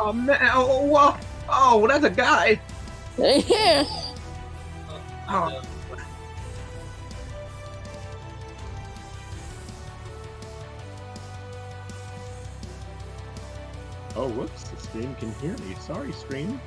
Oh man! Oh, whoa. Oh, that's a guy. Hey here. Oh, Oh, whoops, the stream can hear me. Sorry, stream.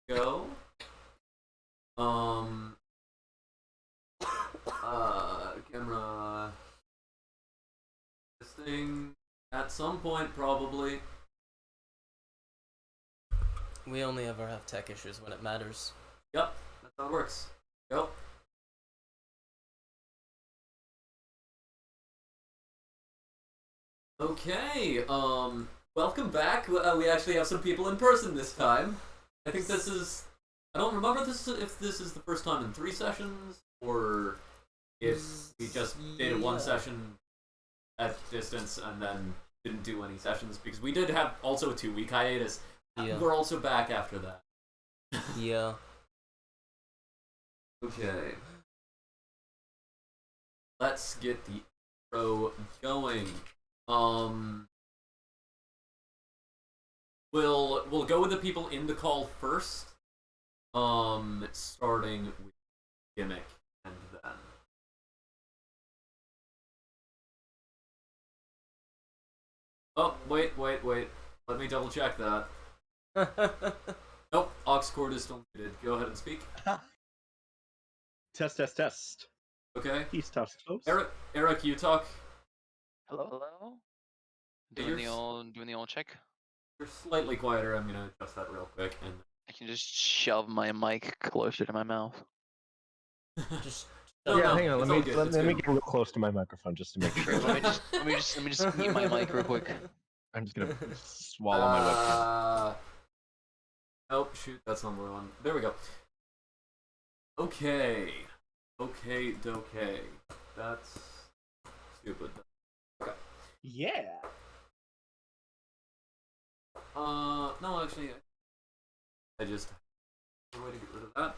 go. Camera. This thing at some point probably. We only ever have tech issues when it matters. Yep, that's how it works. Go. Okay, welcome back. We actually have some people in person this time. I think this is... I don't remember if this is the first time in 3 sessions, or if we just did one session at distance and then didn't do any sessions, because we did have also a 2-week hiatus. Yeah. We're also back after that. Yeah. Okay. Let's get the intro going. We'll go with the people in the call first. Starting with Gimmick and then. Oh, wait. Let me double check that. Nope, Oxcord is still muted. Go ahead and speak. Test. Okay. He's tough. Eric, you talk. Hello. You're Doing the old check. You're slightly quieter. I'm gonna adjust that real quick. And I can just shove my mic closer to my mouth. Just Hang on. it's Let all good, it's me good. get real close to my microphone just to make sure. let me just eat my mic real quick. I'm just gonna swallow my webcam. Nope, shoot, that's not the one. There we go. Okay. That's stupid. Okay. Yeah. No, actually, I just a way to get rid of that.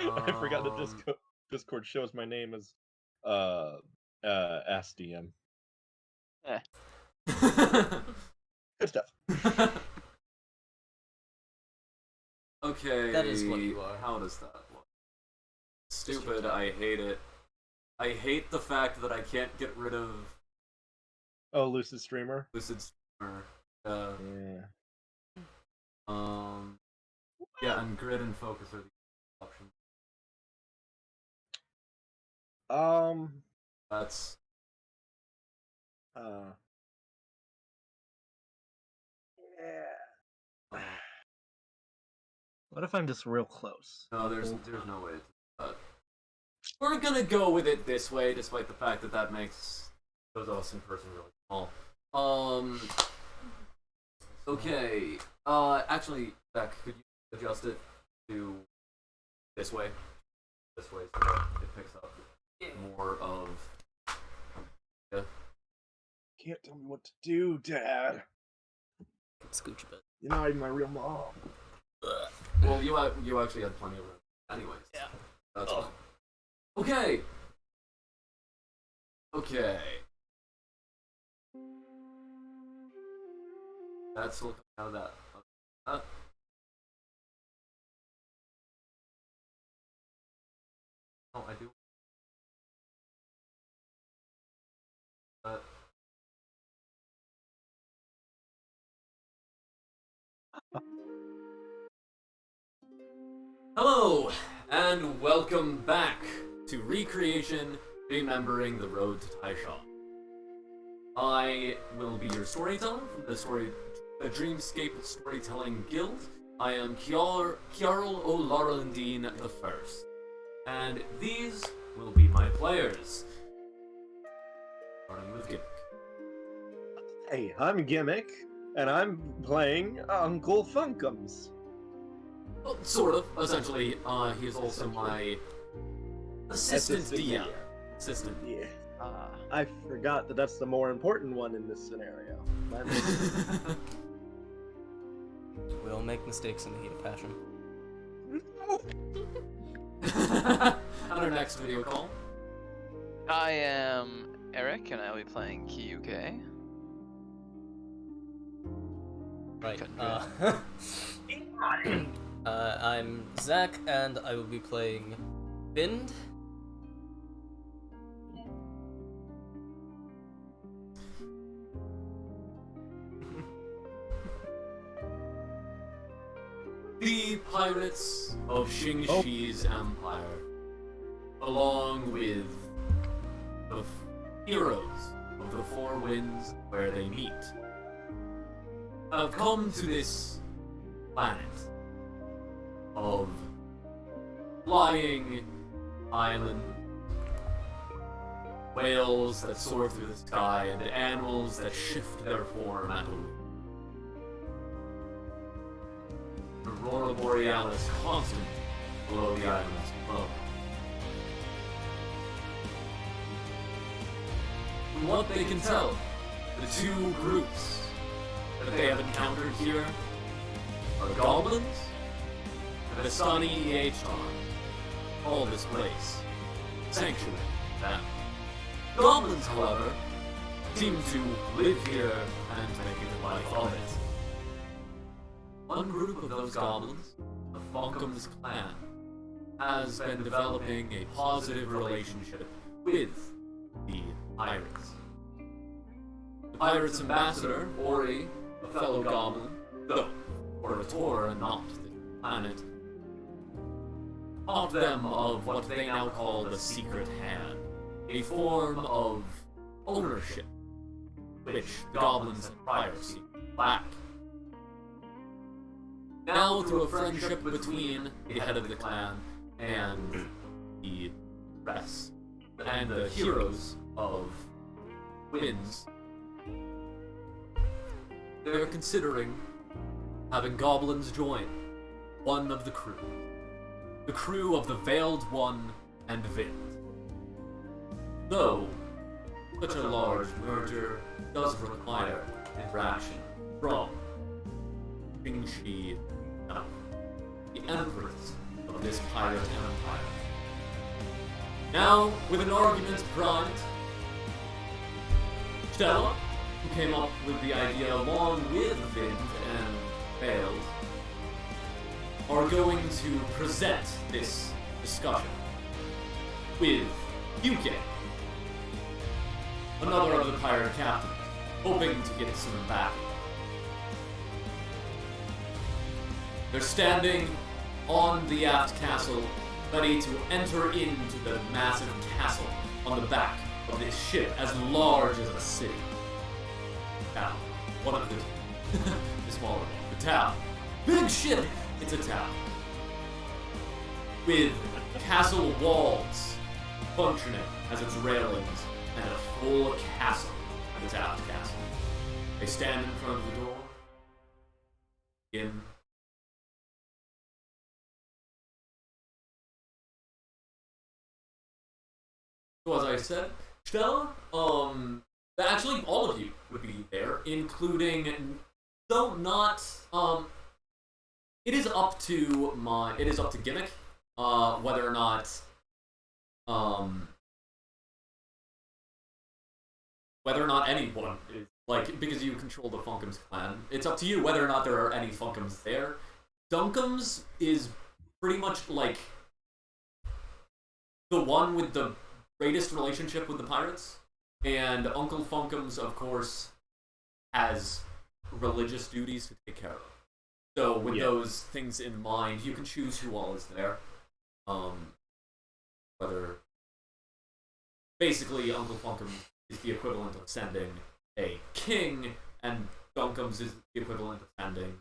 I forgot that Discord shows my name as AskDM. Good stuff. Okay. That is what you are. How does that look? Stupid, I hate it. I hate the fact that I can't get rid of Oh, Lucid Streamer. Lucid Streamer. Yeah. Yeah, and grid and focus are the options. That's Yeah. What if I'm just real close? no, there's no way to do that. We're gonna go with it this way, despite the fact that that makes those of us in person really small. Okay. Actually, Zach, could you adjust it to this way? This way, so that it picks up more of. Yeah. Can't tell me what to do, Dad. scooch a bit. You're not even my real mom. Well, you actually had plenty of room, anyways. Yeah. That's fine. Okay. That's looking out of that. Oh, I do. Hello, and welcome back to Recreation, Remembering the Road to Taishan. I will be your storyteller from the Dreamscape Storytelling Guild. I am Kjarl O'Larlandine the First, and these will be my players. Starting with Gimmick. Hey, I'm Gimmick, and I'm playing Uncle Funkums. Well, sort of, essentially. He is also my assistant DM. Assistant. Yeah. I forgot that that's the more important one in this scenario. We all make mistakes in the heat of passion. On our next video call. I am Eric, and I'll be playing Kiyuke. Right. Couldn't I'm Zach, and I will be playing Bind. The pirates of Xingxi's empire, along with the heroes of the Four Winds where they meet, have come to this planet of flying islands, whales that soar through the sky, and animals that shift their form at will. Aurora Borealis constant below the islands below. From what they can tell, the two groups that they have encountered here are goblins and the Sunny H-Tar. Call this place Sanctuary. Now, goblins, however, seem to live here and make a life of it. One group of those goblins, the Funkum's clan, has been developing a positive relationship with the pirates. The pirates' ambassador, Ori, a fellow goblin, though orator and not the planet, taught them of what they now call the Secret Hand, a form of ownership, which the goblins had prior seen lack. Now, through a friendship between the head of the clan and the rest, and the heroes of Winds, they're considering having goblins join one of the crew. The crew of the Veiled One and Vind. Though, such a large merger does require interaction from Xingxi, the Empress of this pirate empire. Now, with an argument primed, Stella, who came up with the idea along with Vind and Veiled, are going to present this discussion with UK, another of the pirate captains, hoping to get some backing. They're standing on the aft castle, ready to enter into the massive castle on the back of this ship as large as a city. Now, one of the smaller one, the town. Big ship! It's a town. With castle walls functioning as its railings and a full castle at its aft castle. They stand in front of the door. So as I said, Stella, actually all of you would be there, including, though not, it is up to Gimmick, whether or not, anyone is, like, because you control the Funkums clan, it's up to you whether or not there are any Funkums there. Dunkums is pretty much, like, the one with the greatest relationship with the pirates, and Uncle Funkums, of course, has religious duties to take care of. So with those things in mind, you can choose who all is there. Whether basically Uncle Funkum is the equivalent of sending a king, and Dunkums is the equivalent of sending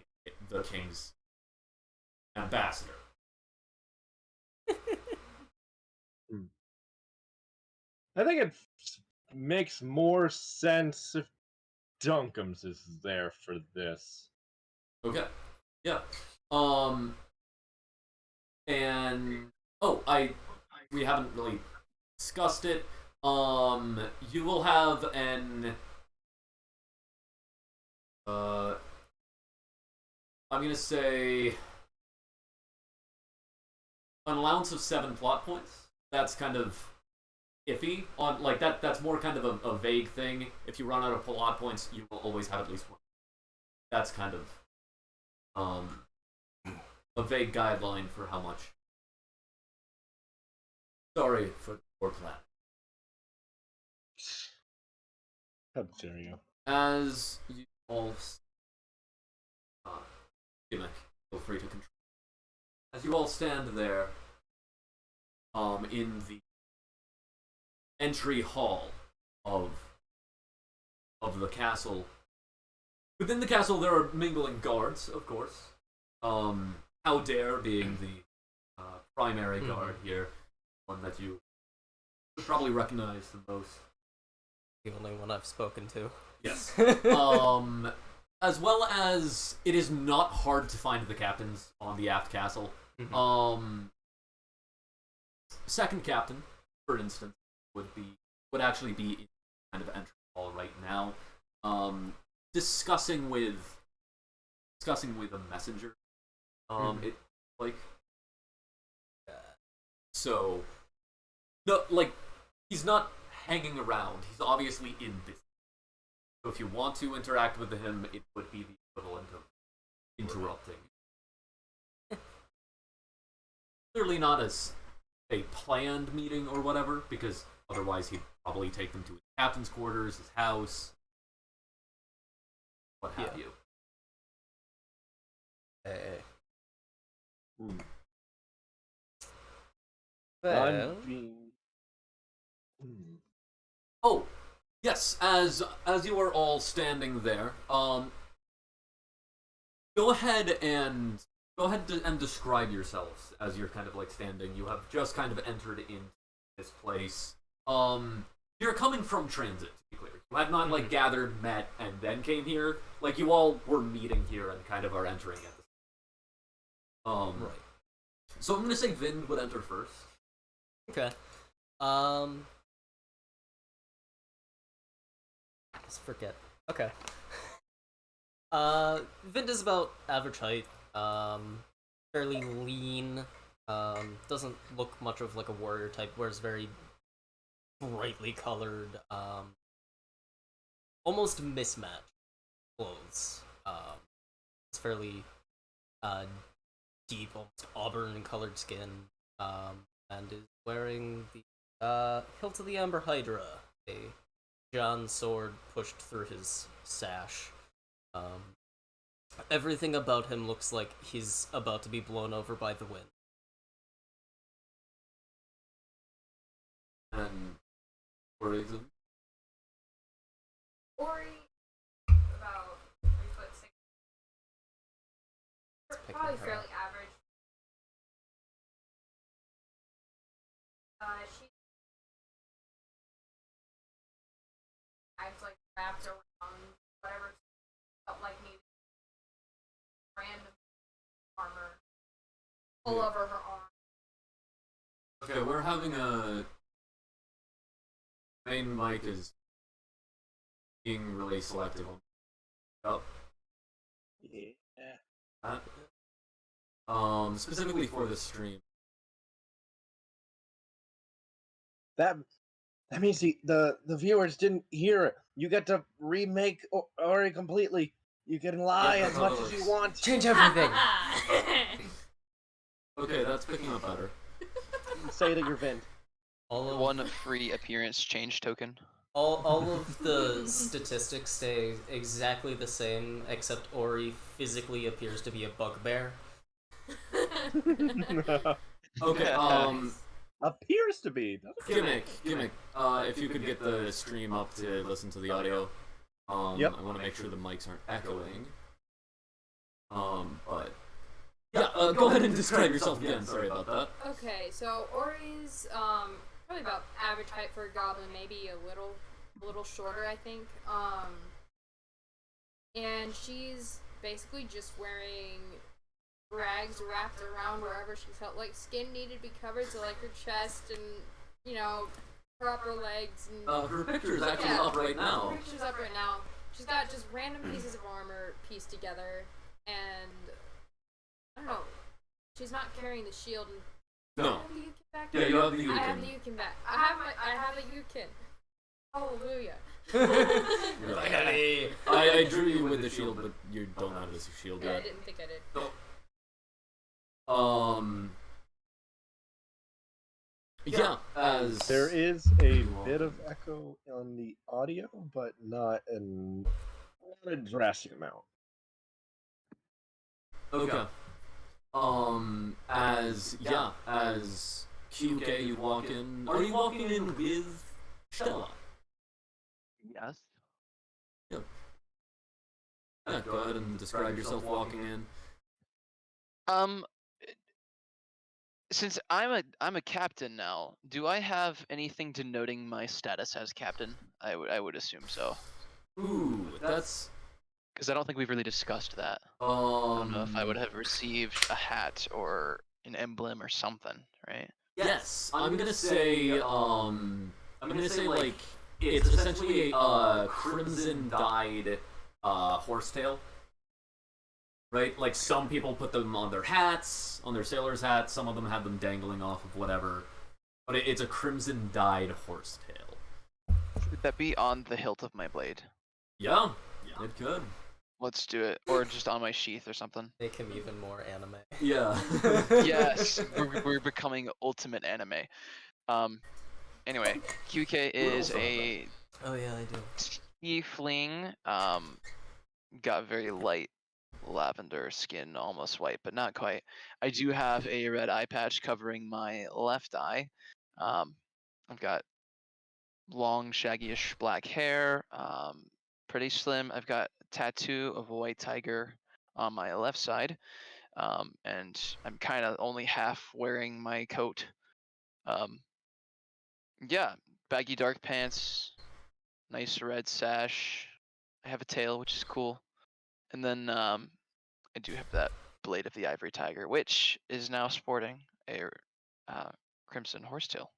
the king's ambassador. I think it makes more sense if Dunkums is there for this. Okay. Yeah. And we haven't really discussed it. You will have an I'm gonna say an allowance of 7 plot points. That's kind of iffy on, like, that's more kind of a vague thing. If you run out of plot points, you will always have at least one. That's kind of a vague guideline for how much. Sorry for the poor plan. How dare you? As you all gimmick, feel free to control as you all stand there, in the entry hall of the castle. Within the castle, there are mingling guards, of course. How Dare being the primary guard here, one that you would probably recognize the most. The only one I've spoken to. Yes. As well as it is not hard to find the captains on the aft castle. Second captain, for instance, would actually be in kind of entry hall right now, discussing with a messenger. It like so no, like he's not hanging around. He's obviously in business. So if you want to interact with him, it would be the equivalent of interrupting. Clearly not as a planned meeting or whatever, because otherwise he'd probably take them to his captain's quarters, his house, what have you. Well, Oh, yes. As you are all standing there, go ahead and describe yourselves as you're kind of like standing. You have just kind of entered into this place. You're coming from transit, to be clear. You have not like gathered, met, and then came here. Like you all were meeting here and kind of are entering at this. Right. So I'm gonna say Vin would enter first. okay. Let's forget. Okay. Vind is about average height. Fairly lean. Doesn't look much of like a warrior type. Wears very brightly colored, almost mismatched clothes. It's fairly deep, almost auburn colored skin. And is wearing the hilt of the Amber Hydra, a John sword pushed through his sash. Everything about him looks like he's about to be blown over by the wind. And for reason. Ori, about 3'6". picking Probably her fairly up. average. She I've like wrapped around whatever felt like needed random armor all over her arm. Okay, we're having a main mic is being really selective on. Oh. Yeah. Specifically for this stream. That means the viewers didn't hear it. You get to remake Ori completely. You can lie Yeah, as much as you want. Change everything! Okay, that's picking up better. Say that you're Vin. All of, One free appearance change token. all of the statistics stay exactly the same, except Ori physically appears to be a bugbear. Okay, Appears to be. gimmick. If you could get the stream up to listen to the audio. Yep. I want to make sure the mics aren't echoing. But yeah, go ahead and describe yourself again. Sorry about that. Okay, so Ori's probably about average height for a goblin, maybe a little shorter, I think. And she's basically just wearing rags wrapped around wherever she felt like skin needed to be covered, so like her chest and, you know, her upper legs and Her picture is actually Yeah. up right her now. picture's up right now. She's got just random pieces of armor pieced together, and I don't know. She's not carrying the shield. And do I No. have the Yukin back Yeah, there? you have the I have the Yukin. Yukin back. I have a Yukin. Hallelujah. Finally! I drew you with the shield, but you don't have this shield Yeah, I yet. didn't think I did. Yeah, as There is a bit of echo on the audio, but not a drastic amount. Okay. As QK, you walk in. Are you walking in with Stella? Yes. Yep. Yeah, go ahead and describe yourself walking in. Um, since I'm a captain now, do I have anything denoting my status as captain? I would assume so, Ooh, that's because I don't think we've really discussed that. I don't know if I would have received a hat or an emblem or something, right? Yes, I'm gonna say like it's essentially a crimson dyed horsetail. Right? Like some people put them on their hats, on their sailor's hats, some of them have them dangling off of whatever. But it's a crimson dyed horsetail. Would that be on the hilt of my blade? Yeah, it could. Let's do it, or just on my sheath or something. Make him even more anime. Yeah. Yes, we're becoming ultimate anime. Anyway, QK is a Oh yeah, I do. tiefling. Got very light lavender skin, almost white, but not quite. I do have a red eye patch covering my left eye. I've got long, shaggyish black hair. Pretty slim. I've got a tattoo of a white tiger on my left side. And I'm kind of only half wearing my coat. Yeah, baggy dark pants, nice red sash. I have a tail, which is cool. And then I do have that blade of the ivory tiger, which is now sporting a crimson horsetail.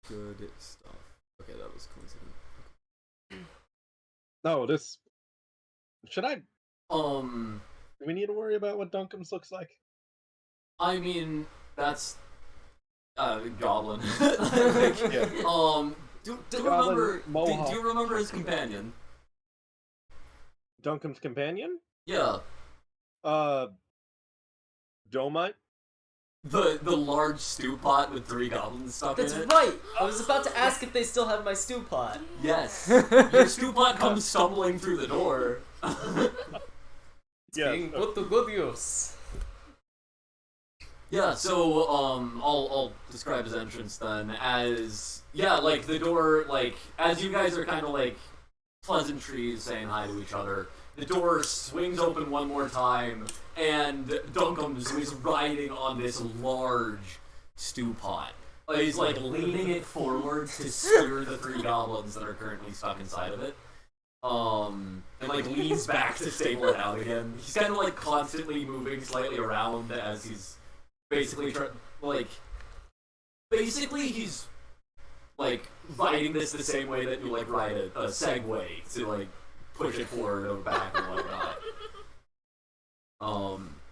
Good stuff. Okay, that was coincident. No, this. Should I? Um, Do we need to worry about what Dunkums looks like? I mean, that's goblin. Like, Yeah. do Goblin remember mohawk. do you remember his companion? Duncan's companion? Yeah. Domite? The large stew pot with 3 goblins stuck That's in it. right! I was about to ask if they still have my stew pot. Yes. Your stew pot comes stumbling through the door. It's being put to good use. Yeah, so I'll describe his entrance then as like the door, like as you guys are kind of like pleasantries saying hi to each other. The door swings open one more time, and Dunkums is riding on this large stew pot. He's like leaning it forward to steer the 3 goblins that are currently stuck inside of it. And like leans back to stable it out again. He's kind of like constantly moving slightly around as he's basically he's like riding this the same way that you like ride a Segway to like push it forward or back and whatnot.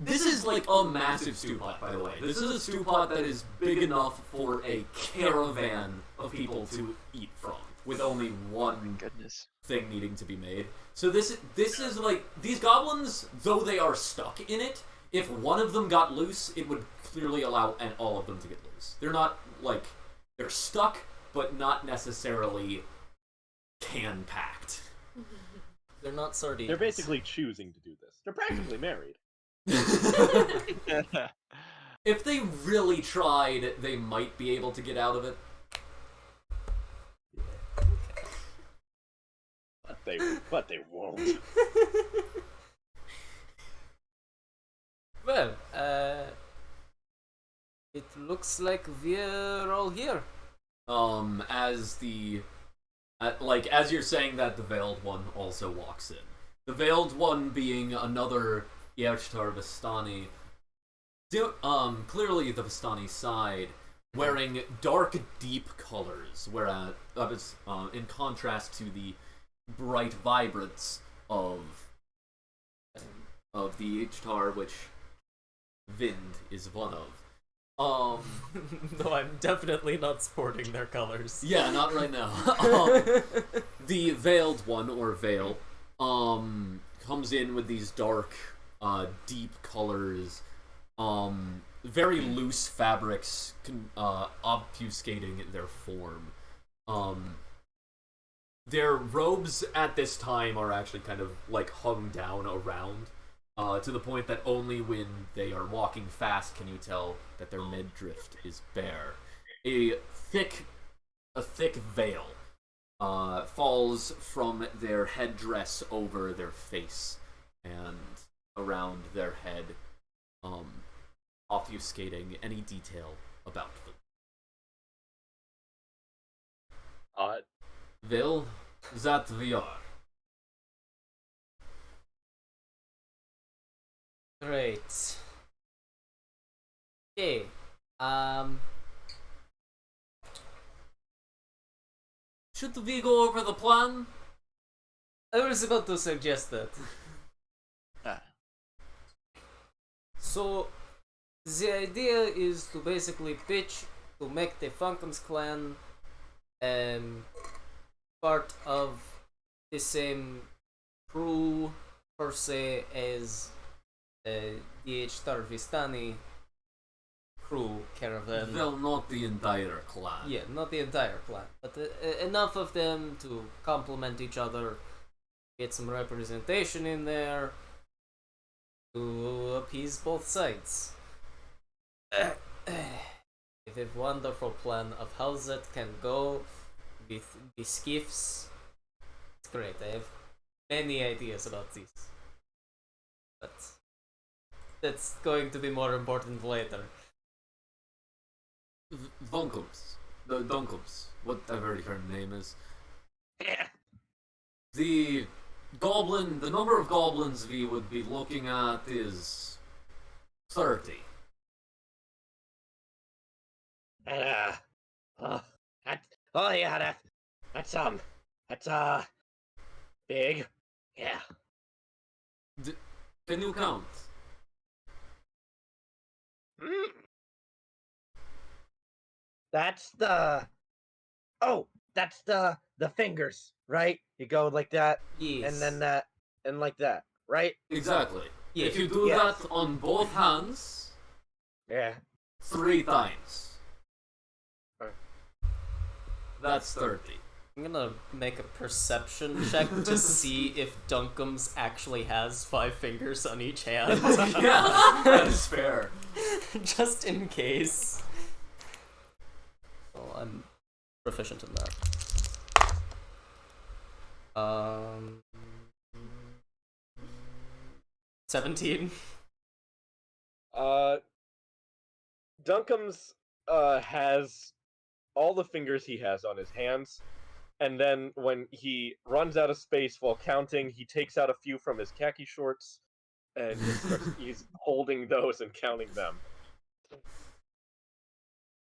This is like a massive stew pot, by the way. This is a stew pot that is big enough for a caravan of people to eat from, with only one Goodness. thing needing to be made. So this is like, these goblins, though they are stuck in it, if one of them got loose, it would clearly allow all of them to get loose. They're not like, they're stuck, but not necessarily can-packed. They're not sardines. They're basically choosing to do this. They're practically married. If they really tried, they might be able to get out of it. But they won't. Well, it looks like we're all here. As you're saying that, the Veiled One also walks in. The Veiled One being another Yerchtar Vistani, clearly the Vistani side, wearing dark, deep colors, whereas in contrast to the bright vibrance of the Yerchtar, which Vind is one of. Though I'm definitely not sporting their colors. Yeah, not right now. The Veiled One, or Veil, comes in with these dark, deep colors, very loose fabrics, obfuscating their form. Their robes at this time are actually kind of like hung down around, to the point that only when they are walking fast can you tell that their midriff is bare. A thick veil falls from their headdress over their face and around their head, obfuscating any detail about them. Well, that we are. Great. Okay. Should we go over the plan? I was about to suggest that. Ah. So, the idea is to basically pitch to make the Funkums clan part of the same crew per se as DH Tarvistani crew caravan. Well, not the entire clan. Yeah, not the entire clan, but enough of them to complement each other, get some representation in there to appease both sides. If a wonderful plan of how that can go with the skiffs. It's great. I have many ideas about this, but that's going to be more important later. Dunkums. The Dunkums. Whatever her name is. The number of goblins we would be looking at is 30. And that's big. Yeah. Can you count? That's the fingers, right? You go like that, Yes. and then that, and like that, right? Exactly. Yeah. If you do Yes. that on both hands, Yeah. 3 times. Alright. That's 30. I'm gonna make a perception check to see if Dunkums actually has 5 fingers on each hand. Yeah, that is fair. Just in case. Well, I'm proficient in that. 17. Dunkums has all the fingers he has on his hands, and then when he runs out of space while counting, he takes out a few from his khaki shorts, and he's holding those and counting them.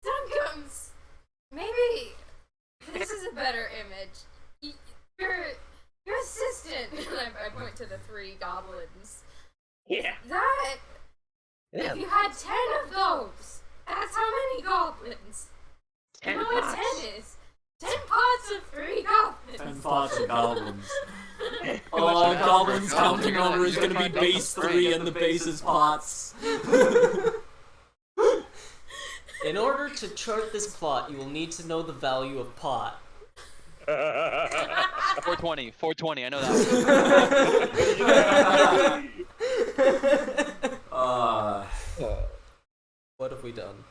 Dunkums! Maybe this is a better image. Your assistant, and I point to the 3 goblins. Yeah. That, Yeah. if you had 10 of those, that's how many goblins. 10 you know what pots. 10 is? 10 pots of 3 goblins. 10 pots of goblins. Much Oh, better. goblins Goblins counting are over is gonna gonna be be base 3 and the base is pots. In order to chart this plot, you will need to know the value of pot. 420, I know that. What have we done?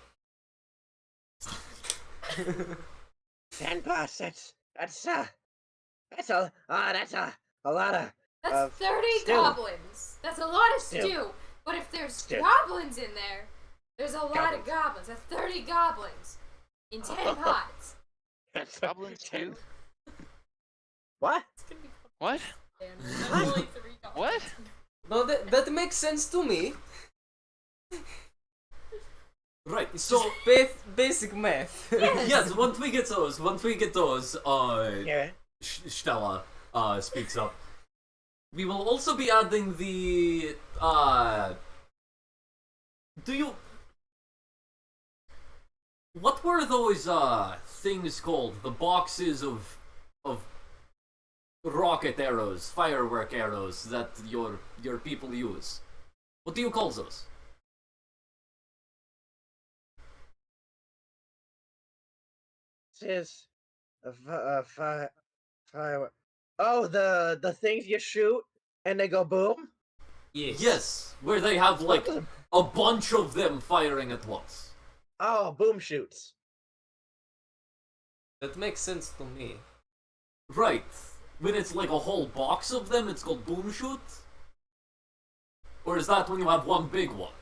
10 pots. That's a lot of. That's 30 stew. goblins. That's a lot of Stew. stew. But if there's Stew. goblins in there, there's a lot Goblins. of goblins. That's 30 goblins in 10 pots. That's Goblins too? What? It's gonna be What? There's only 3 goblins. What? No, that makes sense to me. Right, It's so just basic math. yes, once we get those, Yeah. Stella speaks up. We will also be adding the what were those things called? The boxes of rocket arrows, firework arrows that your people use. What do you call those? This is Firework. Oh, the things you shoot and they go boom. Yes, where they have like a bunch of them firing at once. Oh, boom shoots. That makes sense to me. Right. When it's like a whole box of them, it's called boom shoot? Or is that when you have one big one?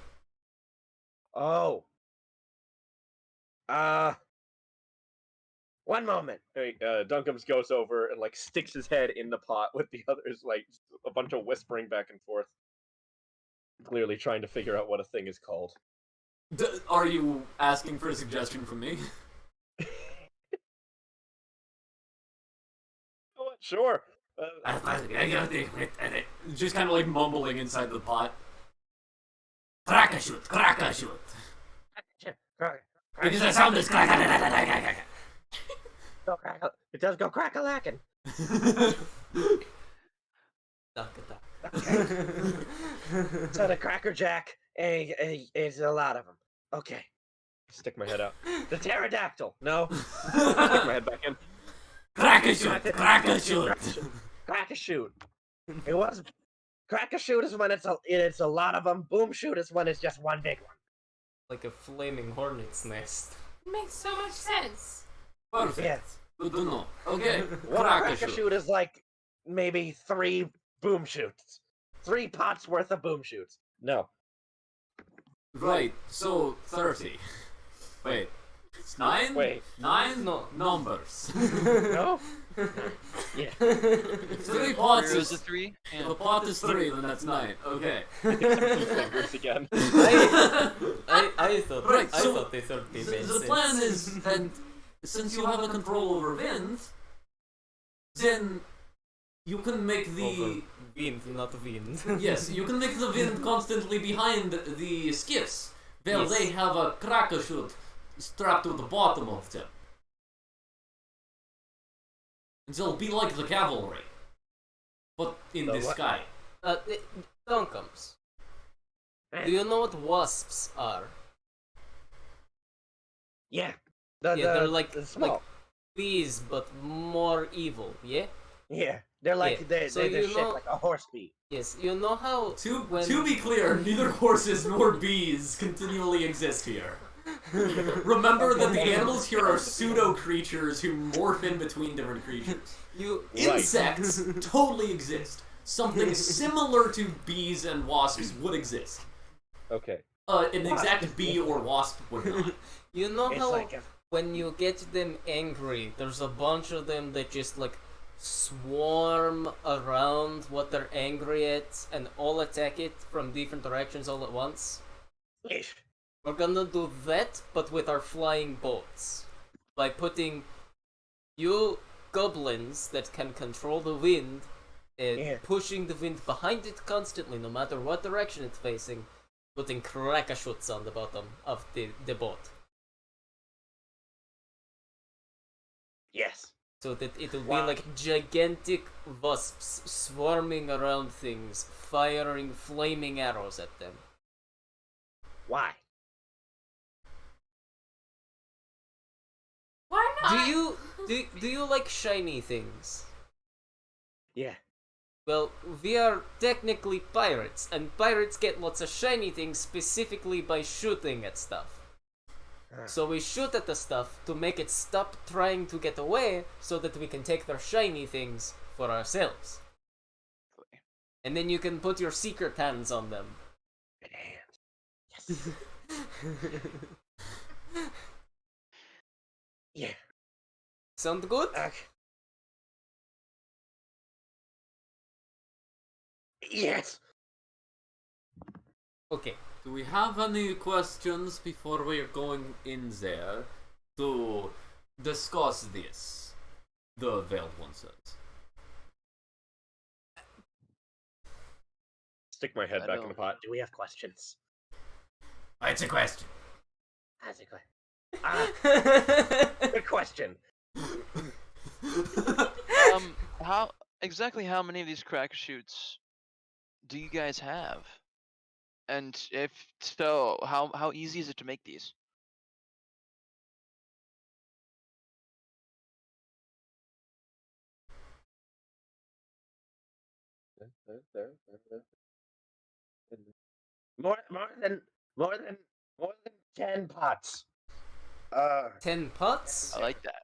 Oh. One moment. Hey, Dunkums goes over and like sticks his head in the pot with the others, like a bunch of whispering back and forth, clearly trying to figure out what a thing is called. Are you asking for a suggestion from me? Oh, sure. Just kind of like mumbling inside the pot. Crack a shoot, crack a shoot. Because the sound is crack. It does go crack-a-lackin'. So the Cracker Jack is a lot of them. Okay. Stick my head out. The pterodactyl. No. Stick my head back in. Crack a shoot, crack a shoot. Crack a shoot. It was. Crack a shoot is when it's a lot of them. Boom shoot is when it's just one big one. Like a flaming hornet's nest. Makes so much sense. Perfect. Yes. Good to know. Okay, One crack a crack a shoot. shoot is like maybe 3 boom shoots. 3 pots worth of boom shoots. No. Right, so 30. Wait, it's 9? Wait. 9? No. Numbers. No? Yeah. If 3 pots Here's is... a 3. If a pot is 3, then that's 9. Okay. Fingers again. I thought Right, I so thought the 30 made The sense. plan is, and since you have a control over wind, then you can make the... Over wind, not wind. Yes, you can make the wind constantly behind the skiffs. Well, Yes. they have a cracker shoot strapped to the bottom of them. And they'll be like the cavalry. But in The the what? sky. Dunkums. Do you know what wasps are? Yeah. They're like the small. bees, but more evil. Yeah. Yeah. They're like Yeah. they're, So they're you shaped know- like a horse bee. Yes. You know how To be clear, neither horses nor bees continually exist here. Remember that the animals here are pseudo creatures who morph in between different creatures. you Right. Insects totally exist. Something similar to bees and wasps would exist. Okay. An exact bee or wasp would not. you know It's how like a, when you get them angry, there's a bunch of them that just like swarm around what they're angry at and all attack it from different directions all at once. Ish. We're gonna do that, but with our flying boats. By putting you goblins that can control the wind and Yeah. pushing the wind behind it constantly, no matter what direction it's facing, putting crack-a-shoots on the bottom of the boat. Yes. So that it'll Wow. be like gigantic wasps swarming around things, firing flaming arrows at them. Why? Why not? Do you like shiny things? Yeah. Well, we are technically pirates, and pirates get lots of shiny things specifically by shooting at stuff. So we shoot at the stuff to make it stop trying to get away so that we can take their shiny things for ourselves. And then you can put your secret hands on them. Good hands. Yes. Yeah. Sound good? Yes. Okay. Do we have any questions before we're going in there to discuss this? The veiled one says. Stick my head I back in don't- the pot. Do we have questions? It's a question. That's a good. Good question. How many of these cracker shoots do you guys have? And if so, how easy is it to make these? More than more than more than 10 pots. 10 pots? I like that.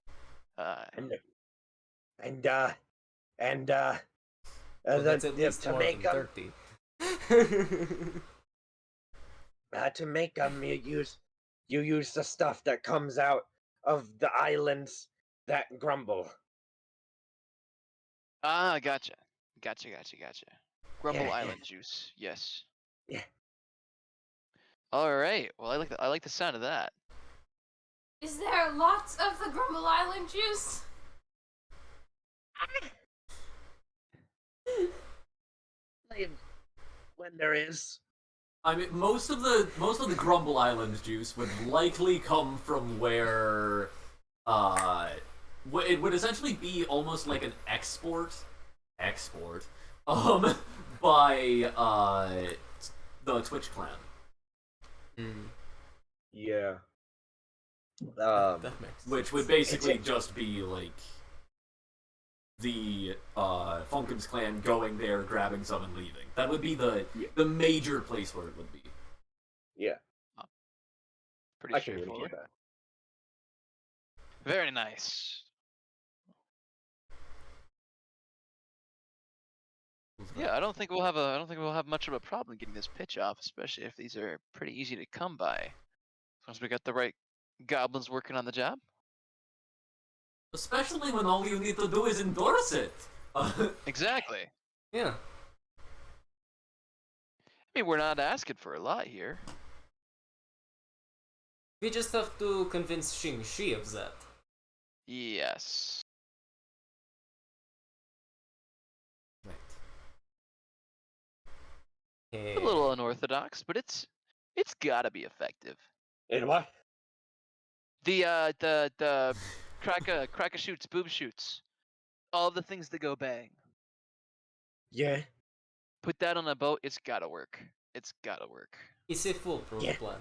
And and uh and Well, that's at least to more make than them 30. to make them you use the stuff that comes out of the islands that grumble. Gotcha. Gotcha. Grumble Yeah, Island juice. Yes. yeah. All right. Well, I like the sound of that. Is there lots of the Grumble Island juice? When there is. I mean, most of the Grumble Island juice would likely come from where, it would essentially be almost like an export, by the Twitch clan. Yeah. That makes sense. Which would basically just be like the Funkins clan going there, grabbing some, and leaving. That would be the major place where it would be. Yeah. Pretty I can really straightforward. get that. Very nice. Yeah, I don't think we'll have much of a problem getting this pitch off, especially if these are pretty easy to come by. Once we got the right goblins working on the job. Especially when all you need to do is endorse it. Exactly. Yeah. I mean, we're not asking for a lot here. We just have to convince Xing-Shi of that. Yes. Right. A little unorthodox, but it's gotta be effective. And what? The crack a shoots, boob shoots, all the things that go bang. Yeah. Put that on a boat. It's gotta work. It's gotta work. It's a foolproof Yeah. plan.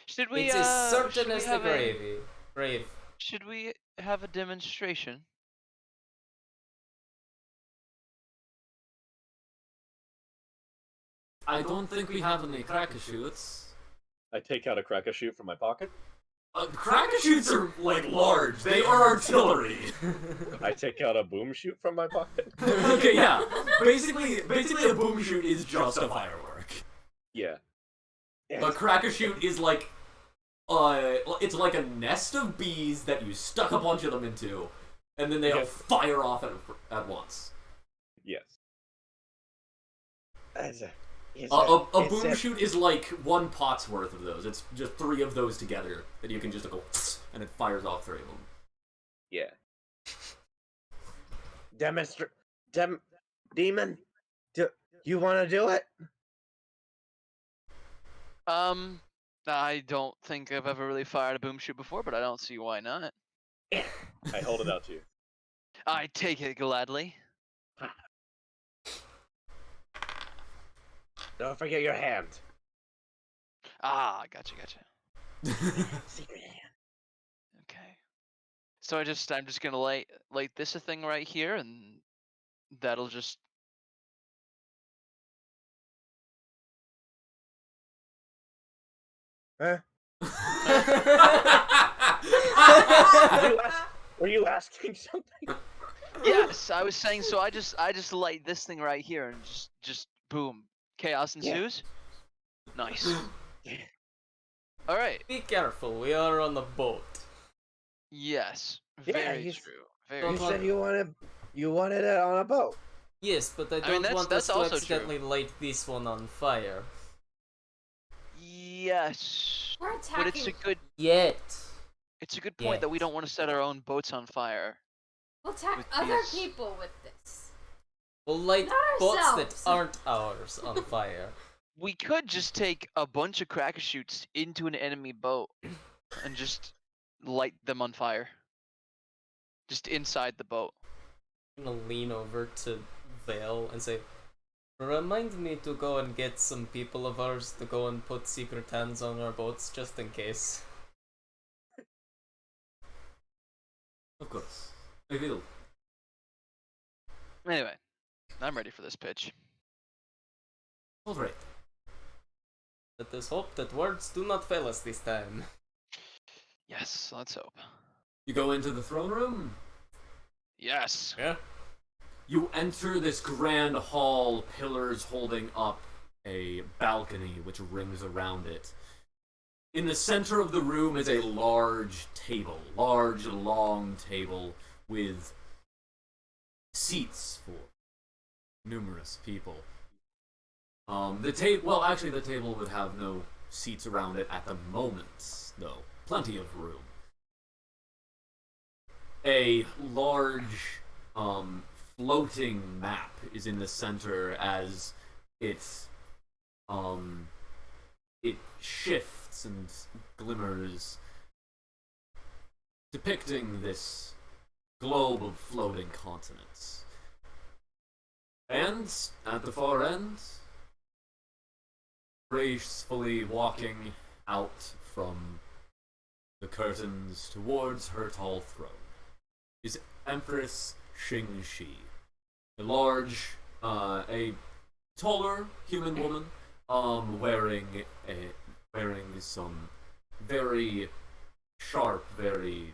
Should we? It's as should certain we as the have a- gravy. Brave. Should we have a demonstration? I don't think we have any cracker shoots. I take out a cracker shoot from my pocket. Cracker shoots are like large. They are artillery. I take out a boom shoot from my pocket. Okay, yeah. Basically, a boom shoot is just a firework. Yeah. A cracker shoot is like, it's like a nest of bees that you stuck a bunch of them into, and then they all Yes. fire off at once. Yes. A boom shoot is like one pot's worth of those. It's just 3 of those together that you can just go, and it fires off 3 of them. Yeah. Demon, do you want to do it? I don't think I've ever really fired a boom shoot before, but I don't see why not. I hold it out to you. I take it gladly. Don't forget your hand. Gotcha. Secret hand. Okay. So I'm just gonna light this a thing right here, and that'll just. Huh? Were you asking something? Yes, I was saying. So I just light this thing right here, and just boom, chaos ensues. Nice. All right. Be careful, we are on a boat. Yes. Yeah, Very he's- true. You Very Don't said true. you wanted it on a boat. Yes, but I I mean, don't want us that's to also accidentally light this one on fire. Yes. We're But it's a attacking. good Yet. point that we Yet. don't want to set our own boats on fire. We'll attack with other these- people with this. We'll light Not boats that ourselves. aren't ours on fire. We could just take a bunch of cracker shoots into an enemy boat and just light them on fire. Just inside the boat. I'm gonna lean over to Vale and say, remind me to go and get some people of ours to go and put secret hands on our boats just in case. Of course. I will. Anyway, I'm ready for this pitch. Alright. Let us hope that words do not fail us this time. Yes, let's hope. You go into the throne room. Yes. Yeah. You enter this grand hall, pillars holding up a balcony which rings around it. In the center of the room is a large table, large, long table with seats for numerous people. The table would have no seats around it at the moment, though. Plenty of room. A large, floating map is in the center as it shifts and glimmers, depicting this globe of floating continents. And at the far end, gracefully walking out from the curtains towards her tall throne, is Empress Xingxi, a a taller human woman, wearing some very sharp, very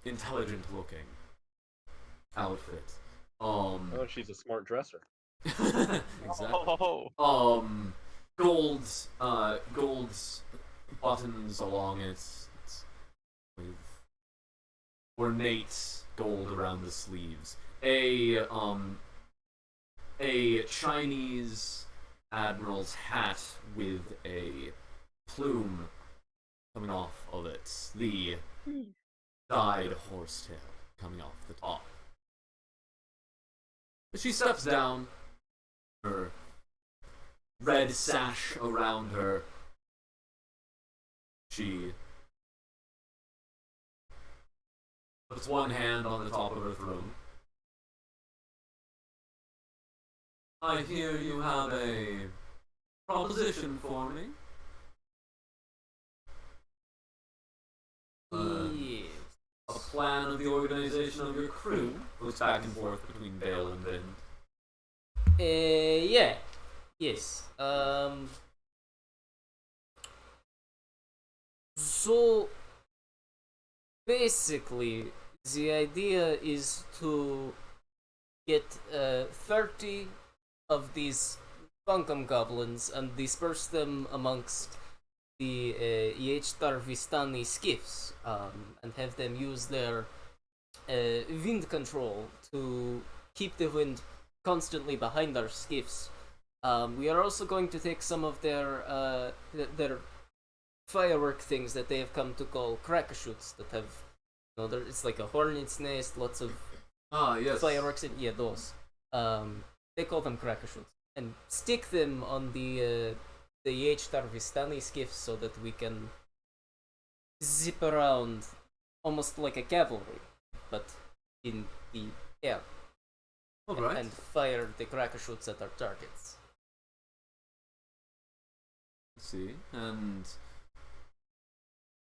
intelligent-looking outfit. Oh, she's a smart dresser. Exactly. Oh. Gold buttons along it, with ornate gold around the sleeves. A Chinese admiral's hat with a plume coming off of it. The dyed horsetail coming off the top. But she steps down, her red sash around her. She puts one hand on the top of her throne. I hear you have a proposition for me. Yes. A plan of the organization of your crew. Looks back and forth between Vale and Vind. Yeah. Yes. So basically, the idea is to get 30 of these bunkum goblins and disperse them amongst the Yechtar Vistani skiffs, and have them use their wind control to keep the wind constantly behind our skiffs. We are also going to take some of their firework things that they have come to call crack-a-shoots that have, it's like a hornet's nest, lots of Yes. fireworks in, yeah, those. They call them crack-a-shoots, and stick them on the Yechtar Vistani skiffs so that we can zip around almost like a cavalry, but in the air, Alright. and fire the crack-a-shoots at our targets. Let's see. And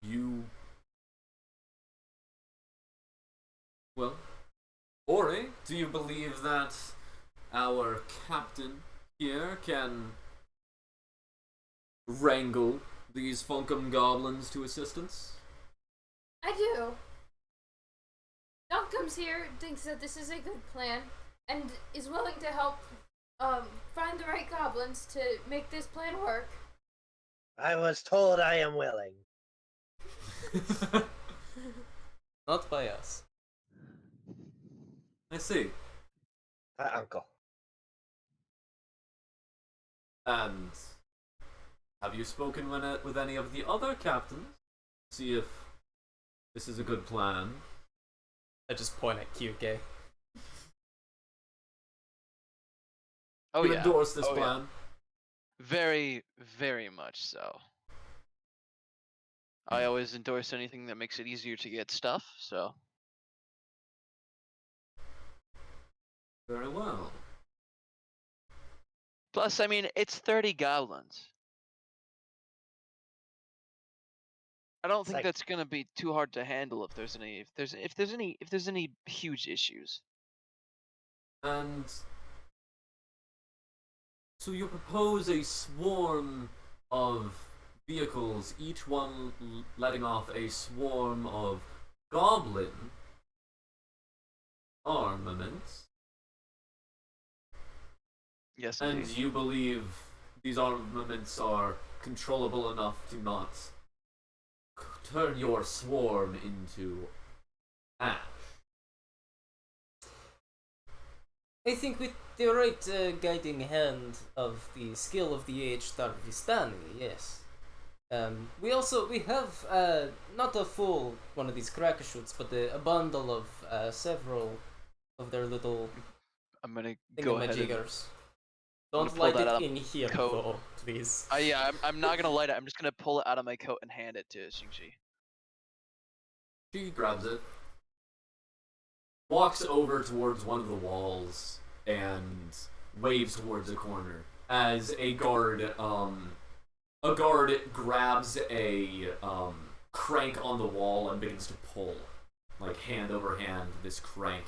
you. Well, Ori, do you believe that our captain here can wrangle these Funkum goblins to assistance? I do. Dunkum's here, thinks that this is a good plan, and is willing to help find the right goblins to make this plan work. I was told I am willing. Not by us. I see. Hi, Uncle. And have you spoken with any of the other captains? See if this is a good plan. I just point at QK. Oh You yeah. endorse this Oh, yeah. plan? Very, very much so. I always endorse anything that makes it easier to get stuff, so. Very well. Plus, I mean, it's 30 goblins. I don't think like- that's gonna be too hard to handle if there's any huge issues. And so you propose a swarm of vehicles, each one letting off a swarm of goblin armaments. Yes, And indeed. you believe these armaments are controllable enough to not turn your swarm into ash. I think with the right guiding hand of the skill of the aged Tarvistani, yes. We have not a full one of these cracker shoots, but a bundle of several of their little I'm gonna go ahead and thingamajiggers. I'm gonna Don't pull light that it out of in here, coat. though, please. yeah, I'm not gonna light it. I'm just gonna pull it out of my coat and hand it to Xingxi. She grabs it, walks over towards one of the walls, and waves towards a corner as a guard grabs a crank on the wall and begins to pull, like hand over hand, this crank.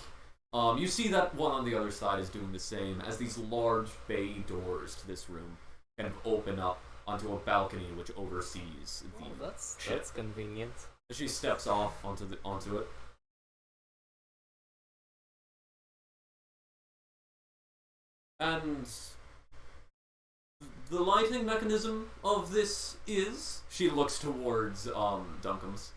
You see that one on the other side is doing the same as these large bay doors to this room kind of open up onto a balcony which oversees the Oh, that's ship. convenient. She steps off onto it. And the lighting mechanism of this is... She looks towards Duncom's.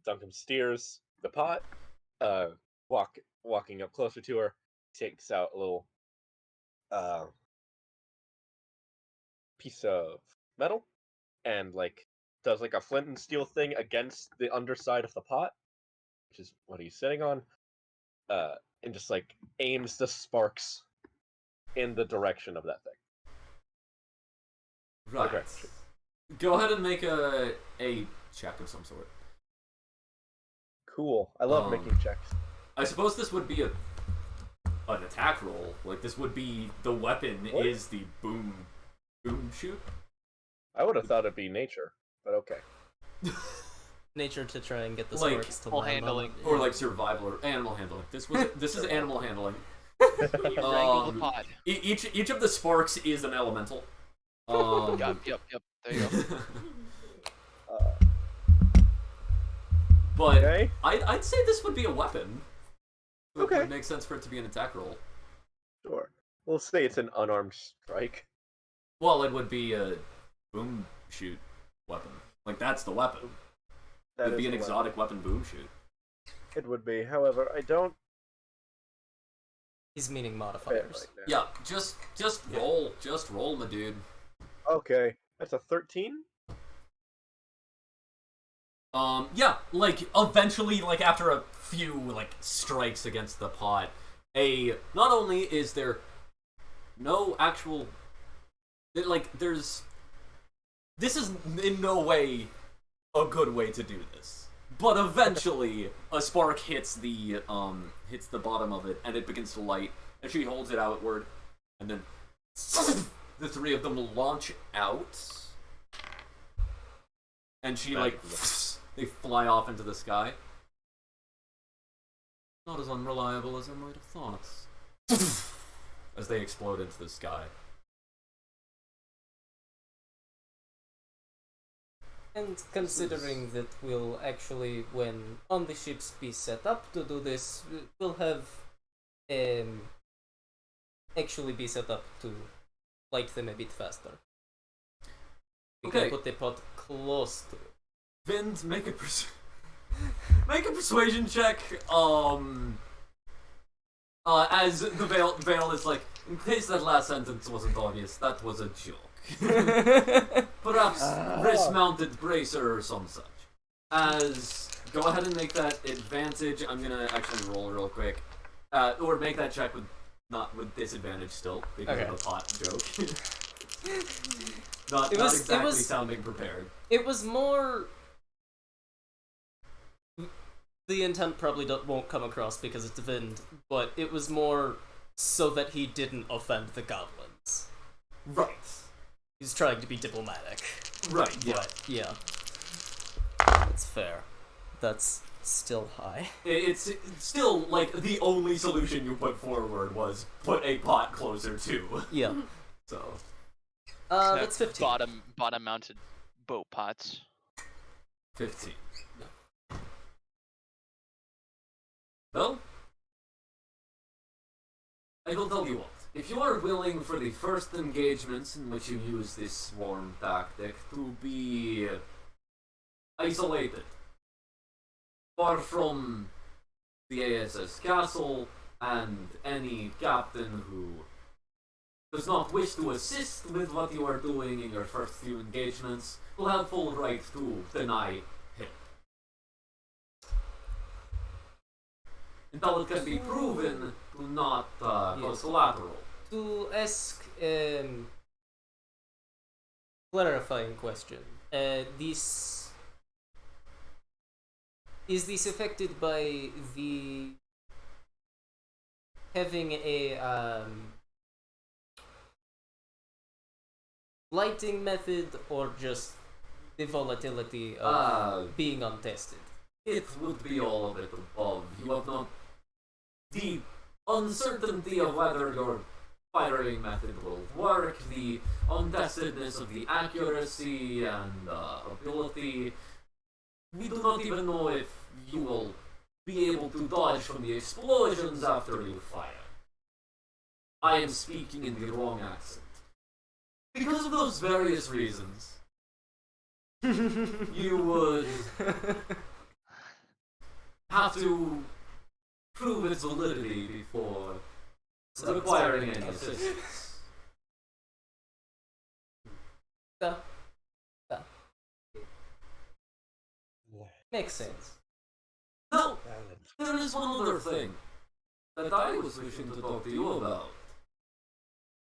Duncan steers the pot, walking up closer to her, takes out a little piece of metal, and does a flint and steel thing against the underside of the pot, which is what he's sitting on, and just aims the sparks in the direction of that thing. Right. Okay. Go ahead and make a check of some sort. Cool. I love making checks. I suppose this would be an attack roll. This would be the weapon is the boom shoot. I would have thought it'd be nature, but okay. Nature to try and get the Like, sparks to full land handling. on. Or survival or animal handling. This is animal handling. You wrangle the pot. Each of the sparks is an elemental. Yep. There you go. But Okay. I'd say this would be a weapon. It Okay. would make sense for it to be an attack roll. Sure. We'll say it's an unarmed strike. Well, it would be a boom shoot weapon. That's the weapon. It That would be is an a weapon. exotic weapon boom shoot. It would be. However, I don't He's meaning fit modifiers. right now. Yeah, just roll. Just roll, my dude. Okay. That's a 13? Yeah, eventually, after a few, strikes against the pot, not only is there no actual, this is in no way a good way to do this, but eventually a spark hits the bottom of it, and it begins to light, and she holds it outward, and then the three of them launch out, and she, they fly off into the sky. Not as unreliable as I might have thought. As they explode into the sky. And considering that we'll actually, when on the ships be set up to do this, we'll have actually be set up to light them a bit faster. We Okay. can put the pot close to it. Vind, make a persuasion check. As the veil is in case that last sentence wasn't obvious, that was a joke. Perhaps wrist-mounted bracer or some such. Go ahead and make that advantage. I'm gonna actually roll real quick, or make that check with disadvantage still because Okay. of the pot joke. not It was- exactly sounding prepared. It was more. The intent probably won't come across because it's Vind, but it was more so that he didn't offend the goblins. Right. He's trying to be diplomatic. Right. Yeah. But, yeah. That's fair. That's still high. It's still, like, the only solution you put forward was put a pot closer to. Yeah. So, That's 15. Bottom mounted boat pots. 15. Well, I will tell you what. If you are willing for the first engagements in which you use this swarm tactic to be isolated, far from the ASS castle and any captain who does not wish to assist with what you are doing in your first few engagements, will have full right to deny him. Until it can be proven to not cause collateral. To ask clarifying question, this is this affected by the having a lighting method, or just the volatility of being untested? It would be all of it above. You have not the uncertainty of whether your firing method will work, the untestedness of the accuracy and ability. We do not even know if you will be able to dodge from the explosions after you fire. I am speaking in the wrong accent. Because of those various reasons, you would have to prove its validity before requiring any assistance. Makes sense. Now, there is one other thing that I was wishing to talk to you about.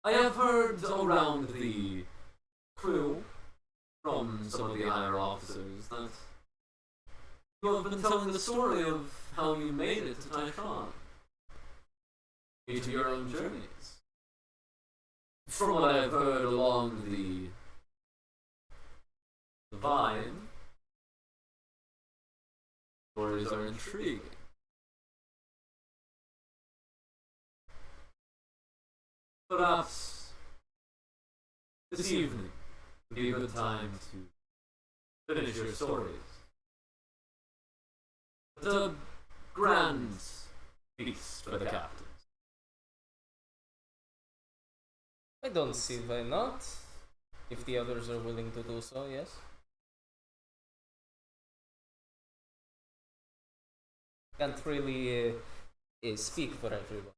I have heard around the crew from some of the higher officers that you have been telling the story of how you made it to Taishan. Each of your own journeys. From what I've heard along the vine, stories are intriguing. Perhaps this evening would be a good time to finish your stories. It's a grand feast for the captains. I don't see why not. If the others are willing to do so, yes. Can't really speak for everyone.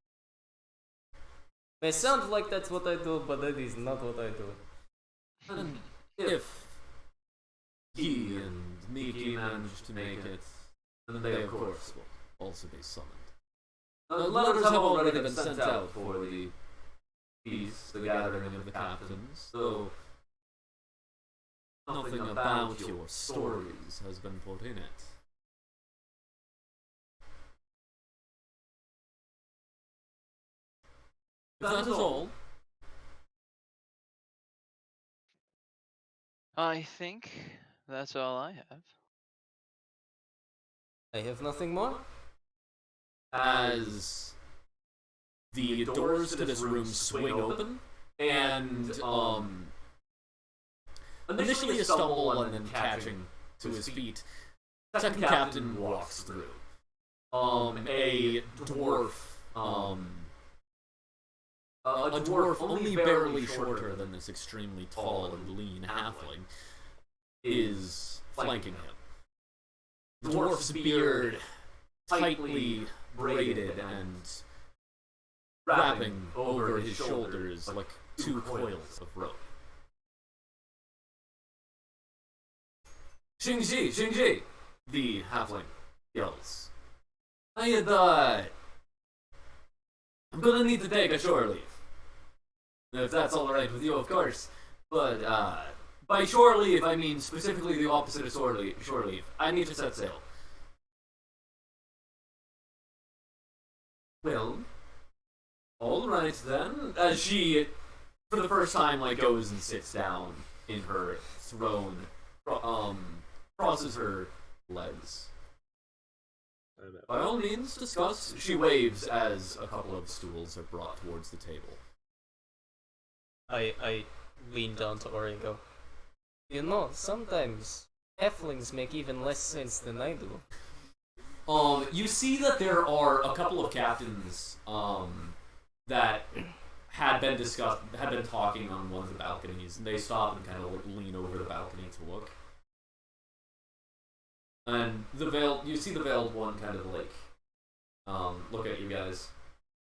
May sound like that's what I do, but that is not what I do. And if he and Miki manage to make it, then they of course will also be summoned. Letters have already been sent out for the feast, the gathering of the captains, so nothing about your stories has been put in it. That is all. I think that's all I have. I have nothing more. As the doors to this room swing open, and initially a stumble and then catching to his feet, second captain walks through. A dwarf, a dwarf only barely shorter than this extremely tall and lean halfling is flanking him. The dwarf's beard tightly braided and wrapping over his shoulders like two coils of rope. Xingji, Xingji! The halfling yells. I'm gonna need to take a shore leave. If that's alright with you, of course. But, by shore leave, I mean specifically the opposite of shore leave. I need to set sail. Well, alright then. As she, for the first time, like, goes and sits down in her throne, crosses her legs, By all means, discuss. She waves as a couple of stools are brought towards the table. I lean down to Ori and go, you know, sometimes halflings make even less sense than I do. You see that there are a couple of captains, that had been talking on one of the balconies, and they stop and kind of lean over the balcony to look. And you see the veiled one kind of like, look at you guys,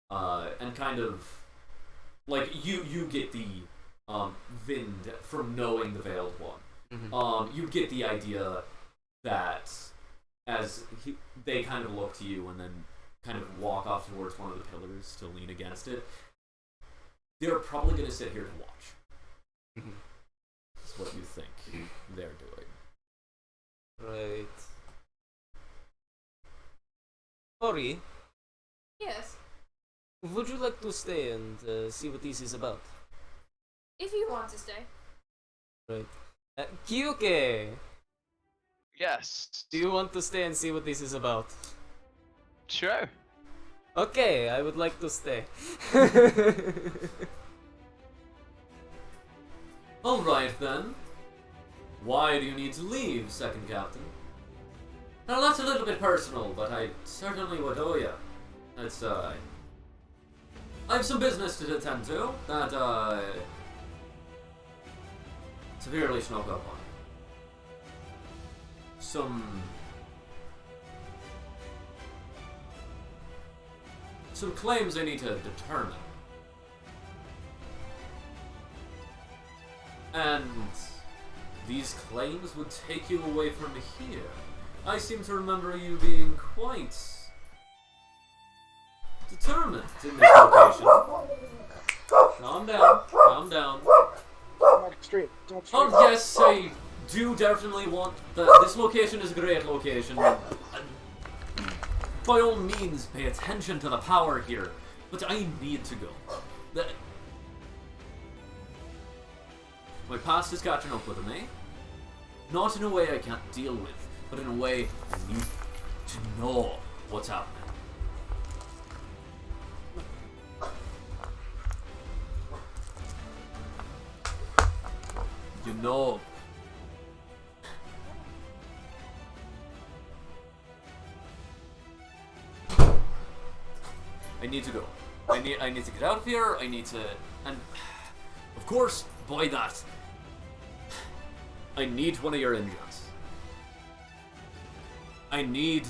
and kind of, like, you get the, wind from knowing the veiled one. Mm-hmm. You get the idea that as they kind of look to you and then kind of walk off towards one of the pillars to lean against it, they're probably going to sit here to watch. That's what you think they're doing. Right. Ori, Yes. would you like to stay and see what this is about? If you want to stay. Right. Kyuke, Yes. do you want to stay and see what this is about? Sure. Okay, I would like to stay. Alright then. Why do you need to leave, second captain? Now that's a little bit personal, but I certainly would owe you. It's, I have some business to attend to that, severely snuck up on. Some claims I need to determine. And these claims would take you away from here. I seem to remember you being quite determined in this location. Calm down, calm down. Don't extreme. Don't extreme. Oh yes, I do definitely want this location is a great location. By all means, pay attention to the power here. But I need to go. My past is catching up with me. Not in a way I can't deal with, but in a way I need to know what's happening. You know. I need to go. I need to get out of here. I need to, and of course, by that, I need one of your engines. I need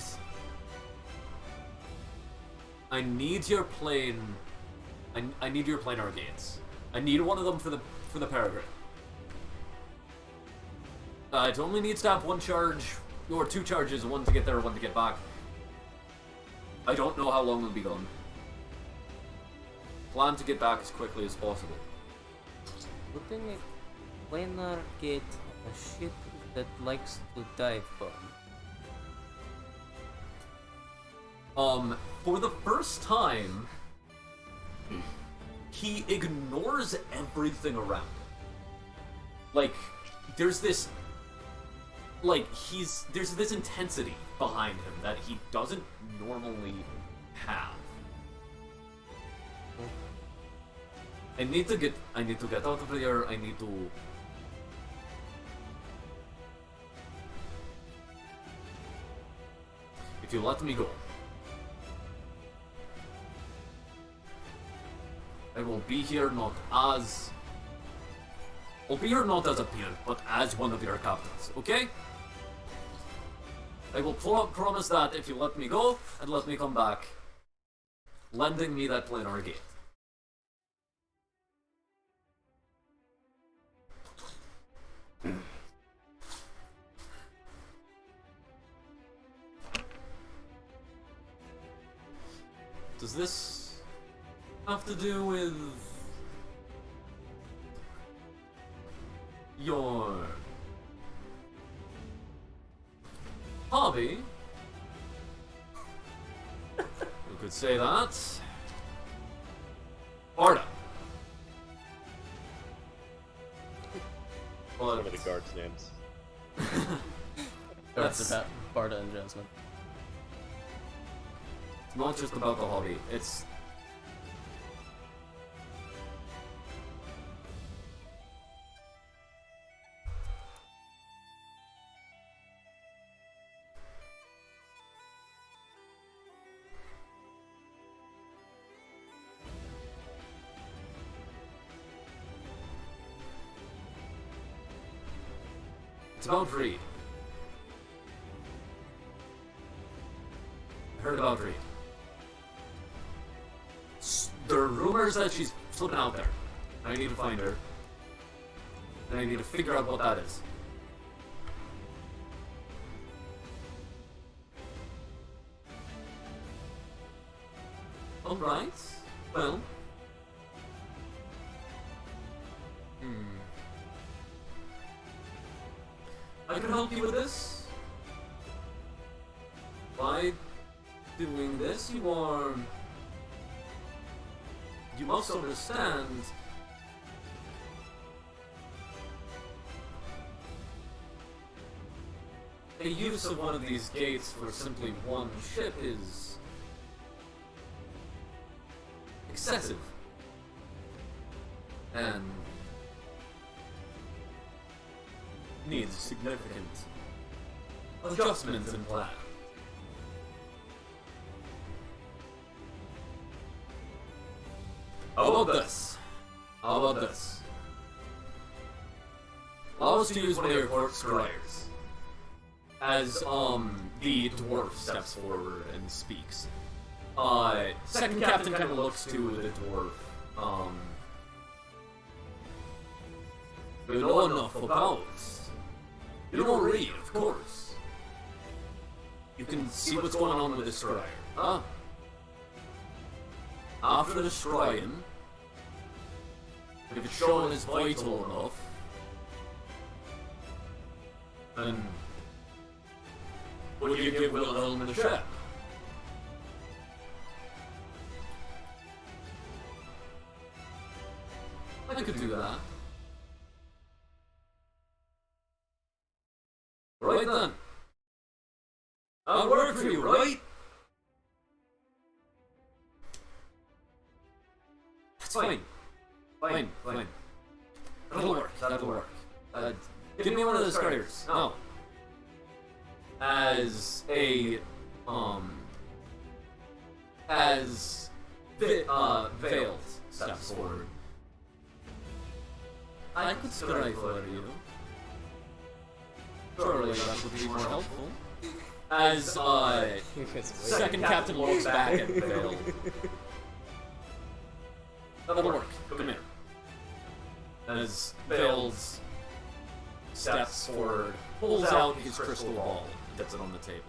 your plane. I need your planar gates. I need one of them for the peregrine. It only needs to have one charge, or two charges, one to get there, one to get back. I don't know how long it'll be gone. Plan to get back as quickly as possible. Putting a planar gate on a ship that likes to dive bomb. For the first time, he ignores everything around him. Like, there's this intensity behind him that he doesn't normally have. I need to get out of here. I need to. If you let me go, I will be here not as a peer, but as one of your captains. Okay? I will promise that if you let me go and let me come back, lending me that planar gate. Does this have to do with your hobby? You could say that. Barda. One of the guards' names. That's about Barda and Jasmine. It's not just about the hobby. It's about Reed. I heard about Reed. There are rumors that she's slipping out there. I need to find her. And I need to figure out what that is. Alright. Well. I can help you with this. By doing this, you must understand the use of one of these gates for simply one ship is excessive. And needs significant adjustments in plan. How about this? Allow us to use one of your scryers. As the dwarf steps forward and speaks. Second captain kind of looks to the dwarf. You know enough about. You don't read, of course. You can see what's going on with the scryer. After destroying, if it's shown as vital enough, then would you give Wilhelm a ship? I could do that. Right then. I'll work for you, right? That's fine. Fine. That'll work. Give me one of the scryers. No. As Veiled steps forward. I could scry for you. Surely that would be more helpful. As second captain looks back at Veiled. That'll work. Come here. As Veiled steps forward, pulls out his crystal ball, and gets it on the table.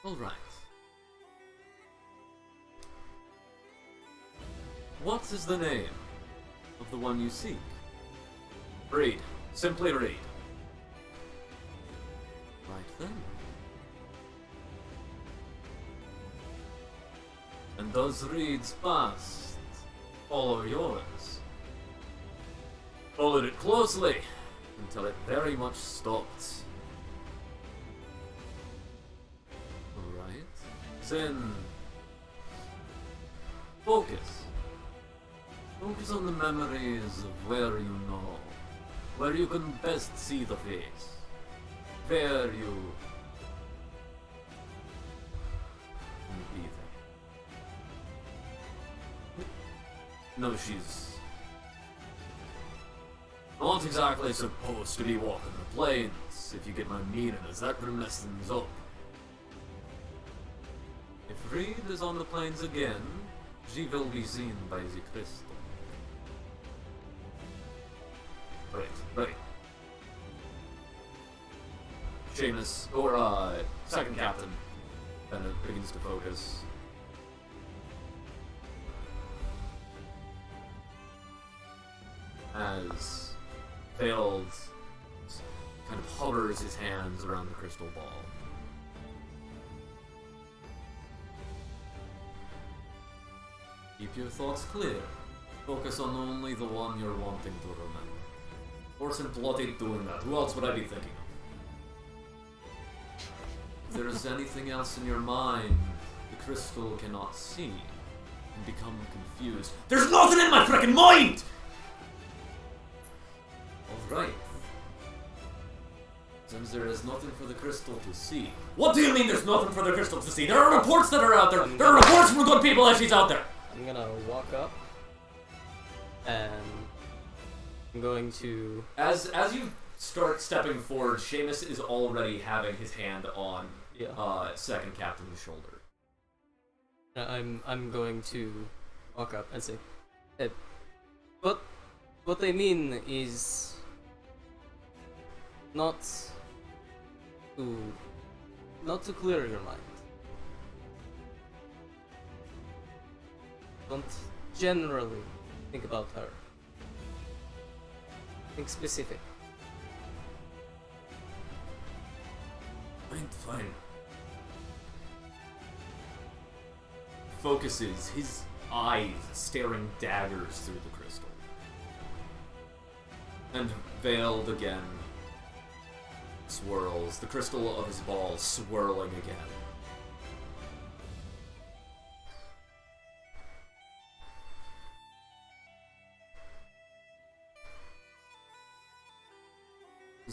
All right. What is the name of the one you seek? Reed. Simply Reed. Right then. And does Reed's past follow yours? Followed it closely until it very much stopped. Alright. Then focus. Focus on the memories of where you know, where you can best see the face, where you can be there. No, she's not exactly supposed to be walking the plains, if you get my meaning, as that mess things up. If Reed is on the plains again, she will be seen by the crystal. Right. Seamus, or second captain, kind of begins to focus. As Veiled kind of hovers his hands around the crystal ball. Keep your thoughts clear. Focus on only the one you're wanting to remember. Horse and Blood ain't doing that. Who else would I be thinking of? If there's anything else in your mind the crystal cannot see, and become confused. There's nothing in my freaking mind! Alright. Since there is nothing for the crystal to see. What do you mean there's nothing for the crystal to see? There are reports that are out there. There are reports from good people that she's out there. I'm gonna walk up, and I'm going to. As you start stepping forward, Seamus is already having his hand on second captain's shoulder. I'm going to walk up and say, what they mean is not to clear your mind. Don't generally think about her. Think specific. Fine. Focuses, his eyes staring daggers through the crystal. And veiled again, swirls, the crystal of his ball swirling again.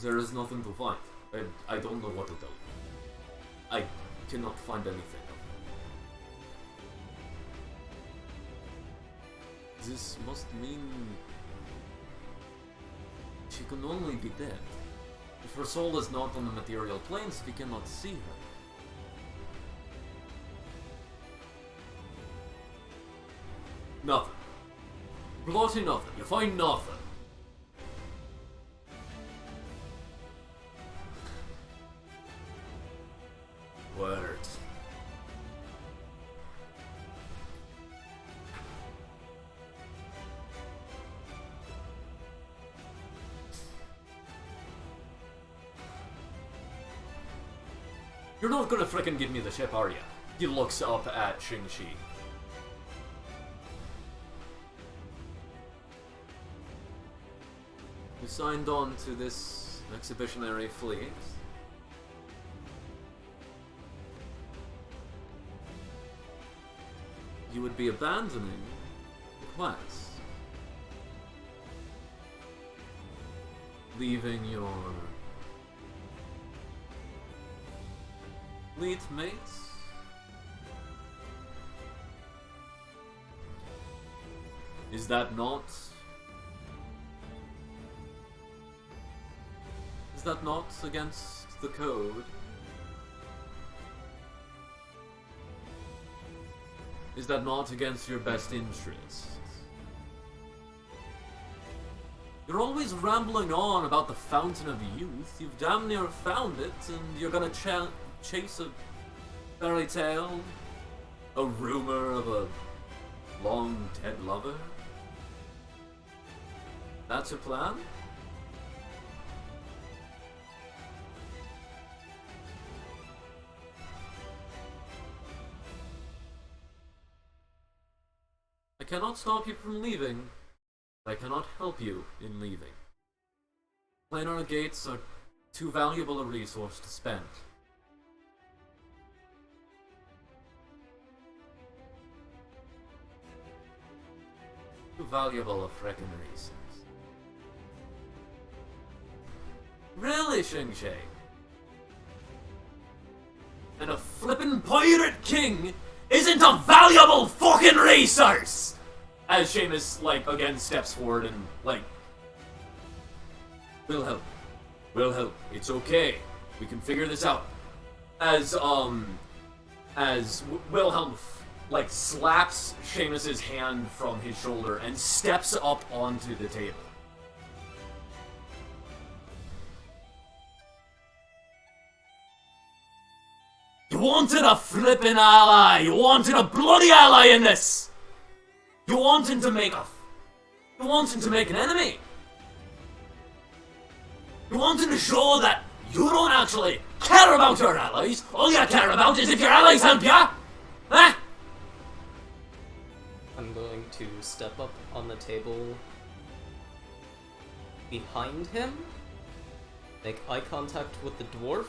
There is nothing to find. I don't know what to tell you. I cannot find anything. This must mean she can only be dead. If her soul is not on the material planes, we cannot see her. Nothing. Bloody nothing. You find nothing. Words. You're not gonna frickin' give me the ship, are ya? He looks up at Xing-Shi. You signed on to this expeditionary fleet. You would be abandoning the quest. Leaving your fleet mates? Is that not... Is that not against the code? Is that not against your best interests? You're always rambling on about the fountain of youth. You've damn near found it, and you're gonna chase a fairy tale? A rumor of a long dead lover? That's your plan? I cannot stop you from leaving, but I cannot help you in leaving. Planar gates are too valuable a resource to spend. Too valuable a frickin' resource. Really, Xing-Shi? And a flippin' pirate king isn't a valuable fucking resource! As Seamus, again steps forward and, we'll help. We'll help. It's okay. We can figure this out. As Wilhelm, slaps Seamus's hand from his shoulder and steps up onto the table. You wanted a flippin' ally! You wanted a bloody ally in this! You wanted to make an enemy! You wanted to show that you don't actually care about your allies! All you care about is if your allies help ya! Huh? I'm going to step up on the table behind him, make eye contact with the dwarf,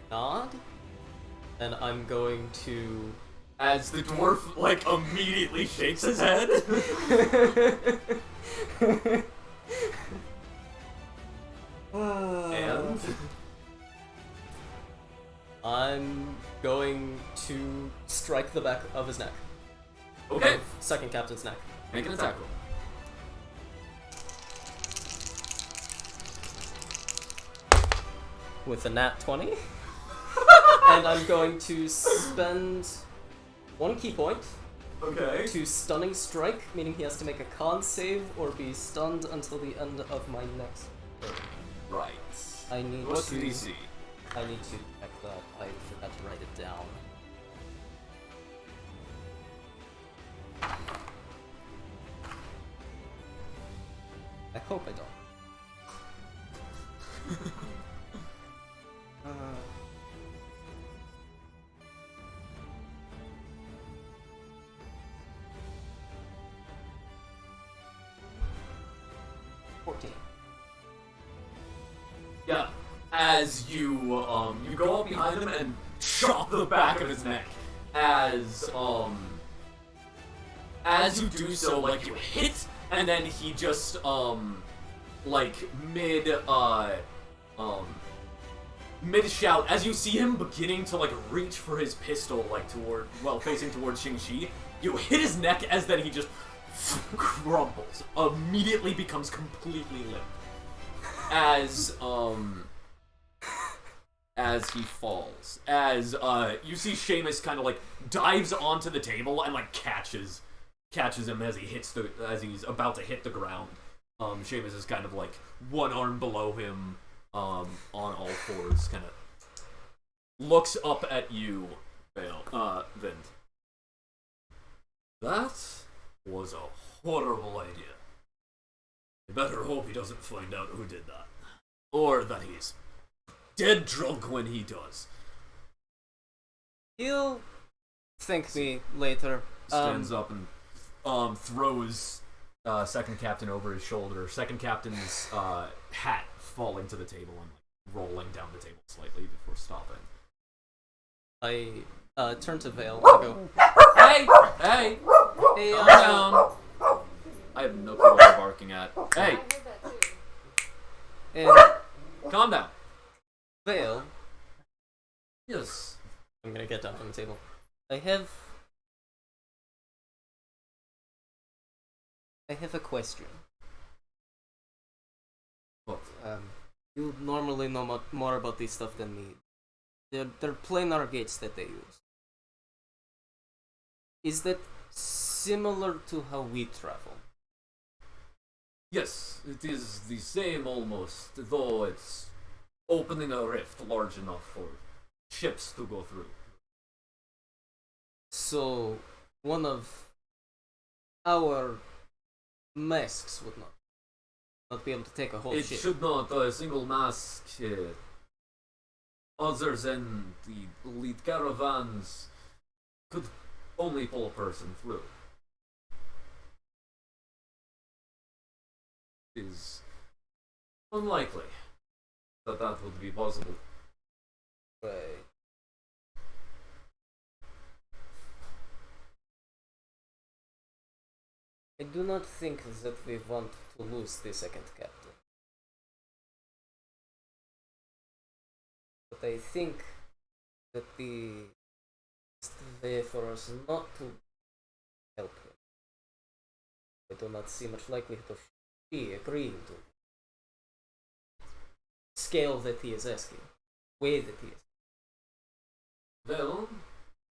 nod, and I'm going to... As the dwarf, like, immediately shakes his head. And? I'm going to strike the back of his neck. Okay. Of second captain's neck. Make an attack roll. With a nat 20. And I'm going to spend 1 key point Okay. to stunning strike, meaning he has to make a con save or be stunned until the end of my next turn. Right. I need What's to... the DC? I need to check that. I forgot to write it down. I hope I don't. 14. Yeah. As you go up behind him and chop the back of his neck. As you do so, like, you hit, and then he just, like, mid-shout, as you see him beginning to, like, reach for his pistol, like, facing towards Xingxi, you hit his neck as then he just crumbles, immediately becomes completely limp. As he falls. As, you see Seamus kind of, like, dives onto the table and, like, catches him as he's about to hit the ground. Seamus is kind of, like, one arm below him, on all fours, kind of looks up at you, Vint. That was a horrible idea. I better hope he doesn't find out who did that. Or that he's dead drunk when he does. He'll thank me later. Stands up and throws second captain over his shoulder. Second captain's hat falling to the table and, like, rolling down the table slightly before stopping. I turn to Vale and go, Hey! hey, Calm down! I have no clue what you're barking at. Hey! I heard that too. and Calm down. Vale, Yes. I'm gonna get down from the table. I have a question. What? You normally know more about this stuff than me. They're planar gates that they use. Is that similar to how we travel? Yes, it is the same almost, though it's opening a rift large enough for ships to go through. So, one of our masks would not be able to take a whole It ship. should not, a single mask, other than the elite caravans, could only pull a person through. It is unlikely that would be possible. Right. I do not think that we want to lose the second captain. But I think that the best way for us not to help him. I do not see much likelihood of she agreeing to scale that he is asking, way that he is. Well,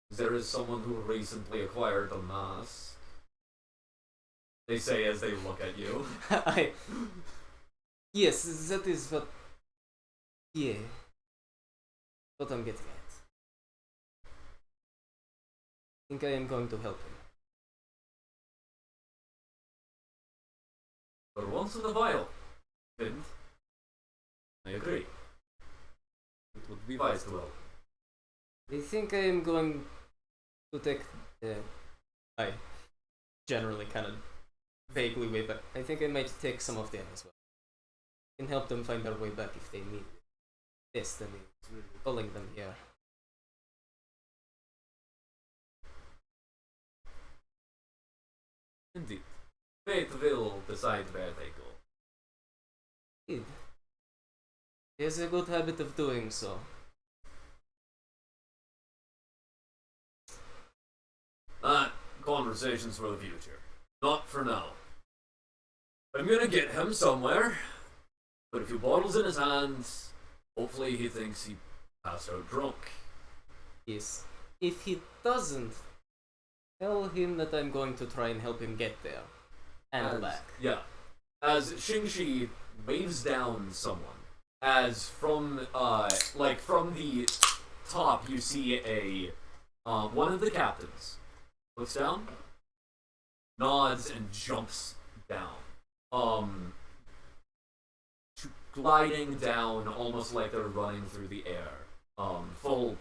there is someone who recently acquired a mask. They say as they look at you. Yes, that is what. Yeah. What I'm getting at. I think I am going to help him. For once in a while, Vint. I agree. It would be wise to help. I think I am going to take. generally kind of vaguely wave back. I think I might take some of them as well. Can help them find their way back if they need destiny is really pulling them here. Indeed. Fate will decide where they go. Indeed. He has a good habit of doing so. Conversations for the future. Not for now. I'm gonna get him somewhere. Put a few bottles in his hands. Hopefully he thinks he passed out drunk. Yes. If he doesn't, tell him that I'm going to try and help him get there. And back. Yeah. As Xingxi waves down someone, as from from the top you see a one of the captains looks down, nods and jumps down. Gliding down almost like they're running through the air. Full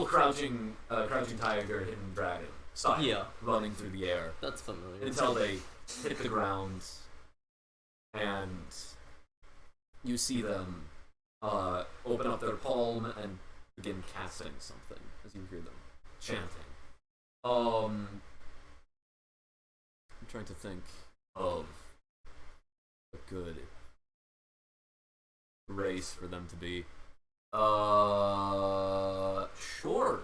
crouching tiger, hidden dragon style. Yeah. Running through the air. That's familiar. Until they hit the ground, and you see them open up their palm and begin casting something as you hear them chanting. I'm trying to think of a good race for them to be. Sure.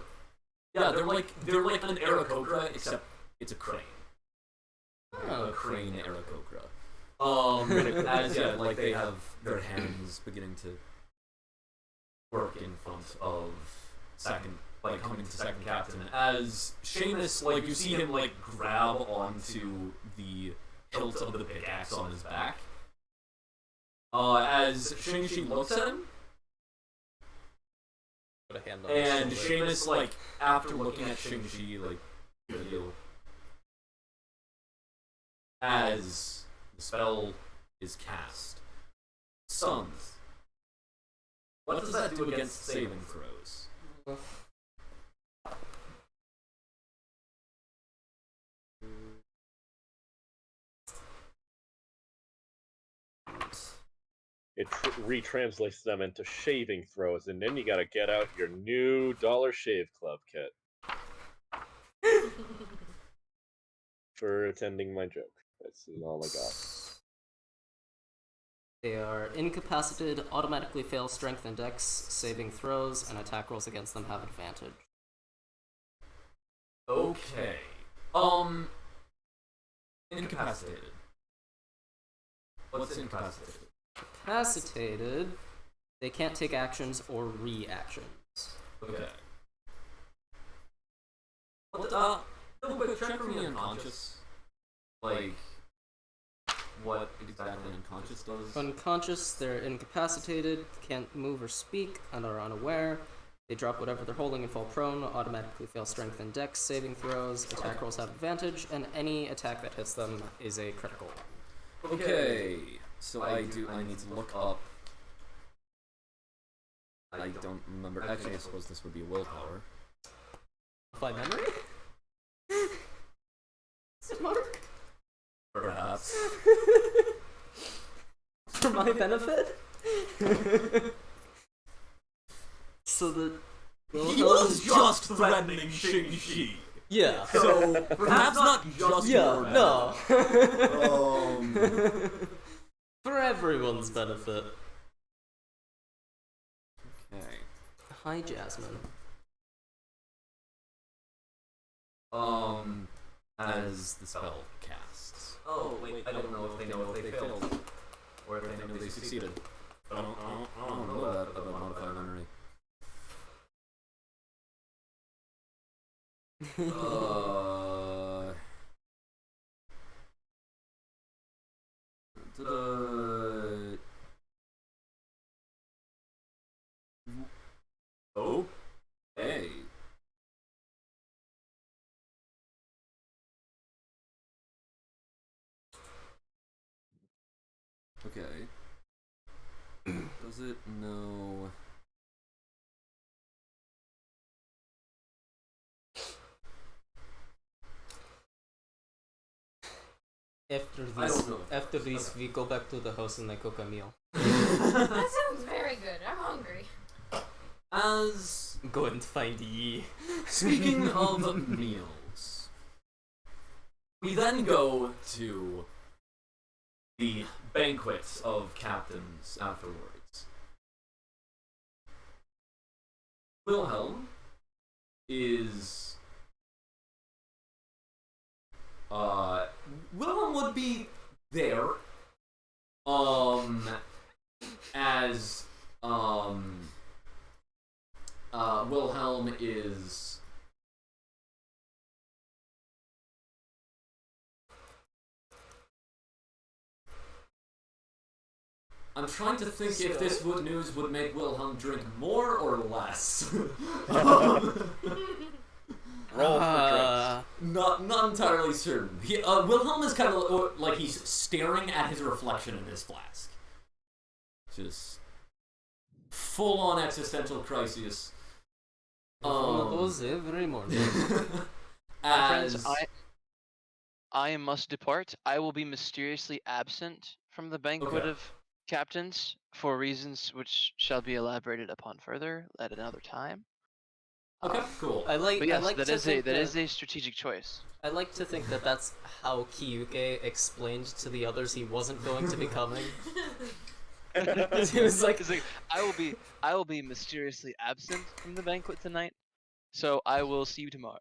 Yeah, they're like an Aarakocra, except it's a crane. A crane Aarakocra. As like they have their hands beginning to work in front of coming to second captain. As Seamus, you see him grab onto the hilt of the pickaxe on his back. As Xingxi looks at him, Put a hand on his and shoulder. Seamus, after looking at Xingxi, as the spell is cast, stunned. What does that do against saving throws? It retranslates them into shaving throws, and then you gotta get out your new Dollar Shave Club kit for attending my joke. That's all I got. They are incapacitated, automatically fail strength and dex saving throws, and attack rolls against them have advantage. Okay. Incapacitated. What's incapacitated? Incapacitated, they can't take actions or reactions. Okay. What, no, but check for me unconscious. What exactly unconscious does? Unconscious, they're incapacitated, can't move or speak, and are unaware. They drop whatever they're holding and fall prone, automatically fail strength and dex saving throws, attack rolls have advantage, and any attack that hits them is a critical. Okay, so I need to look up. I don't remember. Actually, I suppose this would be willpower. By memory? Is it Mark? Perhaps. For my benefit? So the... He was just threatening Xingxi. Yeah. So, perhaps not just your no. benefit. For everyone's benefit. Okay. Hi, Jasmine. As the spell casts. Oh, wait, I don't know if they know if they failed. Or if they know they succeeded. I don't know that about modify memory. Oh, hey. Okay. Does it know? I don't know. After these, we go back to the house and I cook a meal. That sounds very good. I'm hungry. As Go and find Yi. speaking of meals, we then go to the banquet of captains afterwards. Wilhelm is Wilhelm would be there as Wilhelm is I'm trying to think if this news would make Wilhelm drink more or less. Roll for Not entirely certain. Wilhelm is kind of like he's staring at his reflection in his flask. Just full on existential crisis. One of those every morning. As Friends, I must depart. I will be mysteriously absent from the banquet Okay. of captains for reasons which shall be elaborated upon further at another time. okay, cool. I like. But yes, I like that to is think a strategic choice. I like to think that that's how Kiyuke explained to the others he wasn't going to be coming. He was like, It's like I will be mysteriously absent from the banquet tonight, so I will see you tomorrow.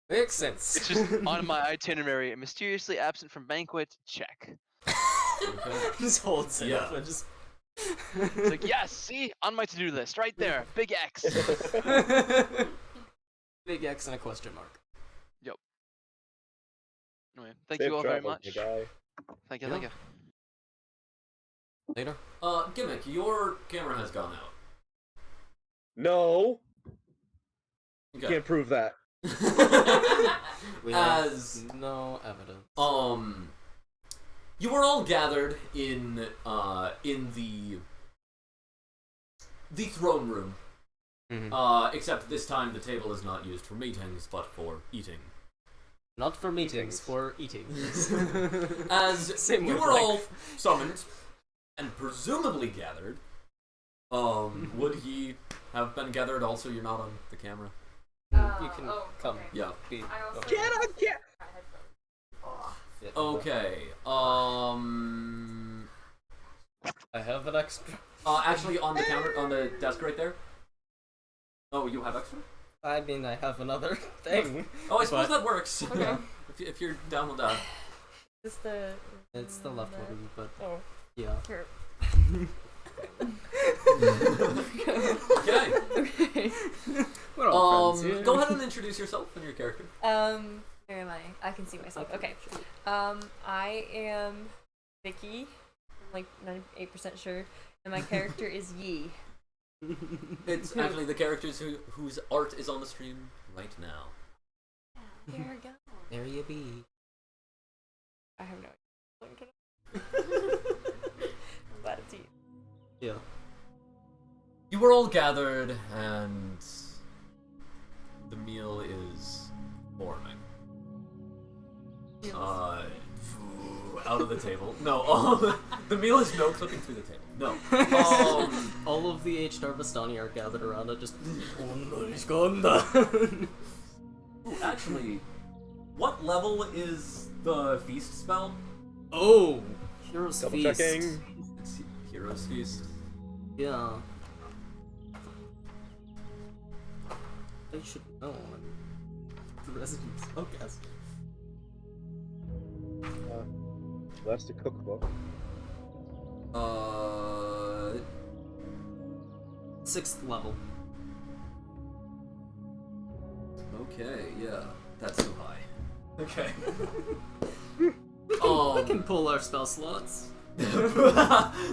makes sense. It's just on my itinerary, mysteriously absent from banquet. Check. Okay. Just holds it up Yeah. and just. It's like yes, see on my to-do list right there, big X. Big X and a question mark. Anyway, thank Safe you all very travels, much. my guy. Thank you, Yeah. thank you. Later. Gimmick, your camera has gone out. No, Okay. can't prove that. We have As no evidence. you are all gathered in the throne room. Mhm. Except this time the table is not used for meetings, but for eating. Not for meetings, for eating. As Same you with were all life. summoned and presumably gathered, would he have been gathered? Also, you're not on the camera. You can come. okay. Yeah. Be. I also Get Yeah. Okay. I have an extra. Actually, on the counter, on the desk right there. Oh, you have extra? I mean, I have another thing. Oh, I suppose But- that works. Okay. if you're down with that. Is the It's the left one, but oh yeah. here. Okay. Okay. We're all friends. Yeah. Go ahead and introduce yourself and your character. Where am I? I can see myself. Okay. I am Vicky. I'm like 98% sure, and my character is Yi. It's actually the characters whose art is on the stream right now. There we go. There you be. I have no idea. Glad it's you. Yeah. You were all gathered, and the meal is forming. Out of the table. No, the meal is no clipping through the table. No. All of the H. Darvistani are gathered around it, just. Ooh, Actually, what level is the feast spell? oh! Hero's Double Feast. checking. It's Hero's Feast. Yeah. I should know. The resident spellcaster. That's the cookbook. 6th level. Okay, yeah, that's too high. Okay. We can pull our spell slots.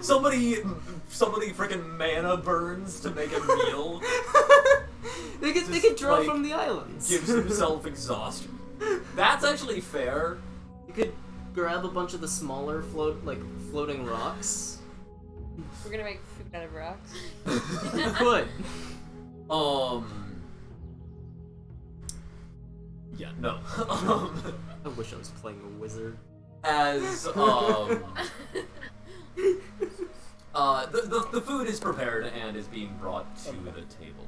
somebody freaking mana burns to make a meal. They Just, can draw like, from the islands. Gives himself exhaustion. That's actually fair. You could grab a bunch of the smaller floating rocks. We're gonna make food out of rocks. You could. Yeah, no. I wish I was playing a wizard. As the food is prepared and is being brought to the table.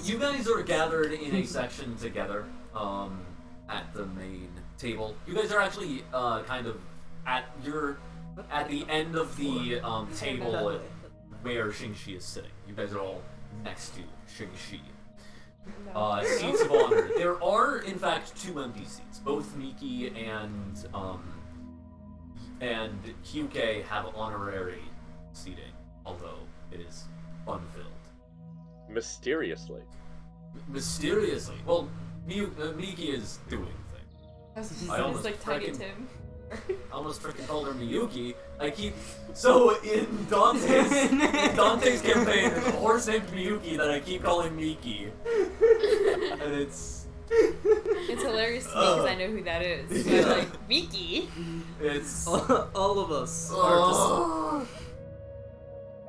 You guys are gathered in a section together at the main table. You guys are actually kind of at the end of the table where Xingxi is sitting. You guys are all next to Xingxi. Seats of honor. There are, in fact, 2 empty seats. Both Miki and Hyuke have honorary seating, although it is unfilled. Mysteriously. Mysteriously. Well, Miki is doing things. I almost like tagging Tim. I almost freaking called her Miyuki. In Dante's campaign, there's a horse named Miyuki that I keep calling Miki. And it's hilarious to me because I know who that is. So I'm like, Miki? It's all of us are just...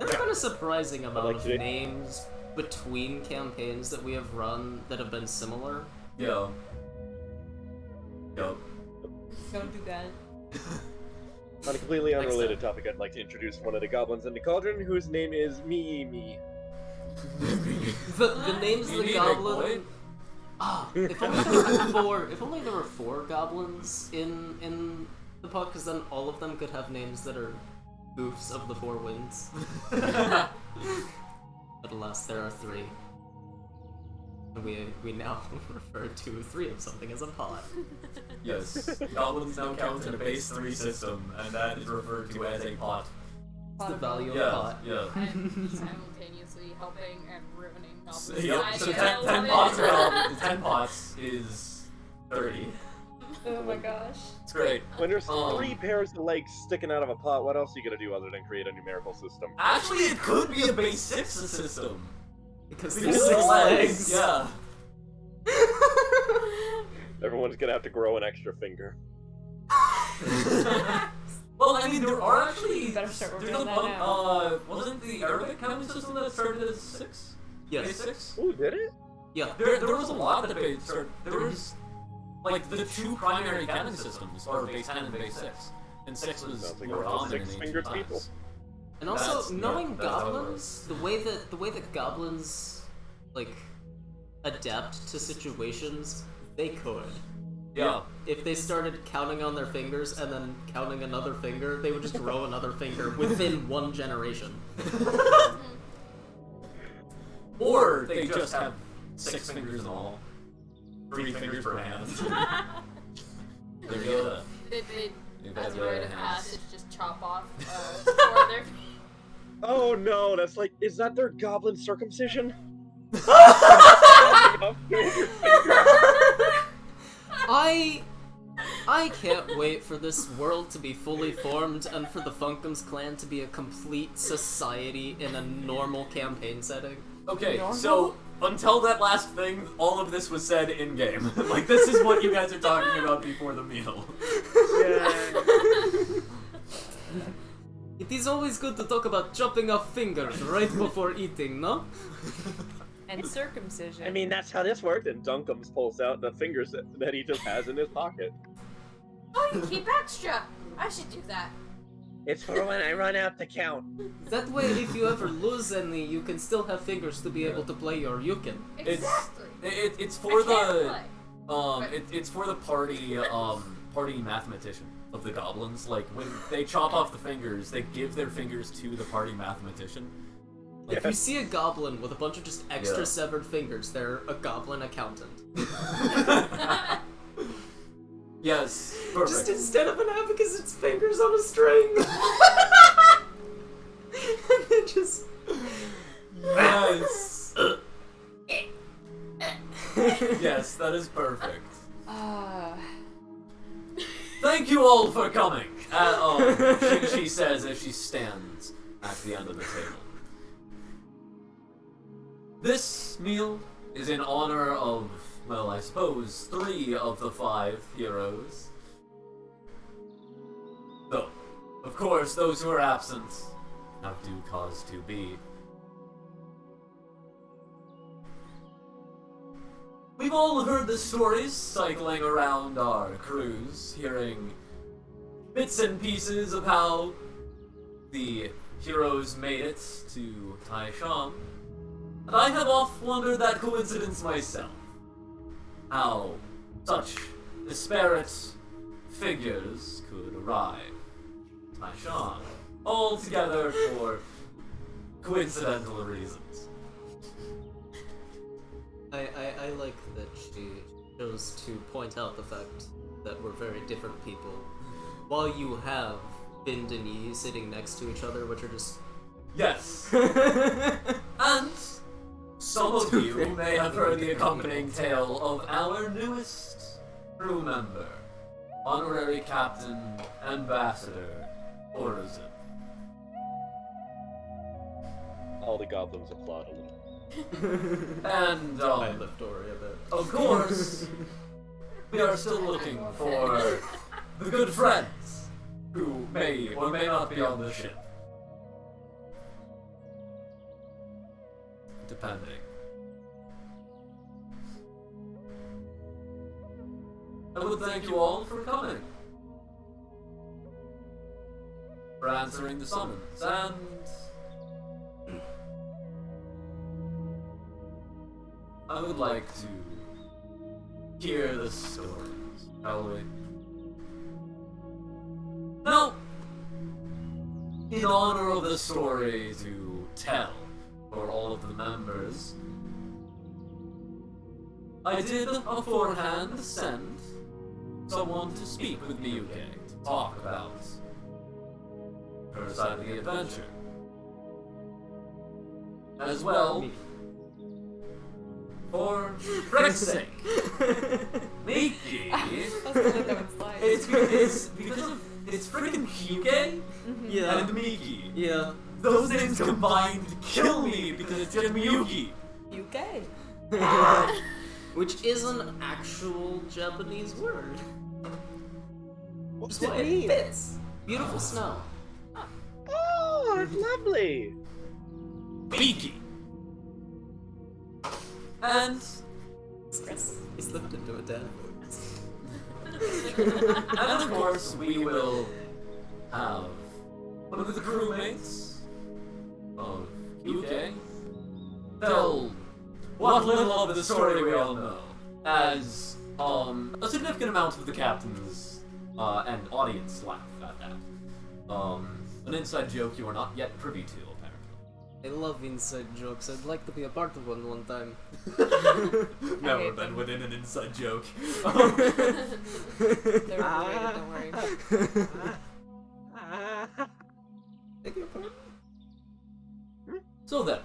There's been a surprising amount of names between campaigns that we have run that have been similar. Yo. Don't do that. On a completely unrelated topic, I'd like to introduce one of the goblins in the cauldron, whose name is Me. The names of the goblin. If only there were 4 goblins in the pod, because then all of them could have names that are goofs of the 4 winds. But alas, there are 3. And we now refer to 3 of something as a pod. Yes. Goblins now count in a base 3 system, and that is referred to as a pot. It's the value of a pot. Yeah. I'm simultaneously helping and ruining goblins. Yep. So 10 pots are all, 10 pots is 30. Oh my gosh. It's great. When there's 3 pairs of legs sticking out of a pot, what else are you gonna do other than create a numerical system? Actually, it could be a base 6 system. Because There's there's 6 legs. Yeah. Everyone's gonna have to grow an extra finger. Well, I mean, there are actually. You better start working there's on a that bunch. now. Wasn't the Arabic counting system that started as 6? Yes. Base 6? Ooh, did it? Yeah. There was a lot that base started. There was like the 2 primary counting systems are base 10 and base 6, and 6 was Sounds like more we're all common in six-fingered ancient people. times. And also, knowing that's how it goblins, the way that goblins like adapt to situations, they could. Yeah. If they started counting on their fingers and then counting another finger, they would just grow another finger within 1 generation. Or they just have 6 fingers in all. 3 fingers per hand. They're Yoda. As a rite of passage, just chop off 4 of their Oh no, that's like, is that their goblin circumcision? I can't wait for this world to be fully formed and for the Funkums clan to be a complete society in a normal campaign setting. Okay, so until that last thing, all of this was said in game. Like, this is what you guys are talking about before the meal. It is always good to talk about chopping off fingers right before eating, no? And circumcision. I mean, that's how this worked, and Dunkums pulls out the fingers that he just has in his pocket. Oh, you keep extra! I should do that. It's for when I run out to count. That way, if you ever lose any, you can still have fingers to be able to play your yukin. Exactly. It's I for can't the play. it's for the party mathematician of the goblins. Like, when they chop off the fingers, they give their fingers to the party mathematician. Like, if you see a goblin with a bunch of just extra Yeah. severed fingers, they're a goblin accountant. Yes, perfect. Just instead of an abacus, it's fingers on a string. And then just... Yes. Yes, that is perfect. Thank you all for coming. She says as she stands at the end of the table. This meal is in honor of, well, I suppose, 3 of the 5 heroes. Though, of course, those who are absent have due cause to be. We we've all heard the stories cycling around our cruise, hearing bits and pieces of how the heroes made it to Taishan. And I have oft wondered that coincidence myself. How such disparate figures could arrive in Taishan, all together for coincidental reasons. I like that she chose to point out the fact that we're very different people. While you have Bind and Yi sitting next to each other, which are just... Yes. And some of you may have heard the accompanying tale of our newest crew member, Honorary Captain Ambassador Orison. All the goblins applaud a little. And, I lift Ori a bit. of course, we are still looking for the good friends who may or may not be on the ship. Depending. I would thank you all for coming. For answering the summons, and I would like to hear the stories, shall we? Now, in honor of the story to tell for all of the members, I did beforehand send someone to speak with Miyuke to talk about her side of the adventure. As well, for frick's sake, Miki, it's because of it's freaking Hyuge Yeah. and Miki. Yeah. Those names combined kill me because it's just Miyuki. UK. Which is an actual Japanese word. What's So it it mean? fits. Beautiful snow. Oh, it's lovely. Miki. And He slipped into a dad voice. of course we will have one of the crewmates of UK tell what little of the story we all know, as a significant amount of the captains and audience laugh at that. An inside joke you are not yet privy to, apparently. I love inside jokes. I'd like to be a part of one time. Never hate been them. within an inside joke. They're overrated, don't worry. Beg your pardon? So then,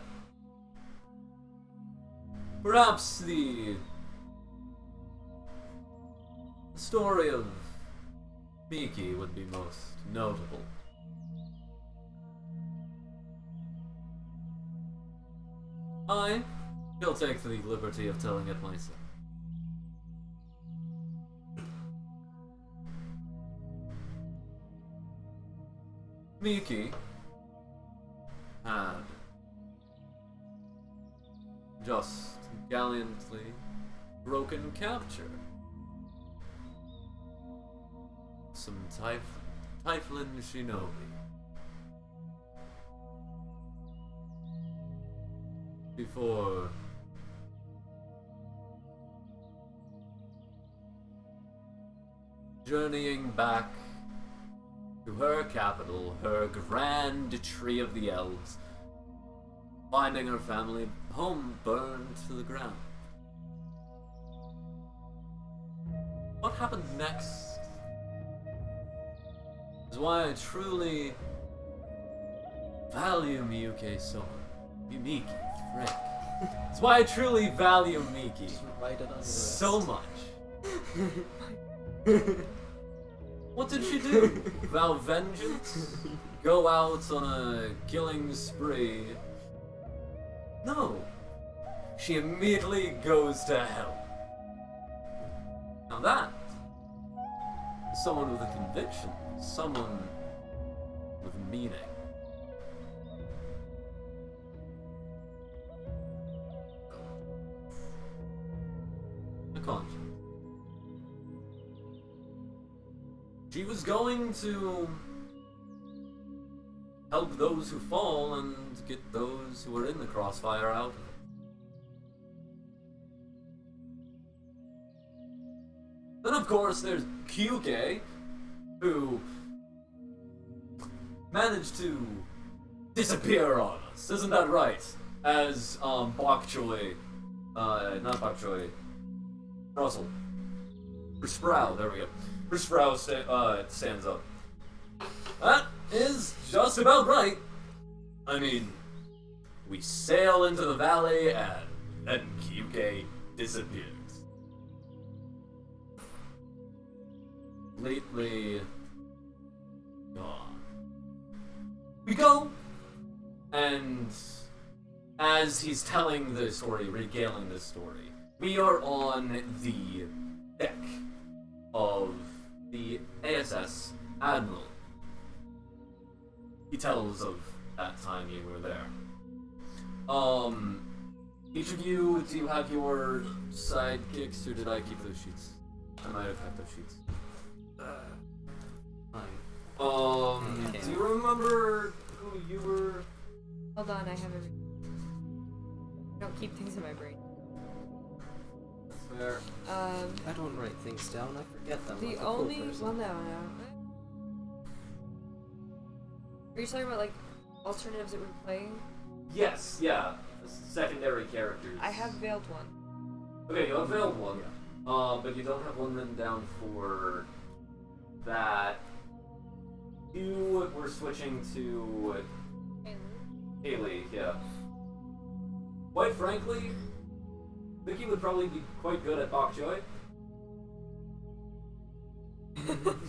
perhaps the story of Miki would be most notable. I shall take the liberty of telling it myself. Miki had just gallantly broken capture some Typhlin shinobi. Before journeying back to her capital, her grand tree of the elves, finding her family home burned to the ground. What happened next is why I truly value Miyuke so much. Miki, frick. It's why I truly value Miki Just write it on your so wrist. much. What did she do? Vow vengeance? Go out on a killing spree? No. She immediately goes to hell. Now that is someone with a conviction, someone with meaning. she was going to help those who fall and get those who are in the crossfire out. Then of course there's Kyuke, who managed to disappear on us, isn't that right? As Bok Choy, not Bok Choy, Russell, Sprout, there we go. Sprout stands up. That is just about right. I mean, we sail into the valley and then Kyuke disappears. Lately gone. We go, and as he's telling the story, regaling the story, we are on the deck of the ASS Admiral. He tells of that time you were there. Each of you, do you have your sidekicks, or did I keep those sheets? I might have kept those sheets. Fine. Do you remember who you were? Hold on, I have a. I don't keep things in my brain. Fair. I don't write things down, I forget them. The like a cool only. person. Well, no. Are you talking about like alternatives that we're playing? Yes, yeah. Secondary characters. I have Veiled one. Okay, you have Veiled one. But you don't have one written down for that. You were switching to Haley, yeah. Quite frankly, Vicky would probably be quite good at Bok Choy.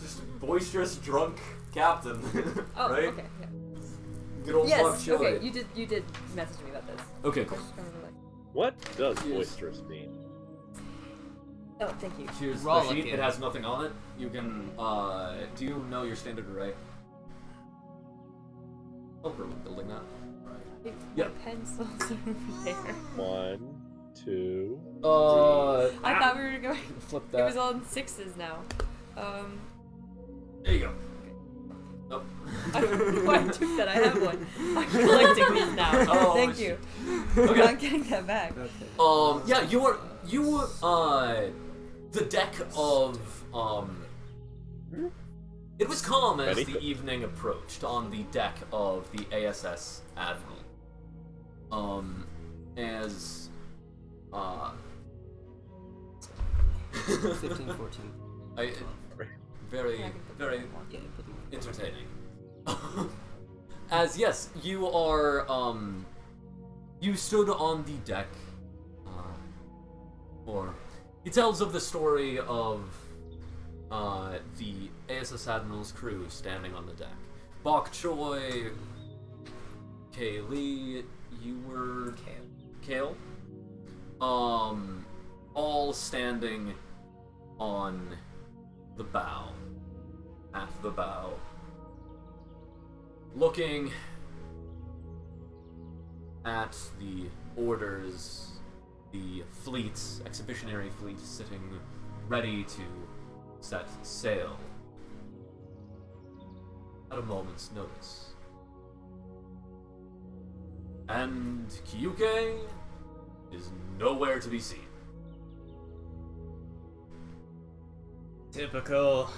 Just boisterous, drunk captain, Oh, right? okay. Yeah. Good old Bok Yes. Choy. Okay. You did message me about this. Okay, I cool. was just kind of like, What does Yes. boisterous mean? oh, thank you. Here's the Rollicking. sheet. It has nothing on it. You can, do you know your standard array? Oh, we're building that. Hey, Yeah. my pencils over there. 1, 2. I thought we were going. Flip It that. was all in sixes now. There you go. Oh. I don't know why I took that. I have one. I'm collecting these now. Oh, Thank shit. you. Okay. I'm not getting that back. Yeah, the deck of, it was calm as Ready? the evening approached on the deck of the ASS Admiral. As, 15, 14. very, Yeah, I can put very that one. Yeah, put them on. entertaining. As yes, you are, you stood on the deck, or he tells of the story of, the ASS Admiral's crew standing on the deck. Bok Choy, Kaylee, you were Kale, all standing on the bow, at the bow, looking at the orders, the fleets, expeditionary fleet sitting ready to set sail at a moment's notice. And Kyuke is nowhere to be seen. Typical.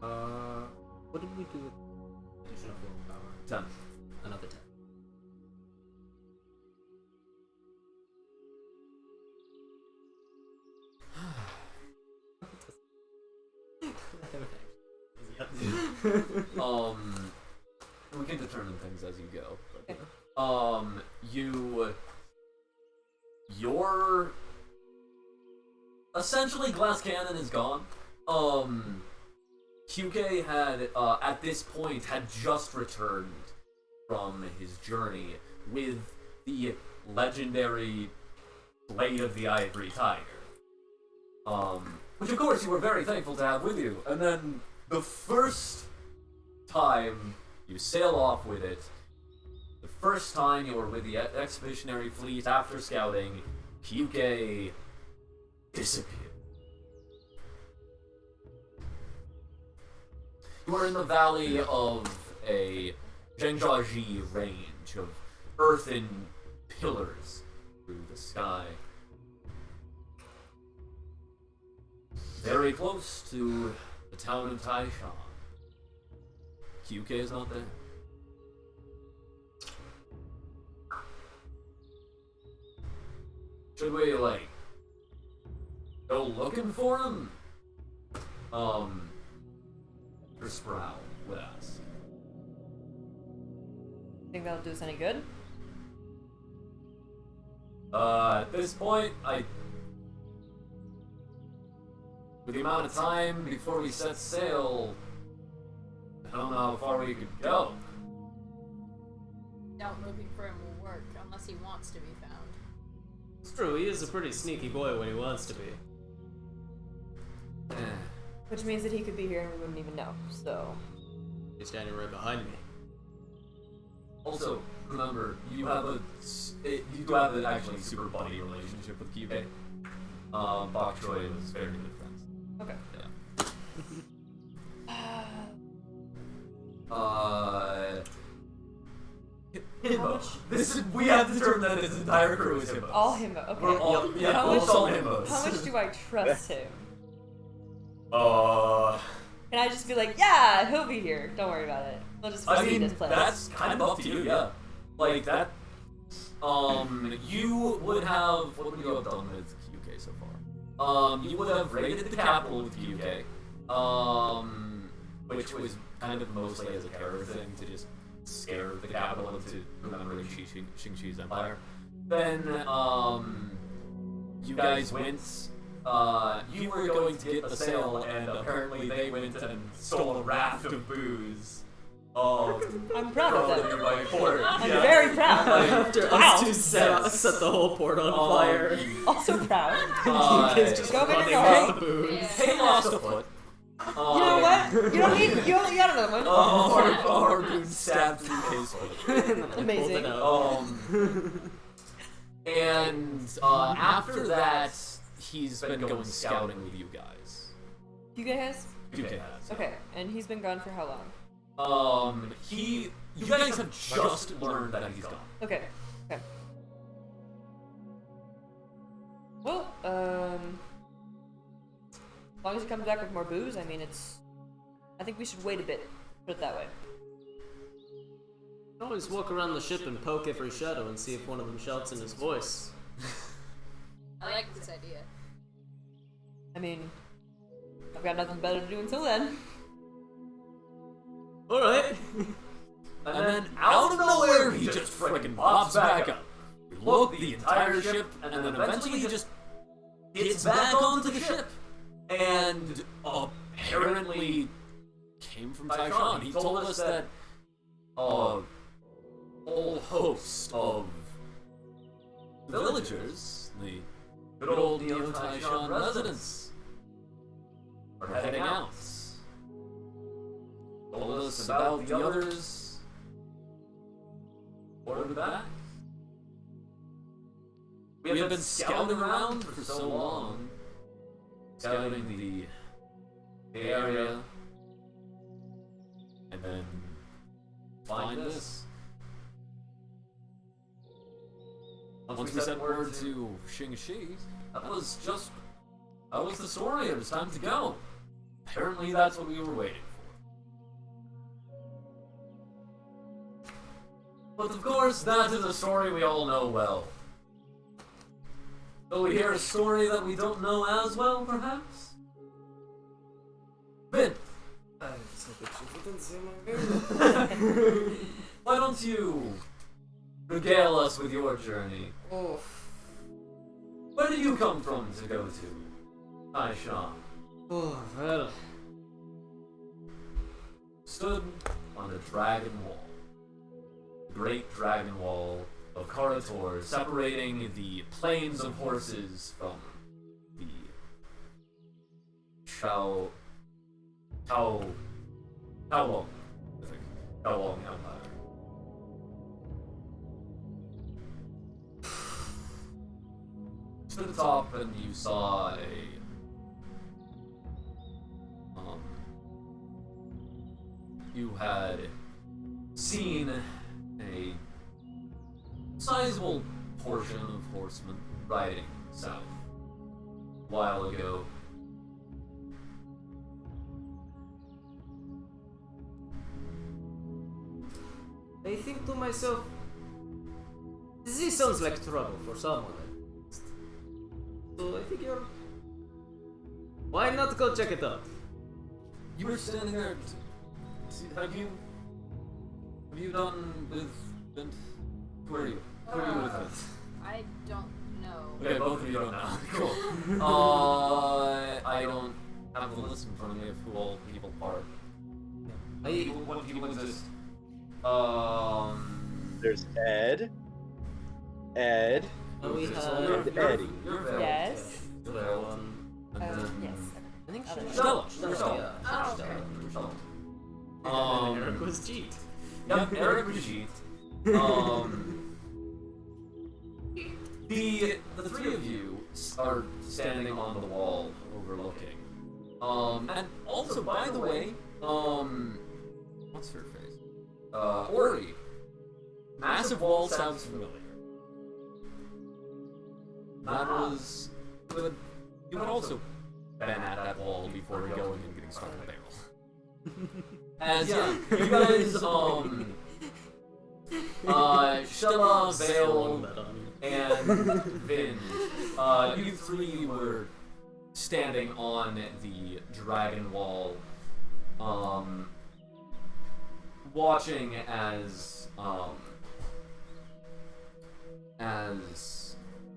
What did we do with additional willpower? 10. Another 10. We can determine things as you go. Okay. Your essentially glass cannon is gone. QK had, at this point, had just returned from his journey with the legendary Blade of the Ivory Tiger. Which of course you were very thankful to have with you. And then the first time you sail off with it, the first time you were with the expeditionary fleet after scouting, Kyuke disappeared. You are in the valley of a Zhengzhaji range of earthen pillars through the sky. Very close to the town of Taishan. Kyuke is not there. Should we, like, go looking for him? For Sprout would ask. Think that'll do us any good? At this point, with the amount of time before we set sail, I don't know how far we could go. Doubt looking for him will work unless he wants to be found. It's true, he is a pretty sneaky boy when he wants to be. Which means that he could be here and we wouldn't even know, so... He's standing right behind me. Also, remember, you have an actually super buddy relationship with Kyuke. Bok Choy was very good friends. Okay. Himbo. We have determined that this entire crew is Himbo. All himbo, okay. We're all, yeah, How almost much- all Himbos. How much do I trust him? Can I just be like, yeah, he'll be here. Don't worry about it. We'll just I proceed mean, as planned. that's kind of up to you, yeah. Like that. You would have. What would you have done with QK so far? You would have raided the capital with QK, which was kind of mostly as a terror thing to just scare the capital into remembering Xingqi's empire. Then, you guys went. You were going to get a sail, and apparently they went and stole a raft of booze. I'm proud of them. By port. I'm Yeah. very proud. After Wow. us two set the whole port on fire. Also proud. Kyuke's just Go big or running go off home. the booze. Hey, lost a foot. You know what? You don't need. You only got another one. A harpoon stabbed through his foot. Amazing. And after that, he's been going scouting with you guys. You guys? You has. Okay, and he's been gone for how long? You guys have just learned that he's gone. Okay. Okay. Well, as long as he comes back with more booze, I mean, I think we should wait a bit. Put it that way. Always walk around the ship and poke every shadow and see if one of them shouts in his voice. I like this idea. I mean, I've got nothing better to do until then. Alright. And then out of nowhere, he just freaking pops back up. We look the entire ship, and then eventually he just gets back onto the ship. And apparently came from Taishan. He told us that a whole host of villagers, the good old Neo-Taishan residents, are heading out. Told us about the others. Ordered back. We have been scouting around for so long. Scouting the area. And then find this. Once we sent word to Xingqi, that was the story. It was time to go. Apparently that's what we were waiting for. But of course, that is a story we all know well. Though we hear a story that we don't know as well, perhaps? Vin! Why don't you regale us with your journey? Where did you come from to go to, Taishan? Oh, well. Stood on the Dragon Wall. The great Dragon Wall of Karator, separating the plains of horses from the Kowloon, I think. Kowloon Empire. to the top and you saw you had seen a sizable portion of horsemen riding south a while ago. I think to myself, this sounds like trouble for someone. So I figure, why not go check it out? You were standing there. Have you done with Vint? Who are you? Who are you with Vint? I don't know. Okay, both of you don't know. Cool. I don't have the list in front of me of who all the people are. What people exist? There's Ed. Ed. We Okay, have so you're Eddie. You're Vel. Yes. You're Vel. And then Yes. I think Other- Stella. Stella. You're Stella. Oh, okay. You're Stella. And then Eric was cheat. Yep, Eric Brigitte. The three of you are standing on the wall overlooking. And also, by the way, what's her face? Ori. Massive wall sounds familiar. That was good. You had also been at that wall before going and getting stuck in the barrel. As you guys, Stella, Vale, and Vin, you three were standing on the dragon wall, watching as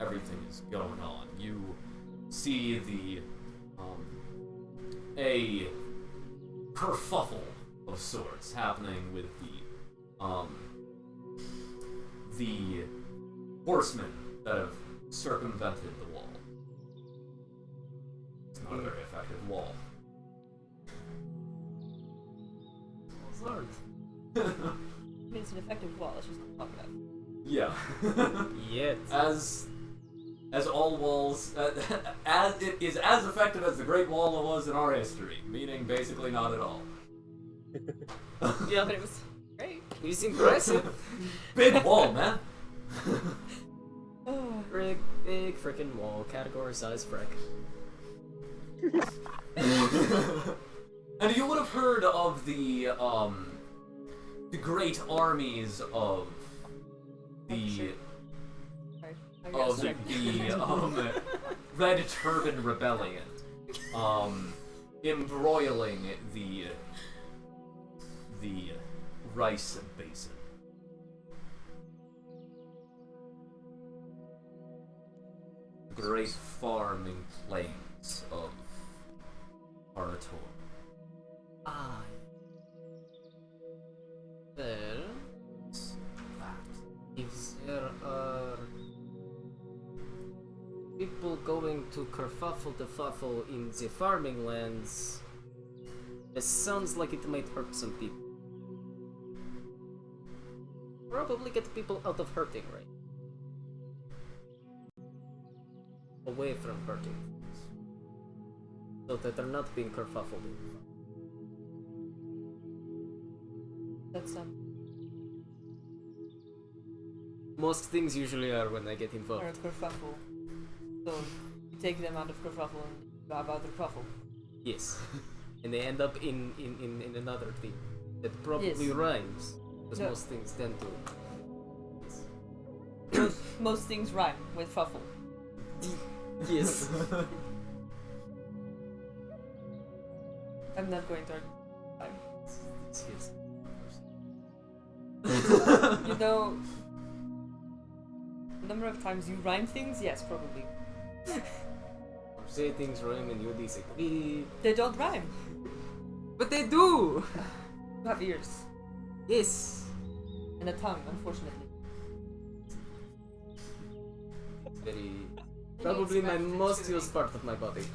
everything is going on. You see a kerfuffle of sorts happening with the horsemen that have circumvented the wall. It's not a very effective wall. It's an effective wall, let's just not talk about it. Yeah. Yet. As all walls, as it is as effective as the Great Wall was in our history, meaning basically not at all. Yeah, but it was great. It's impressive. Big wall, man. Big freaking wall, category size frick. And you would have heard of the great armies of the Red Turban Rebellion, embroiling the rice basin. Great farming plains of Arator. Ah. Well, if there are people going to kerfuffle the fuffle in the farming lands, it sounds like it might hurt some people. Probably get people out of hurting, right? Away from hurting things. So that they're not being kerfuffled. That's Most things usually are when I get involved. or a kerfuffle. So you take them out of kerfuffle and you have other kerfuffle. Yes. And they end up in another thing that probably Yes. rhymes. Because No. most things tend to. Most things rhyme with fuffle. Yes. I'm not going to argue. Yes. You know, the number of times you rhyme things, yes, probably. Or say things rhyme and you disagree. They don't rhyme. But they do! You have ears Yes. and a tongue, unfortunately. It's very. Probably my most used part of my body.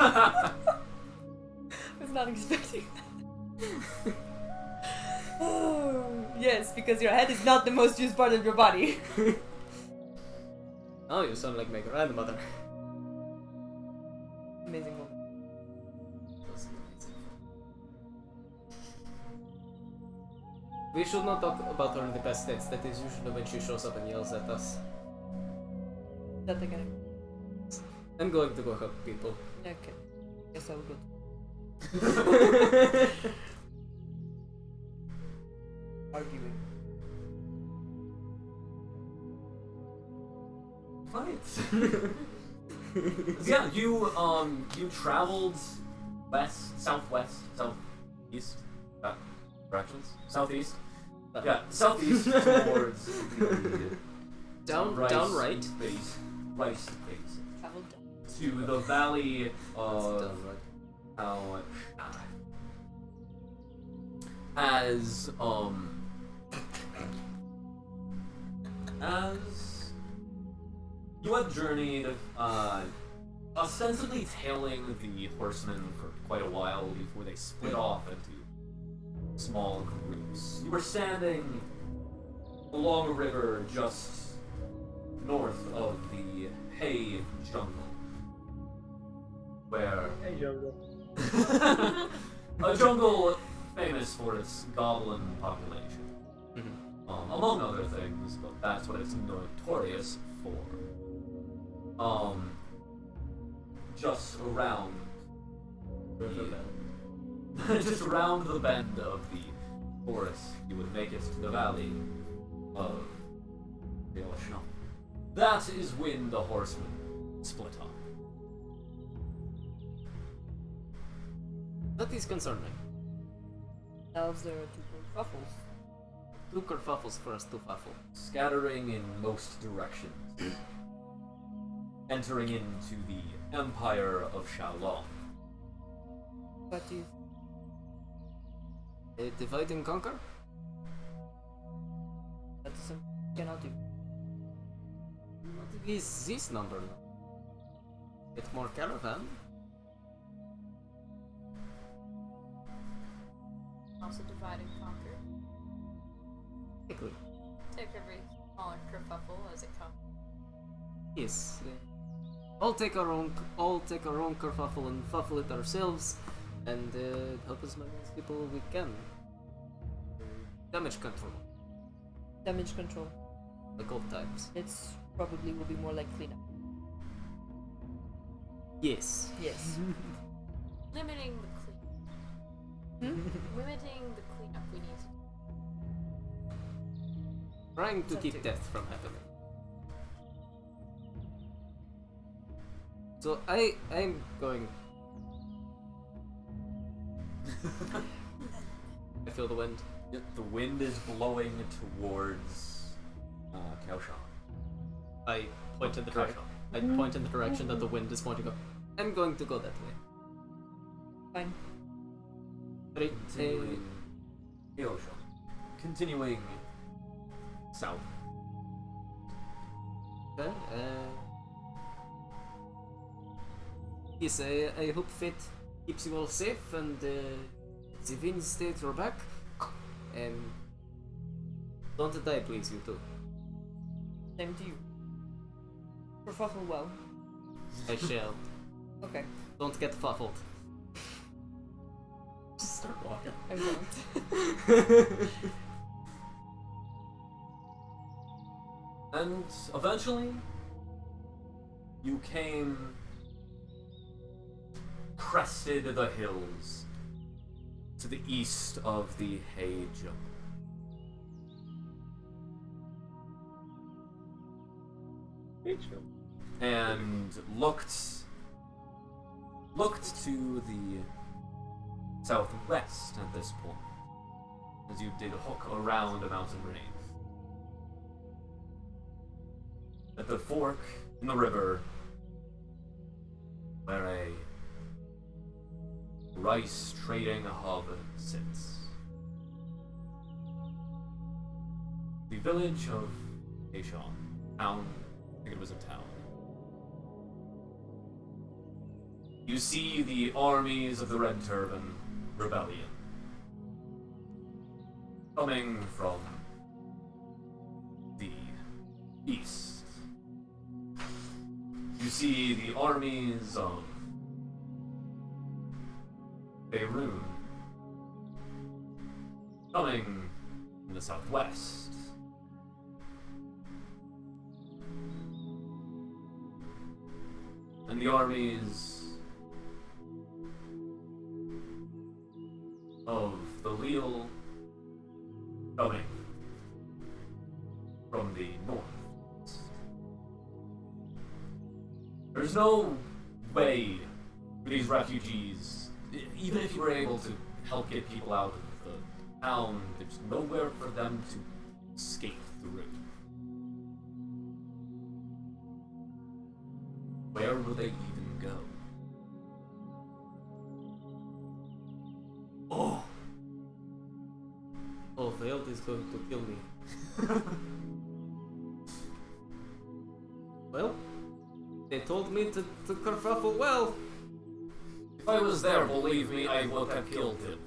I was not expecting that. Yes, because your head is not the most used part of your body. Oh, you sound like my grandmother. Amazing woman. We should not talk about her in the best states. That is usually when she shows up and yells at us. That again. I'm going to go help people. Okay. Guess I'll go. Arguing. Right. Yeah, you traveled west, southwest, southeast, directions, southeast. Yeah, southeast towards the Down right. base, right base, Travel down. to the valley of Down right. as you had journeyed ostensibly tailing the horsemen for quite a while before they split off into small groups. You were standing along a river just north of the hay jungle, where Hey, Jungle. a jungle famous for its goblin population, among other things, but that's what it's notorious for. Just around just around the bend of the forest, you would make it to the valley of Taishan. That is when the horsemen split up. That is concerning. Elves are two ruffles. Two kerfuffles for us to fuffle. Scattering in most directions, entering into the Empire of Shaolong. What do you Divide and conquer? that is something you cannot do? What is this number now? Get more caravan? Also divide and conquer. Quickly. Take every smaller kerfuffle as it comes. Yes. All take our own kerfuffle and fuffle it ourselves, and help as many people we can. Damage control, Damage control. like old times. It's probably will be more like cleanup. Yes. Yes. Limiting the clean. Limiting the cleanup we need. Trying to Up keep to- death from happening. So I'm going. I feel the wind. The wind is blowing towards Kaoshan. I point in the direction. I point in the direction that the wind is pointing up. I'm going to go that way. Fine. Three, Continuing Kaoshan. Continuing south. Okay, yes, I hope fate keeps you all safe and the wind stays your back. And don't die, please, you too. Same to you. Kerfuffle well. I shall. Okay. Don't get fuffled. Just start walking. I won't. And eventually, you crested the hills to the east of the hay jungle. And looked to the southwest at this point, as you did hook around a mountain range. At the fork in the river, where a rice trading hub sits. The village of Taishan. Town. I think it was a town. You see the armies of the Red Turban Rebellion coming from the east. You see the armies of Beirut coming from the southwest. And the armies of the Leal coming from the north. There's no way for these refugees, even if you were able to help get people out of the town, there's nowhere for them to escape through. Where will they even go? Oh! Oh, Veld is going to kill me. Well, they told me to kerfuffle well. If I was there, believe me, I would have killed him.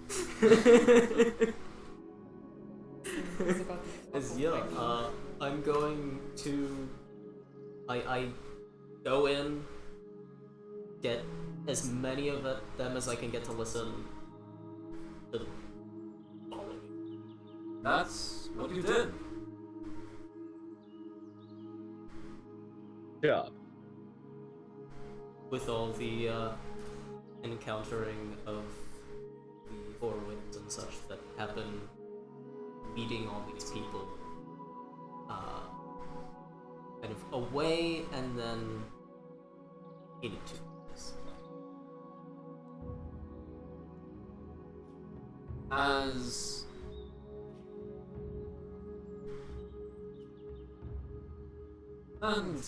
I'm going to... I go in, get as many of them as I can get to listen to them. That's what you did. Job. With all the encountering of the four winds and such that have been meeting all these people kind of away and then into this. As and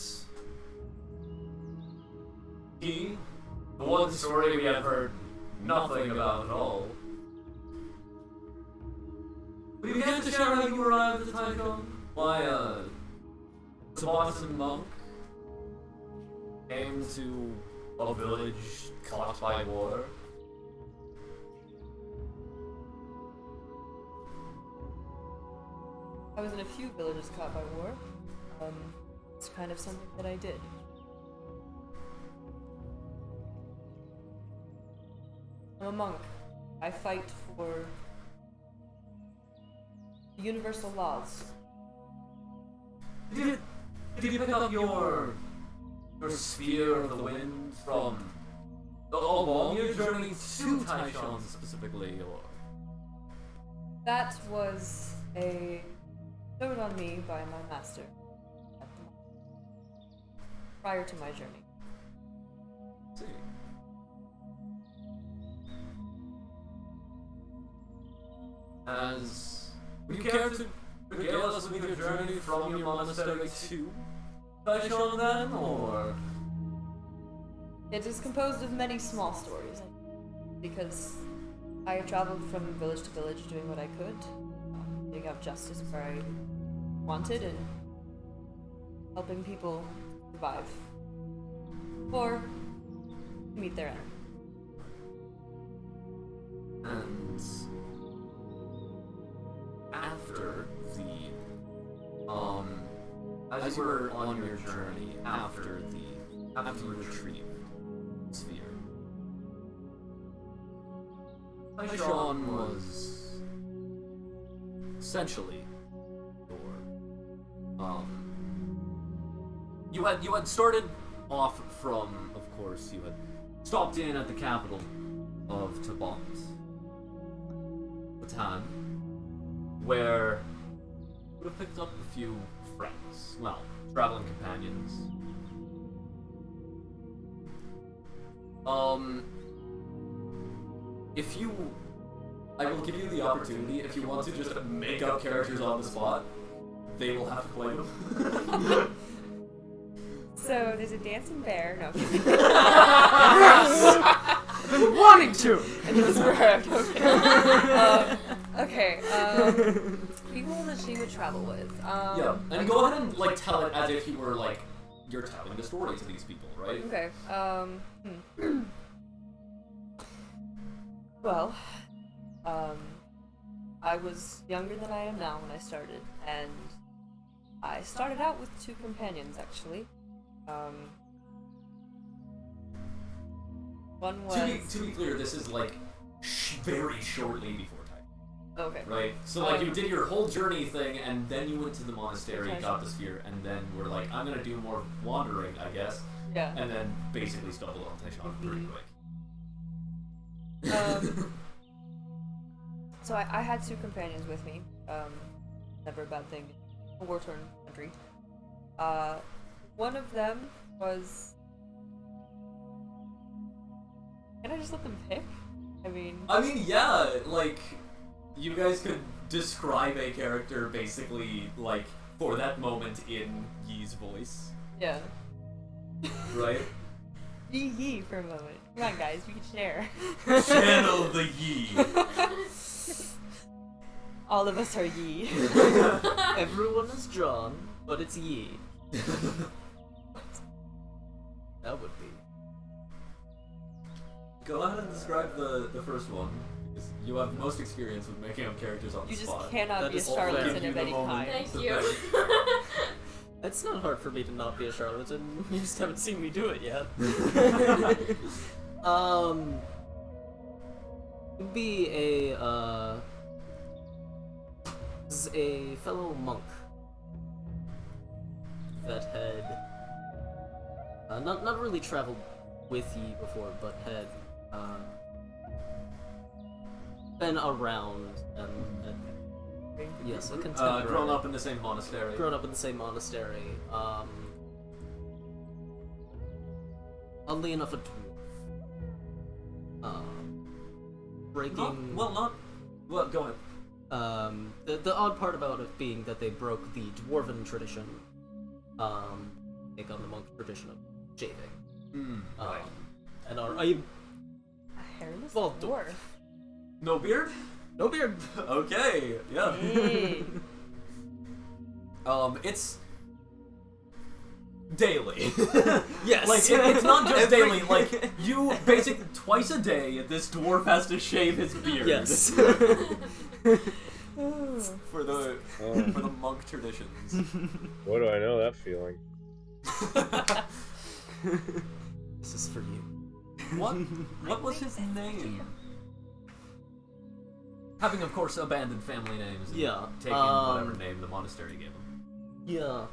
he, the one story we have heard nothing about at all. We began to share how you arrived at Taishan. Why, Sebastian monk came to a village caught by war. I was in a few villages caught by war. It's kind of something that I did. I'm a monk. I fight for the universal laws. Did you pick up your sphere of the wind from along your journey to Taishan specifically, or? That was bestowed on me by my master prior to my journey. See. Would you care to regale us with your journey from your monastery to Taishan then, or? It is composed of many small stories, because I traveled from village to village doing what I could, getting out justice where I wanted, and helping people survive or meet their end. And after as you were on your journey, after you retrieved the sphere, Taishan was essentially your you had started off from, of course, you had stopped in at the capital of Tabat, Batan, where you would have picked up a few friends, well, traveling companions. I will give you the opportunity, if you want to just make up characters on the spot, they will have to play them. So there's a dancing bear. No. I've been wanting to. It was worked. Okay. People that she would travel with. Yeah, and go ahead and tell it as if you were you're telling a story to these people, right? Okay. Well, I was younger than I am now when I started, and I started out with 2 companions actually. One was To be clear, this is like very shortly before time, okay. right? So like you did your whole journey thing, and then you went to the monastery, got the sphere, and then we're like, I'm gonna do more wandering, I guess. Yeah. And then basically stumbled on Taishan pretty quick. So I had 2 companions with me. Never a bad thing. A war-torn country. One of them was. Can I just let them pick? I mean, yeah, like, you guys could describe a character basically, like, for that moment in Yi's voice, yeah. right? Yee for a moment. Come on, guys, we can share. Channel the Yi. All of us are Yee. Everyone is John, but it's Yi. That would be. Go ahead and describe the first one, because you have the most experience with making up characters on You the just spot. cannot That be a is fair. charlatan Give you of the any moment. kind. Thank you. It's not hard for me to not be a charlatan. You just haven't seen me do it yet. Would be is a fellow monk that had not really traveled with Yi before, but had been around and yes, a contemporary. Grown up in the same monastery. Grown up in the same monastery. Oddly enough, a dwarf. Breaking. Well, go ahead. The odd part about it being that they broke the dwarven tradition, take on the monk tradition of shaving. Right. And are A hairless Well, dwarf. No beard? no beard. Okay, yeah. Hey. It's daily. Yes. Like, it's not just daily, like, you basically, twice a day, this dwarf has to shave his beard. Yes. For the monk traditions. What do I know that feeling? This is for you. What was his name? Having, of course, abandoned family names and Yeah, taking whatever name the monastery gave him. Yeah.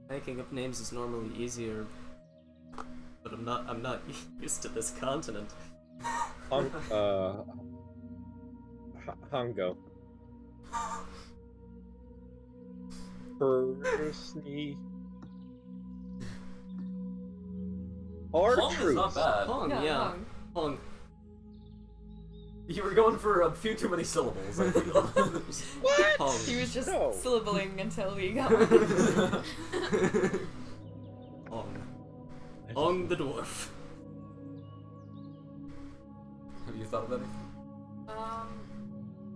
Making up names is normally easier, but I'm not used to this continent. Hongo. Persney. Hong is R-Truth. not bad. Hong, yeah. Hong. Hong. You were going for a few too many syllables, I feel. What? Hong. He was just No. syllabling until we got. Hong. Hong the dwarf. Have you thought of anything?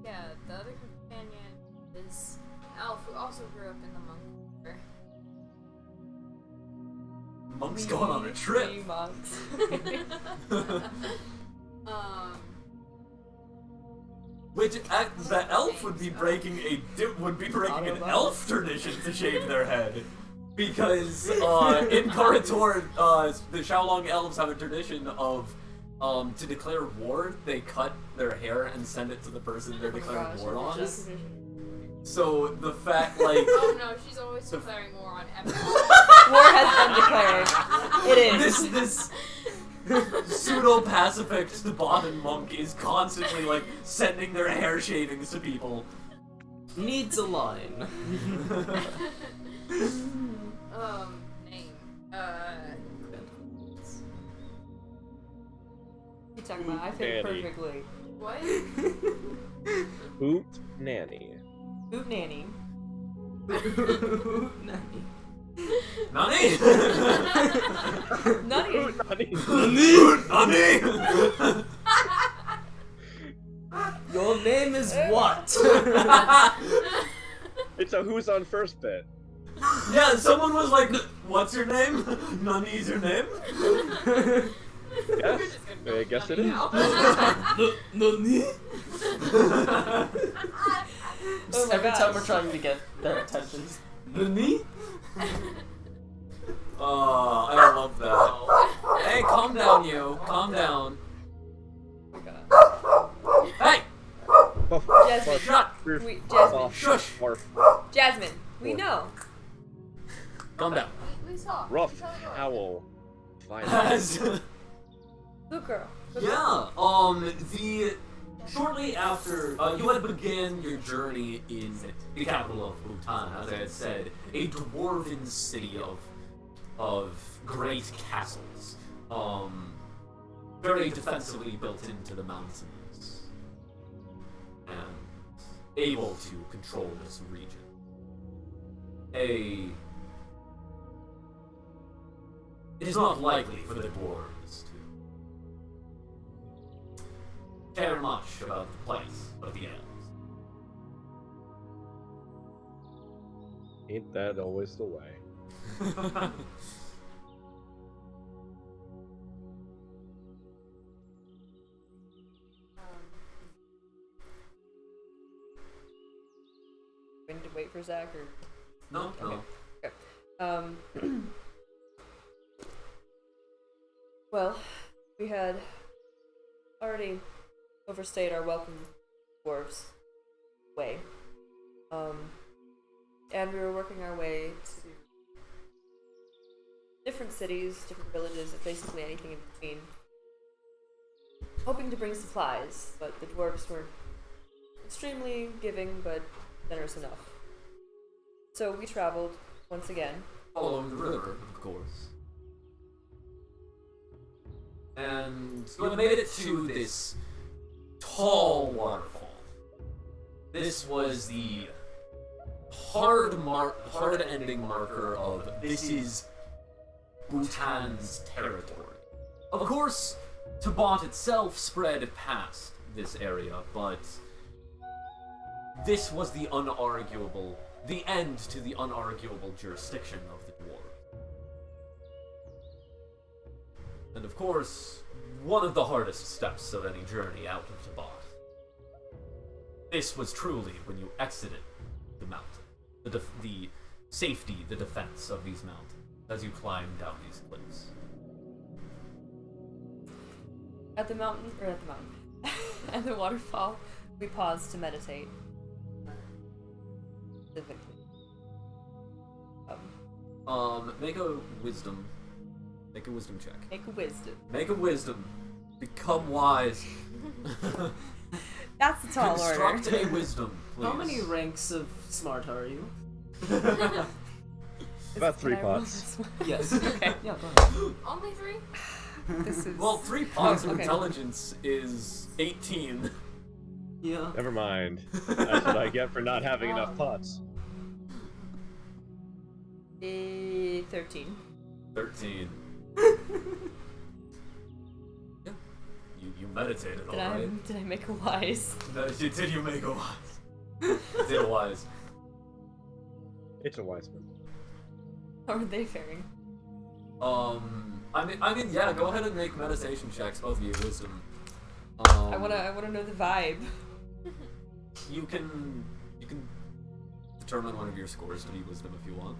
Yeah, the other companion is an elf who also grew up in the monk order. Monk's going on a trip. We monks. Which the elf would be breaking an elf tradition to shave their head, because in Karator, the Shaolong elves have a tradition of to declare war, they cut their hair and send it to the person they're declaring war on. So the fact, like, Oh no, she's always declaring war on everyone. War has been declared. It is. this pseudo-pacifist Tibetan monk is constantly like sending their hair shavings to people. Needs a line. Name. You talking about? I fit Nanny. perfectly. What? Hoot Nanny. Boot nanny. Nani? Nutty. Nani? Your name is what? It's a who's on first bit. Yeah, someone was like, "What's your name?" Nani's your name. Yes, just gonna I guess it is. Nani? Oh my Every time we're gosh. trying to get their attention. Nani? Oh, I love that. Hey, calm down, you. Calm down. Oh my god. Hey! Buff, Jasmine. barf, Shut! barf, We, Jasmine. barf, Shush! barf. Jasmine. We What? know. Calm down. We saw. Rough We saw the door. howl. Violence. Good girl. Good Yeah, shortly after, you had began your journey in the capital of Bhutan, as I had said, a dwarven city of great castles, very defensively built into the mountains, and able to control this region. It is not likely for the dwarves to care much about the place of the elves. Ain't that always the way? We need to wait for Zach or. No, no. Well, we had already overstayed our welcome dwarves way. And we were working our way to different cities, different villages, basically anything in between. Hoping to bring supplies, but the dwarves were extremely giving, but generous enough. So we traveled once again. Following the river, of course. And you have made it to this tall waterfall. This was the hard-ending marker of this is Bhutan's territory. Of course, Tibet itself spread past this area, but this was the end to the unarguable jurisdiction of the dwarf. And of course, one of the hardest steps of any journey out of Tibet. This was truly when you exited the mountain. The safety, the defense of these mountains as you climbed down these cliffs. At the waterfall, we paused to meditate. Specifically. Make a wisdom check. Make a wisdom. Make a wisdom. Become wise. That's the tall order. Construct a wisdom, please. How many ranks of smart are you? About 3 Can I roll pots. this one? Yes. Okay. Yeah, go ahead. Only 3? This is. Well, 3 pots of okay. intelligence is 18. Yeah. Never mind. That's what I get for not having enough pots. 13. 13. Yeah. You meditated, alright? Did I make a wise? Did you make a wise? Did a wise. It's a wise one. How are they faring? I mean, yeah. Go ahead and make meditation checks, both of you. Wisdom. I wanna know the vibe. You can determine one of your scores to be wisdom if you want.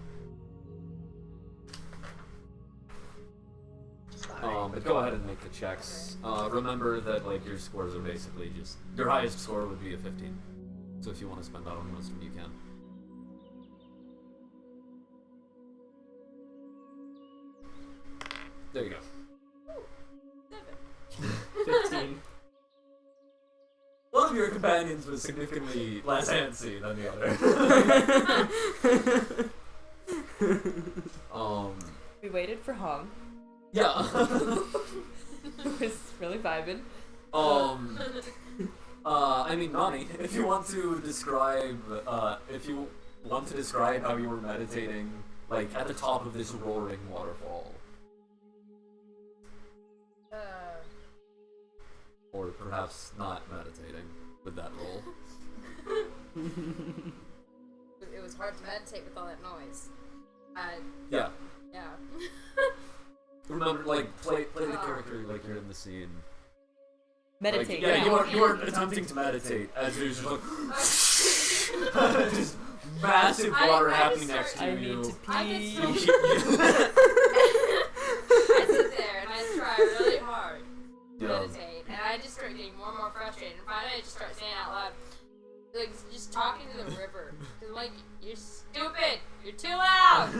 But go ahead and make the checks. Remember that like your scores are basically just your highest score would be a 15. So if you want to spend that on wisdom, you can. There you go. 15. One of your companions was significantly less antsy than the other. We waited for Hong. Yeah. Who was really vibing. I mean, Nani, if you want to describe how you were meditating, like, at the top of this roaring waterfall. Or perhaps not meditating with that roll. It was hard to meditate with all that noise. Yeah. Yeah. remember, like, play the character like you're in the scene. Meditate. Like, yeah, now. you are attempting to meditate as there's just like just massive water happening next to I you. need to I get pee. so I sit there and I try really hard to Yeah. meditate, and I just start getting more and more frustrated. And finally, I just start saying out loud, like just talking to the river. Cause I'm like, you're stupid. You're too loud.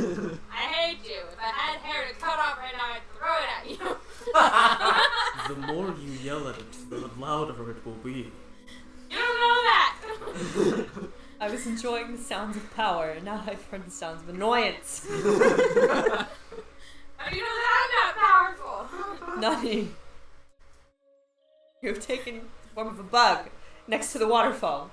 I hate you. If I had hair to cut off right now, I'd throw it at you. The more you yell at it, the louder it will be. You don't know that. I was enjoying the sounds of power, and now I've heard the sounds of annoyance. How do you know that I'm not powerful? Nani, you have taken the form of a bug next to the waterfall.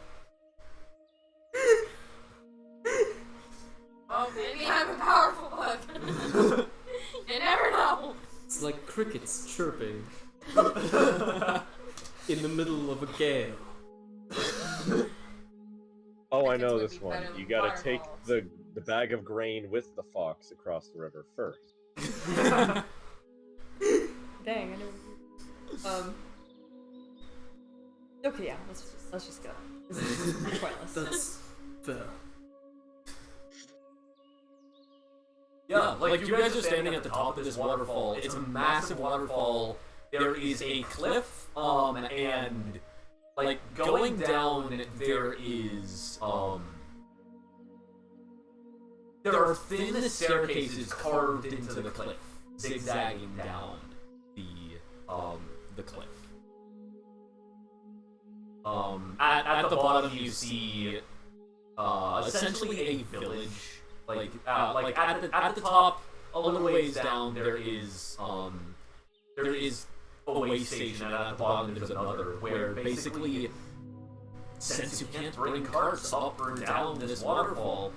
Oh, maybe I'm a powerful bug. You never know. It's like crickets chirping in the middle of a gale. Oh, I Crickets know would this be one. better than You gotta take waterfalls. the bag of grain with the fox across the river first. Dang, I never. Okay, yeah, let's just go. This is pointless. That's fair. Yeah, like you guys are standing at the top of this waterfall. It's a massive waterfall. There is a cliff, and like going down, there is there are thin staircases carved into the cliff, zigzagging down the cliff. At the bottom you see essentially a village. Like at the top, a little ways down, there is a way station, and at the bottom there's another, where basically, since you can't bring carts up or down this waterfall,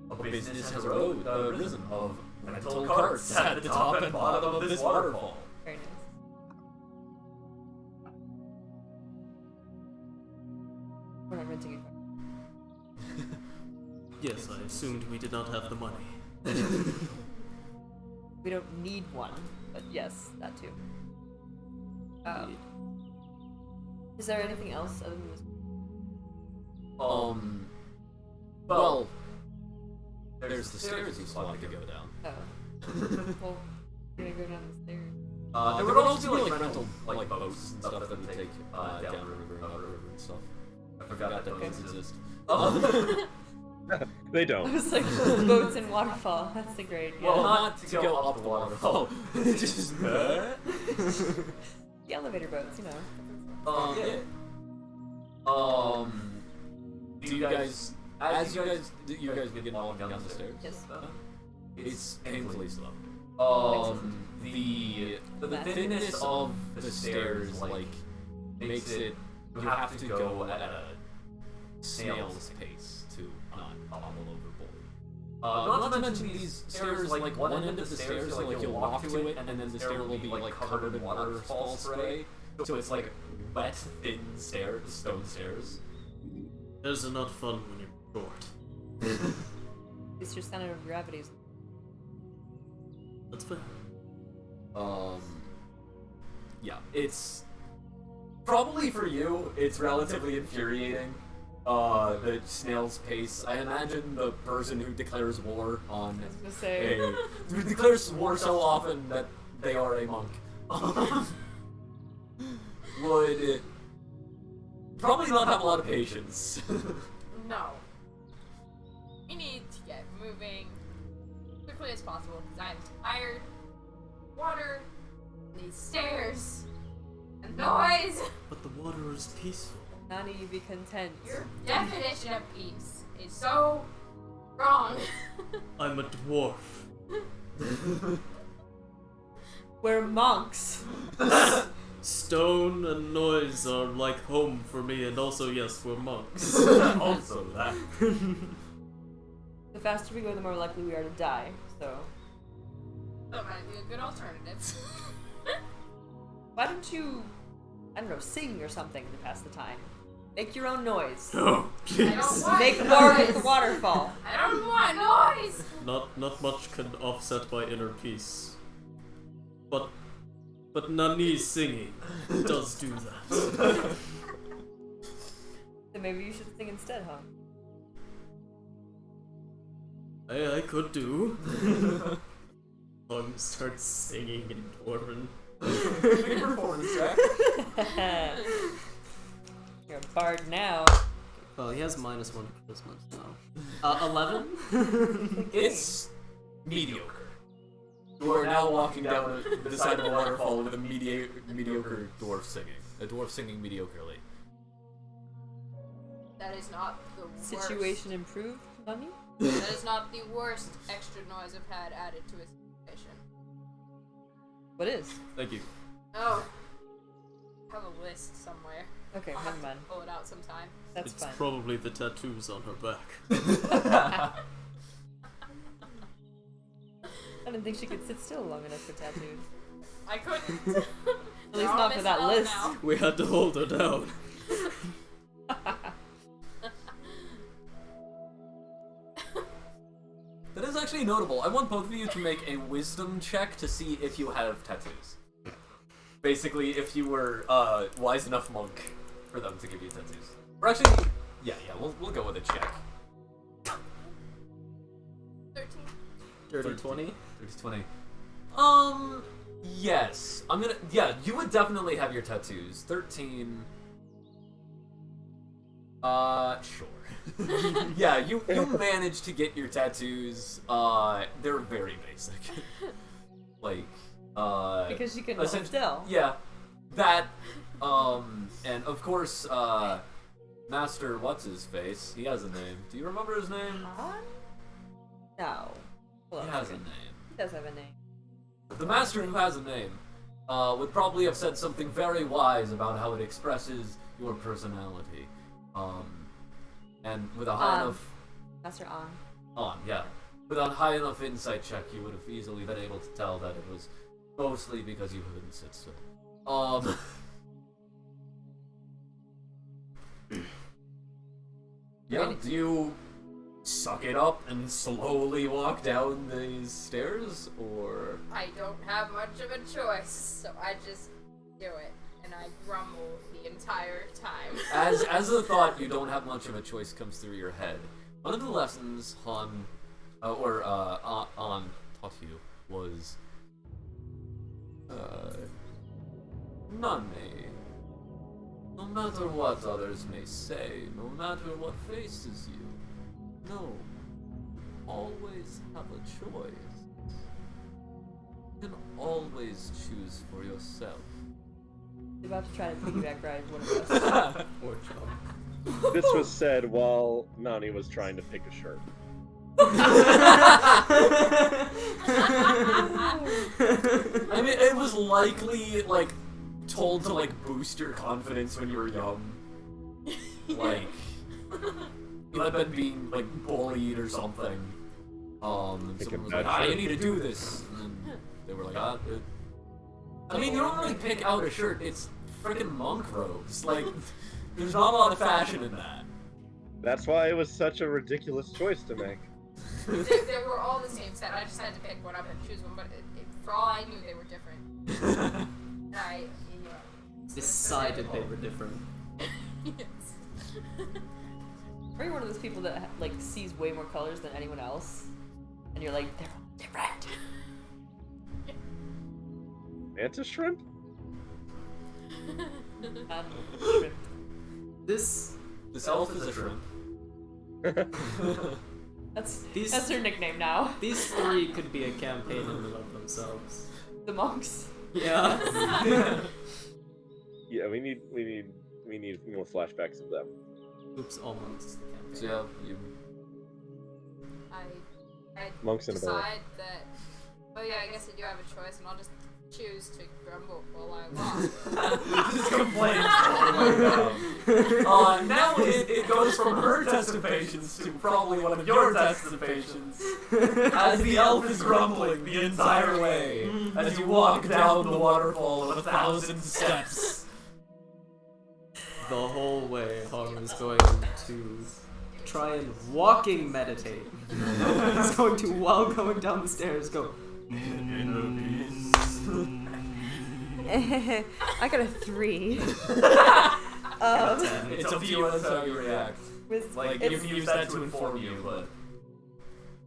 a business has arisen of rental carts at the top and bottom of this waterfall. Very nice. We're not renting a car. Yes, I assumed we did not have the money. We don't need one, but yes, that too. Is there anything else other than this? Well, there's the stairs you still have to go down. Oh. Well, we're gonna go down the stairs. There would also be like rental like boats and stuff that would take down river and up river and stuff. I forgot that those exist. They I don't. was like, boats and waterfall. That's a great. Yeah. Well, not to go up the waterfall. Just The elevator boats, you know. yeah. Do you guys, as you guys begin walking down the stairs? Yes. It's painfully slow. The thinness of the stairs like makes it you have to go at a snail's pace to not topple overboard. Not to mention these stairs, like one end of the stairs, like you'll walk to it, and then the stair will be like covered in waterfall spray, so it's like wet, thin stairs, stone stairs. Those are not fun when you're short. It's your center of gravity. Is- That's fair. Yeah, it's probably for you. It's relatively infuriating. The snail's pace. I imagine the person who declares war on I was gonna say. who declares war so often that they are a monk would probably not have a lot of patience. No. We need to get moving as quickly as possible because I'm tired. Water, these stairs, and noise. But the water is peaceful. Nani, you be content. Your definition of peace is so wrong. I'm a dwarf. We're monks. Stone and noise are like home for me, and also, yes, we're monks. Also that. The faster we go, the more likely we are to die. So That might be a good alternative. why don't you, I don't know, sing or something to pass the time? Make your own noise. Oh, I please. don't want Make war with the noise. waterfall. I don't want noise. Not much can offset my inner peace. But Nani's singing does do that. Then maybe you should sing instead, huh? I could do. Starts singing in Dwarven. Make a performance check. You're a bard now. Well, he has -1 to charisma now. 11? It's mediocre. You are now walking down the side of a waterfall with a mediocre dwarf singing. A dwarf singing mediocrely. That is not the worst. Situation improved, Nani? That is not the worst extra noise I've had added to a situation. What is? Thank you. Oh. I have a list somewhere. Okay, I'll never have to mind. pull it out sometime. That's It's fine. probably the tattoos on her back. I didn't think she could sit still long enough for tattoos. I couldn't. At least not for that list. We had to hold her down. That is actually notable. I want both of you to make a wisdom check to see if you have tattoos. Basically, if you were wise enough monk for them to give you tattoos. Or actually, yeah, we'll go with a check. 13. Dirty 20? 30-20. Yes. Yeah, you would definitely have your tattoos. 13. Sure. Yeah, you managed to get your tattoos. They're very basic. Like, Because she can hold still. Yeah. That, and of course, Master What's-His-Face, he has a name. Do you remember his name? No. Hold He on. has a name. He does have a name. The master who has a name would probably have said something very wise about how it expresses your personality. And with a high enough... Master yeah. With a high enough insight check, you would have easily been able to tell that it was mostly because you couldn't sit still. Yeah, do you suck it up and slowly walk down these stairs, or... I don't have much of a choice, so I just do it. And I grumble the entire time. As the thought you don't have much of a choice comes through your head, one of the lessons An taught you was none may. No matter what others may say, no matter what faces you, no, you always have a choice. You can always choose for yourself. You're about to try to piggyback ride one of us. Or chum. This was said while Nani was trying to pick a shirt. I mean, it was likely, like, told to, like, boost your confidence when you were young. Like, you had been being, like, bullied or something. And someone was like, you need to do this. And then they were like, I mean, you don't really pick out a shirt, it's frickin' monk robes. Like, there's not a lot of fashion in that. That's why it was such a ridiculous choice to make. They were all the same set. I just had to pick one up and choose one, but for all I knew, they were different. And I, Decided they were different. Yes. Are you one of those people that like sees way more colors than anyone else? And you're like, they're all different. Mantis shrimp? Shrimp. This elf is a shrimp. That's her nickname now. These three could be a campaign in and of themselves. The monks. Yeah. Yeah, we need more flashbacks of them. Oops, almost. So yeah, you... I Monks in a barrel. decide that, oh yeah, I guess I do have a choice, and I'll just choose to grumble while I walk. Just complains all the way down. Now it goes from her test of patience to probably one of your tests of patience, as the elf is grumbling the entire way, as you walk down the waterfall of 1,000 steps. The whole way, Hong is going to try and walking meditate. He's going to, while going down the stairs, go. I got a 3. It's up to you as how you react. Like, you can use that to inform you, but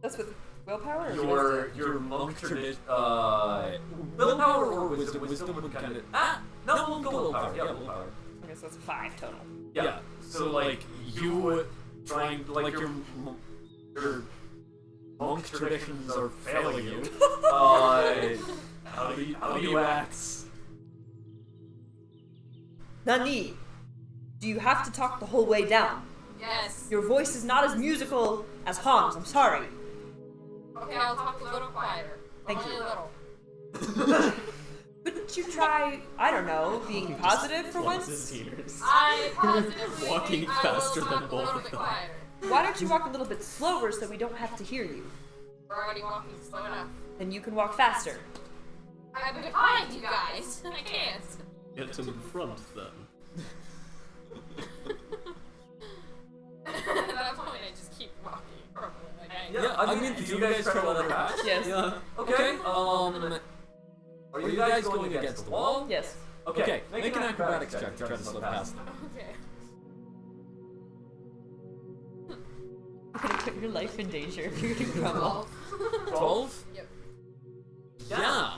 That's with willpower or wisdom? your monk tradition, willpower or wisdom? Wisdom would kind of no, we'll go willpower. Yeah, willpower. Okay, so it's 5 total. Yeah. So like you trying like your monk traditions are failing you. How do you act? Nani, do you have to talk the whole way down? Yes. Your voice is not as musical as Hans. I'm sorry. Okay, I'll talk a little quieter. Thank Only you. a little. Wouldn't you try, I don't know, being positive for Plugs his once? ears. I positively Walking think I will faster talk than a both little of bit them. quieter. Why don't you walk a little bit slower so we don't have to hear you? We're already walking slow enough. Then you can walk faster. I'm behind you guys. I can't. Get in front then. At that point, I just keep walking. Probably. Like, Yeah, I mean, do you guys try to let her pass? Yes. Yeah. Okay. Are you guys going against the wall? Yes. Okay. Make an acrobatics check to try to slip past them. Okay. You're gonna put your life in danger if you're gonna crumble. 12? Yep. Yeah.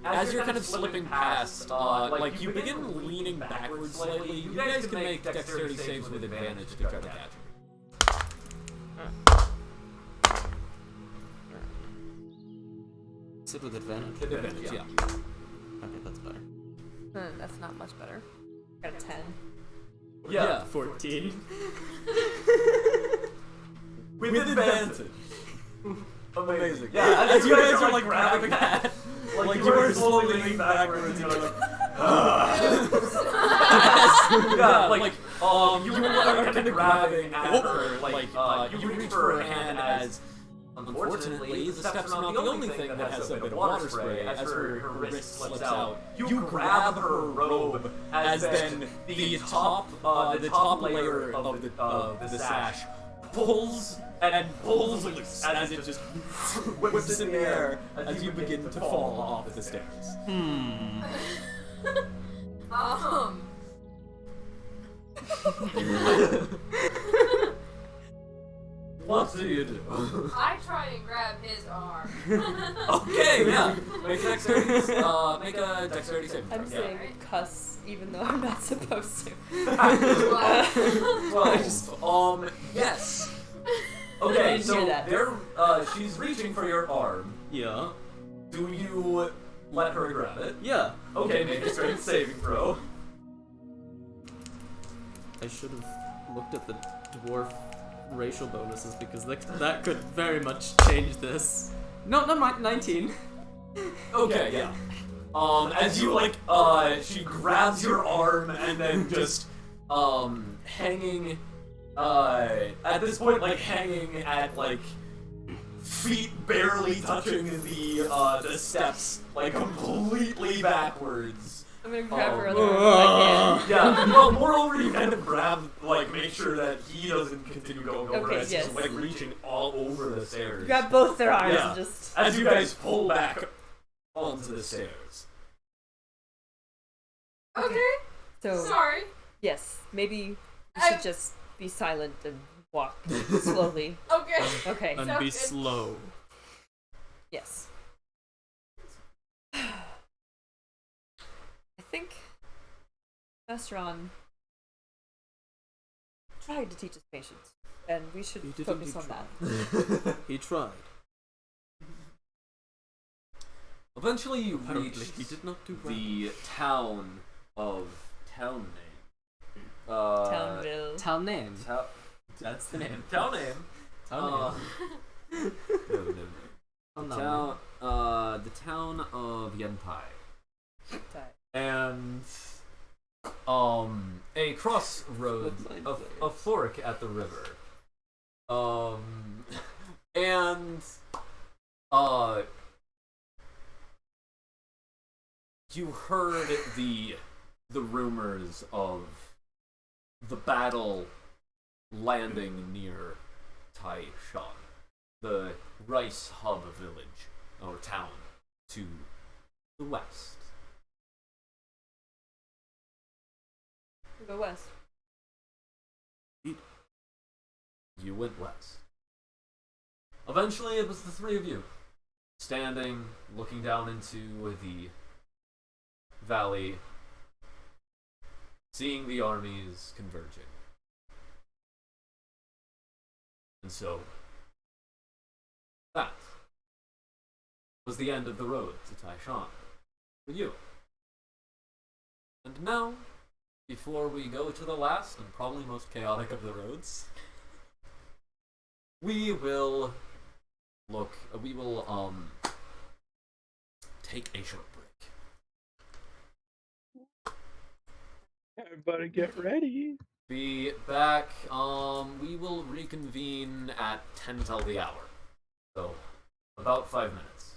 As you're kind of slipping past, like you begin leaning backwards slightly. You guys can make dexterity saves with advantage to try to catch her. Sit with advantage. Advantage, yeah. Okay, that's better. That's not much better. Got a 10. Yeah. 14. With advantage. Amazing. Yeah, as you guys are like grabbing at, like you are slowly leaning backwards, you're like, yeah, like you are kind of grabbing at her, like you reach for her hand as, unfortunately, the steps are not the only thing that has a bit of water spray. As her wrist slips out, you grab her robe, as then the top layer of the sash pulls and pulls loose as it just whips in the air as you begin to fall off the stairs. What do you do? I try and grab his arm. Okay, yeah. Make a dexterity saving throw. I'm saying cuss even though I'm not supposed to. Well, yes. Okay, Hear so that. she's reaching for your arm. Yeah. Do you let her grab it? Yeah. Okay, make a strength saving throw. I should have looked at the dwarf racial bonuses because that could very much change this. No, never mind. 19. Okay, yeah. As you she grabs your arm and then just hanging at this point hanging at feet barely touching the steps completely backwards. I'm gonna grab her other arm if I can. Yeah, well, moreover, you kind of grab, make sure that he doesn't continue going over Okay, as yes. he's, reaching all over the stairs. Grab both their arms Yeah. and just. As you guys pull back onto the stairs. Okay. So Sorry. yes, maybe we I- should just be silent and walk slowly. Okay. Okay. And be slow. Yes. I think Vestron tried to teach us patience, and we should He did focus indeed on try. that. He tried. Eventually, you Apparently, reach he did not do well. the town of Town Name. Townville. Town name. Ta- That's the name. Town Name. Town No. The town of Yenpai. And a crossroads, a fork at the river. And you heard the rumors of the battle landing near Taishan, the rice hub village or town to the west. We go west. You went west. Eventually, it was the three of you, standing, looking down into the valley, seeing the armies converging. And so, that was the end of the road to Taishan for you. And now, before we go to the last and probably most chaotic of the roads, we will take a short break. Everybody get ready. Be back, we will reconvene at 10 till the hour. So, about 5 minutes.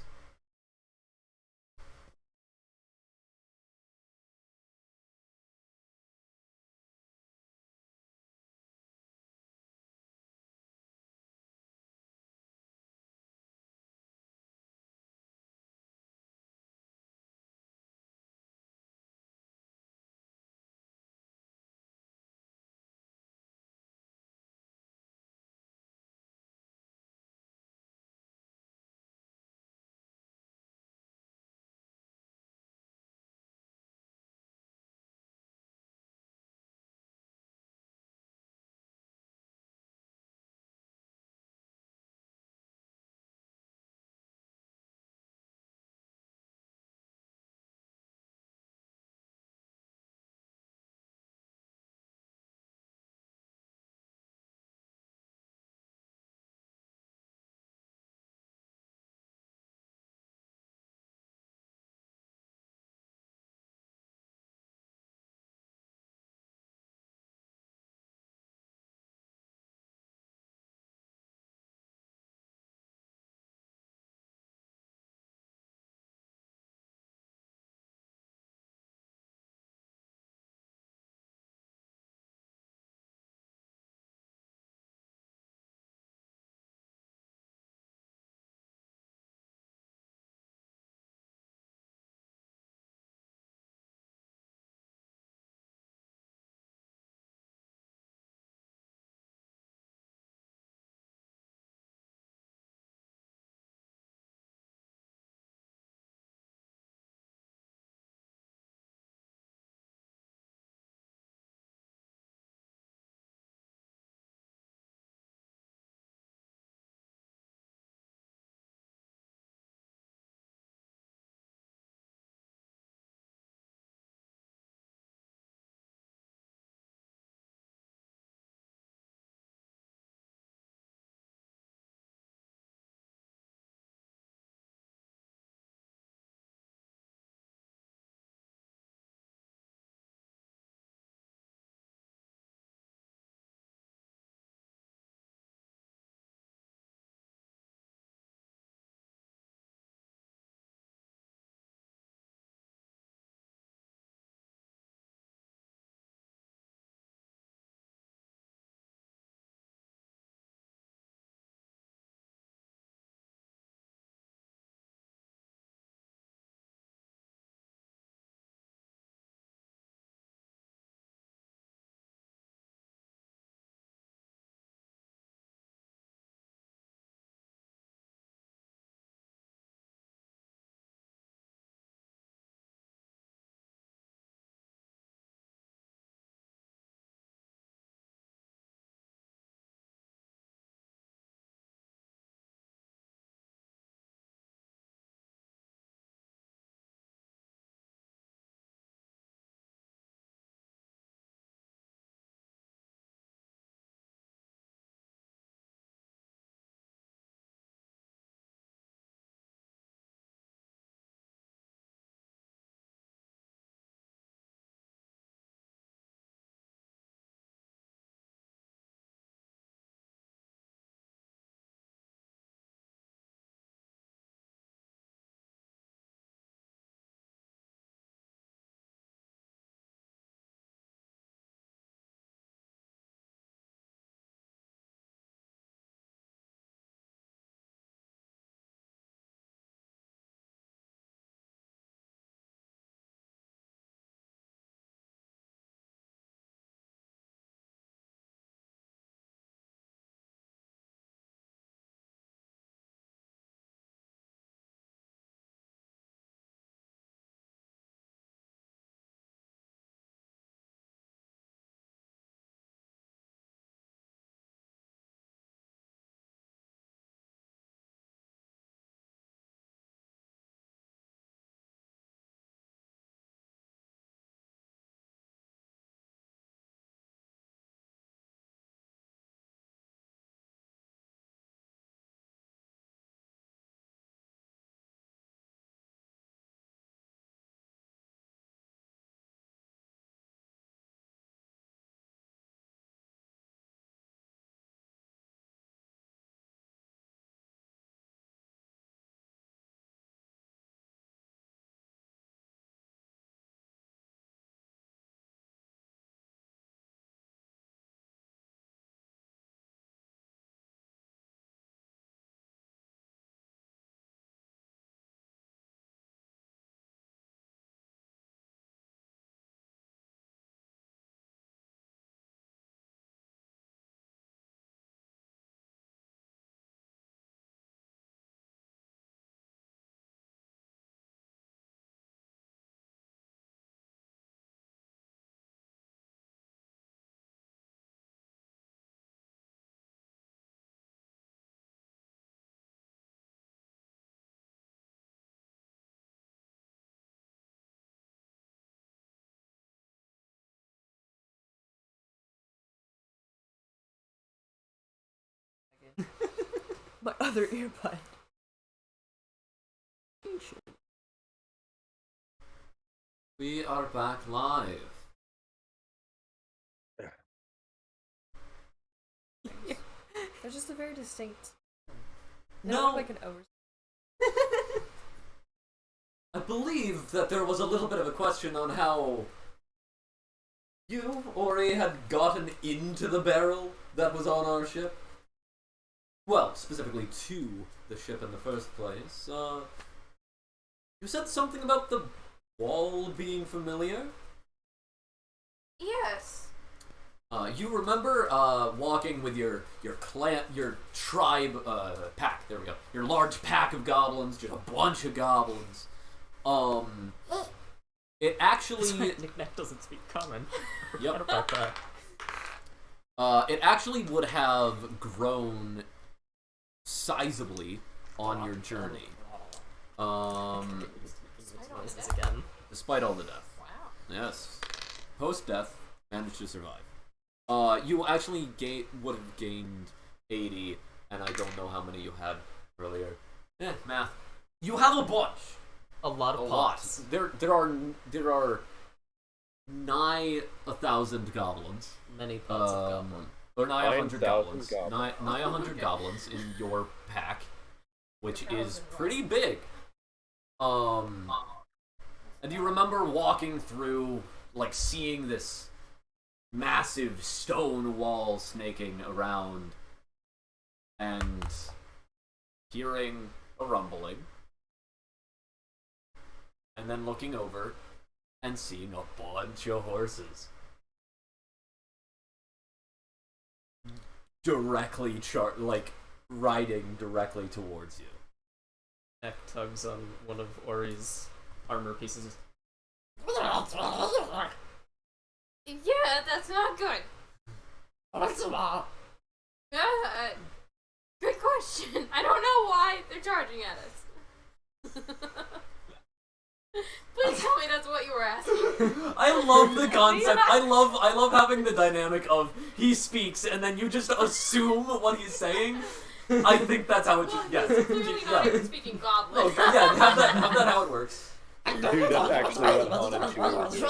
my other earbud. We are back live. There's just a very distinct. They No. look like an over. I believe that there was a little bit of a question on how you, Ori, had gotten into the barrel that was on our ship. Well, specifically to the ship in the first place. You said something about the wall being familiar? Yes. You remember walking with your clan, your tribe pack. There we go. Your large pack of goblins, just a bunch of goblins. It actually. Knick-knack doesn't speak common. Yep. About that. It actually would have grown sizably on your journey. Noises again. Despite all the death. Wow. Yes. Post-death, managed to survive. You actually would have gained 80, and I don't know how many you had earlier. Math. You have a bunch. A lot A of lot. pots. There are nigh 1,000 goblins. Many pots of goblin. Or nigh 100 goblins. 9,000 goblins. Nigh 100 goblins in your pack, which is pretty big. And you remember walking through, like, seeing this massive stone wall snaking around and hearing a rumbling, and then looking over and seeing a bunch of horses directly riding directly towards you. Neck tugs on one of Ori's armor pieces. Yeah, that's not good. Good question. I don't know why they're charging at us. Please tell me that's what you were asking. I love the concept. I love having the dynamic of he speaks and then you just assume what he's saying. I think that's how it should. Yes. Clearly not even speaking goblin. Oh, yeah. Have that how it works. Dude, that's actually what Han and Chewie were doing.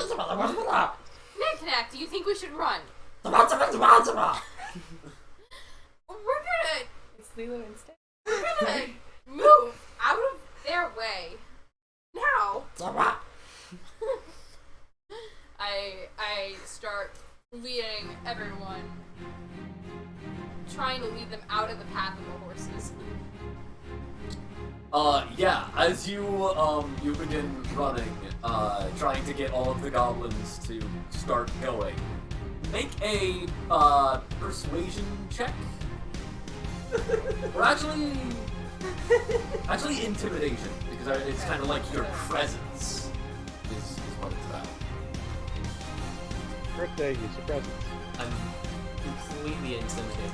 Knick-knack, do you think we should run? We're gonna move out of their way. Now. I start leading everyone, trying to lead them out of the path of the horses. Yeah, as you begin running, trying to get all of the goblins to start going, make a, persuasion check. Or actually intimidation, because it's kind of like your presence is what it's about. Birthday, use your presents. I'm completely intimidated.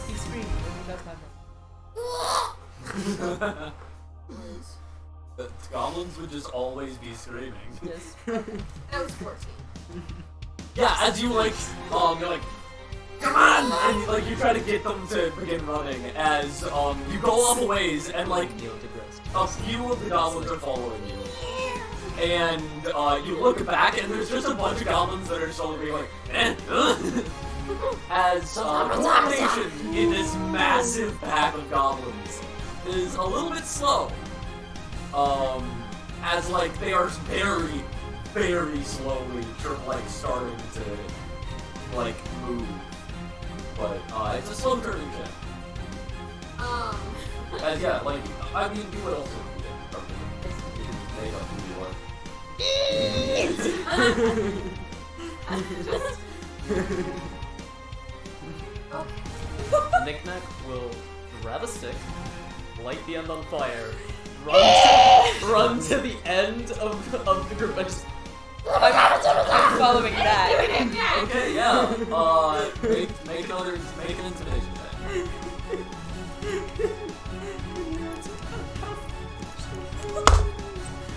He screamed. That's my fault. The goblins would just always be screaming. Yes. That was 14. Yeah, as you you're like, come on! And like you try to get them to begin running as you go off a ways and like Neil deGrasse. a few of the goblins are following you. And you look back and there's just a bunch of goblins that are slowly being like, as coordination in this massive pack of goblins is a little bit slow. As like they are very, very slowly like starting to like move. But it's a slow turning ship. And yeah, like I mean you would also do that probably. You can make up who you are. Knick-knack will grab a stick, light the end on fire, run to the end of the group and just. I'm following that. Okay, yeah. Make an intimidation check.